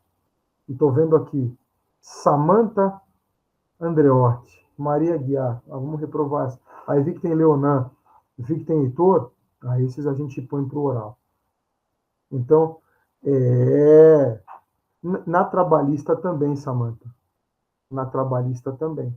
e estou vendo aqui Samantha Andreotti, Maria Guiar, vamos reprovar essa. Aí vi que tem Leonan, vi que tem Heitor, aí esses a gente põe para o oral. Então, na trabalhista também, Samantha. Na trabalhista também.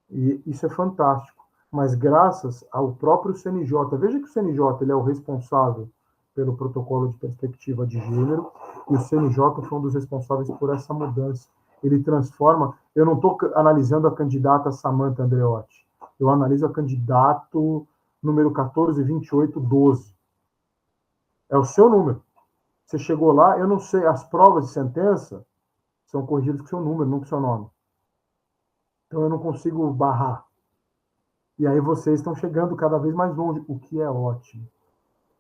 E isso é fantástico. Mas graças ao próprio CNJ, veja que o CNJ ele é o responsável pelo protocolo de perspectiva de gênero, e o CNJ foi um dos responsáveis por essa mudança. Ele transforma. Eu não estou analisando a candidata Samantha Andreotti, eu analiso a candidato número 142812. É o seu número. Você chegou lá, eu não sei, as provas de sentença são corrigidas com o seu número, não com o seu nome. Então eu não consigo barrar. E aí vocês estão chegando cada vez mais longe, o que é ótimo.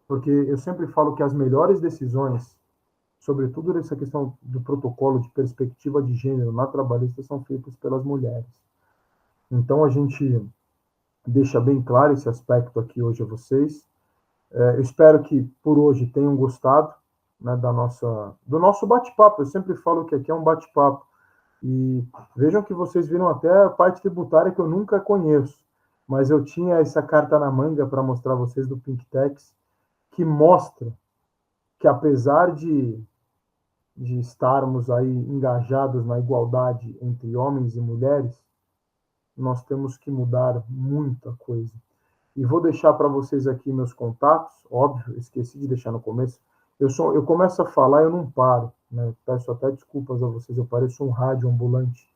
Porque eu sempre falo que as melhores decisões, sobretudo nessa questão do protocolo de perspectiva de gênero na trabalhista, são feitas pelas mulheres. Então a gente deixa bem claro esse aspecto aqui hoje a vocês. Eu espero que por hoje tenham gostado, né, do nosso bate-papo. Eu sempre falo que aqui é um bate-papo. E vejam que vocês viram até a parte tributária que eu nunca conheço, mas eu tinha essa carta na manga para mostrar a vocês do PinkTex, que mostra que apesar de estarmos aí engajados na igualdade entre homens e mulheres, nós temos que mudar muita coisa. E vou deixar para vocês aqui meus contatos, óbvio, esqueci de deixar no começo. Eu começo a falar e eu não paro, né? Peço até desculpas a vocês, eu pareço um rádio ambulante,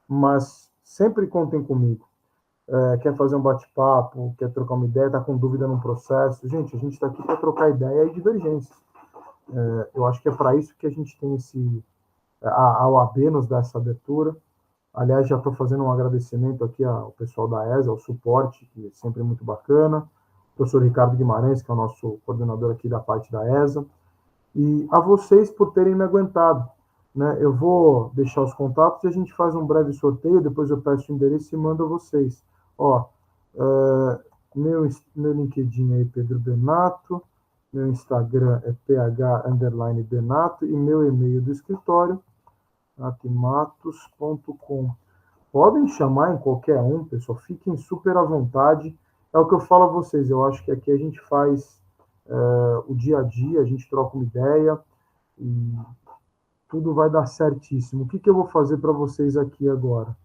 mas sempre contem comigo. Quer fazer um bate-papo, quer trocar uma ideia, está com dúvida num processo. Gente, a gente está aqui para trocar ideia e divergência. Eu acho que é para isso que a gente tem a OAB nos dá essa abertura. Aliás, já estou fazendo um agradecimento aqui ao pessoal da ESA, ao suporte, que é sempre muito bacana. Professor Ricardo Guimarães, que é o nosso coordenador aqui da parte da ESA. E a vocês por terem me aguentado. Né? Eu vou deixar os contatos e a gente faz um breve sorteio, depois eu peço o endereço e mando a vocês. Ó, meu LinkedIn é Pedro Benato, meu Instagram é ph_benato e meu e-mail do escritório, atematos.com. Podem chamar em qualquer um, pessoal, fiquem super à vontade. É o que eu falo a vocês, eu acho que aqui a gente faz o dia a dia, a gente troca uma ideia e tudo vai dar certíssimo. O que eu vou fazer para vocês aqui agora?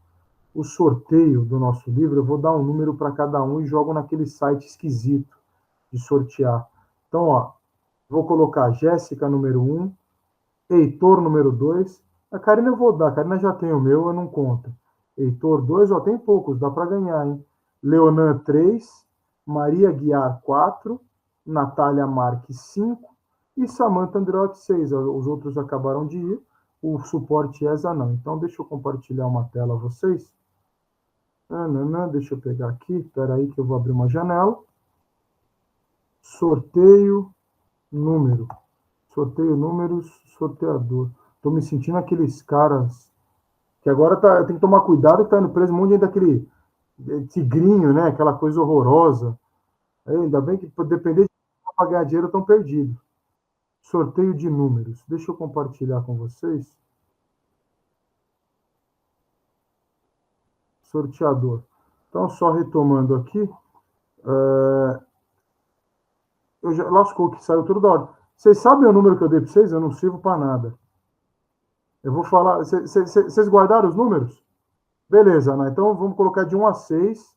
O sorteio do nosso livro, eu vou dar um número para cada um e jogo naquele site esquisito de sortear. Então, ó, vou colocar Jéssica número 1, Heitor número 2. A Karina eu vou dar, a Karina já tem o meu, eu não conto. Heitor 2, ó, tem poucos, dá para ganhar, hein? Leonan 3, Maria Guiar 4, Natália Marques 5 e Samantha Andreotti 6. Os outros acabaram de ir, o suporte ESA não. Então, deixa eu compartilhar uma tela a vocês. Deixa eu pegar aqui, espera aí que eu vou abrir uma janela. Sorteio, número. Sorteio, números, sorteador. Estou me sentindo aqueles caras que agora tem que tomar cuidado que tá indo preso um monte daquele tigrinho, né? Aquela coisa horrorosa. Ainda bem que, depender de pagar dinheiro, estão perdidos. Sorteio de números. Deixa eu compartilhar com vocês. Sorteador. Então, só retomando aqui. Eu já lascou que saiu tudo da hora. Vocês sabem o número que eu dei para vocês? Eu não sirvo para nada. Eu vou falar. Vocês guardaram os números? Beleza, né? Então vamos colocar de 1 a 6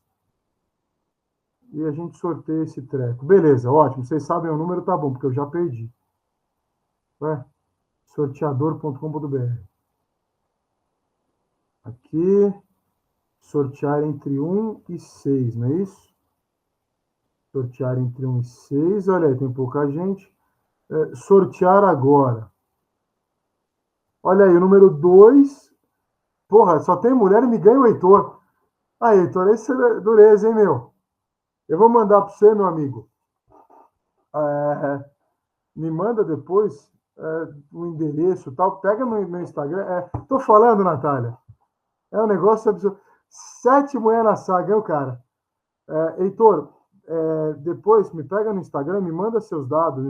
e a gente sorteia esse treco. Beleza, ótimo. Vocês sabem o número, tá bom, porque eu já perdi. Sorteador.com.br. Aqui, sortear entre 1 e 6, não é isso? Sortear entre 1 e 6. Olha aí, tem pouca gente. Sortear agora. Olha aí, o número 2. Porra, só tem mulher e me ganha o Heitor. Aí, Heitor, esse é dureza, hein, meu? Eu vou mandar para você, meu amigo. Me manda depois o endereço e tal. Pega no meu Instagram. Tô falando, Natália. É um negócio absurdo. 7 mulheres na saga, eu, cara. Heitor, depois me pega no Instagram, me manda seus dados no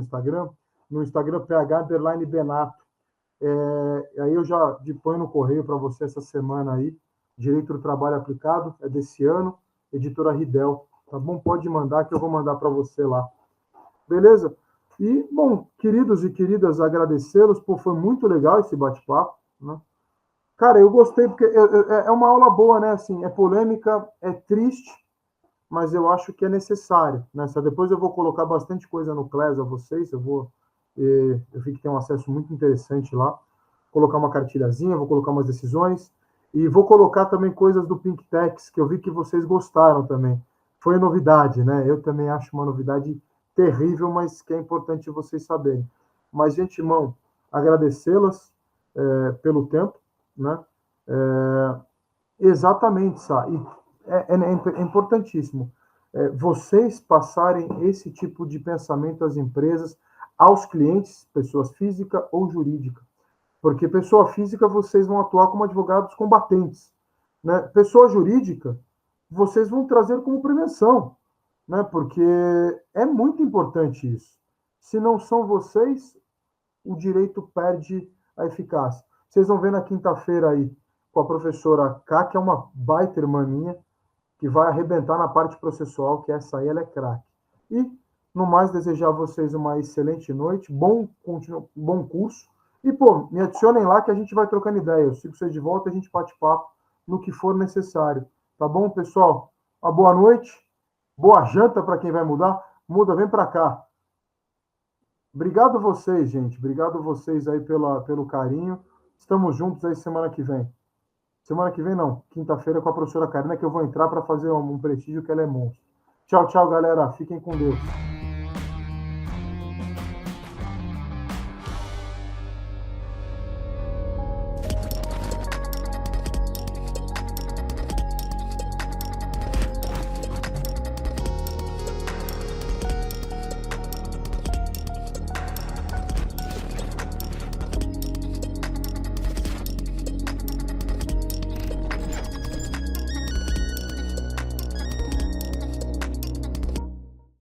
Instagram ph_benato. Aí eu já ponho no correio para você essa semana aí. Direito do Trabalho Aplicado, é desse ano, editora Ridel. Tá bom? Pode mandar que eu vou mandar para você lá. Beleza? E, bom, queridos e queridas, agradecê-los, foi muito legal esse bate-papo, né? Cara, eu gostei, porque é uma aula boa, né? Assim, é polêmica, é triste, mas eu acho que é necessário, né? Depois eu vou colocar bastante coisa no Class a vocês, eu vi que tem um acesso muito interessante lá, colocar uma cartilhazinha, vou colocar umas decisões, e vou colocar também coisas do Pink Tex, que eu vi que vocês gostaram também. Foi novidade, né? Eu também acho uma novidade terrível, mas que é importante vocês saberem. Mas, de antemão, agradecê-las pelo tempo, né? Exatamente, Sá. E é importantíssimo vocês passarem esse tipo de pensamento às empresas, aos clientes, pessoas física ou jurídica. Porque pessoa física, vocês vão atuar como advogados combatentes, né? Pessoa jurídica, vocês vão trazer como prevenção, né? Porque é muito importante isso. Se não são vocês, o direito perde a eficácia. Vocês vão ver na quinta-feira aí com a professora K, que é uma baita irmã minha, que vai arrebentar na parte processual, que essa aí ela é craque. E, no mais, desejar a vocês uma excelente noite, bom curso. E, me adicionem lá que a gente vai trocando ideia. Eu sigo vocês de volta e a gente bate papo no que for necessário. Tá bom, pessoal? Uma boa noite, boa janta para quem vai mudar. Muda, vem para cá. Obrigado a vocês, gente. Obrigado a vocês aí pelo carinho. Estamos juntos aí semana que vem. Semana que vem, não. Quinta-feira com a professora Karina, que eu vou entrar para fazer um prestígio que ela é monstro. Tchau, tchau, galera. Fiquem com Deus.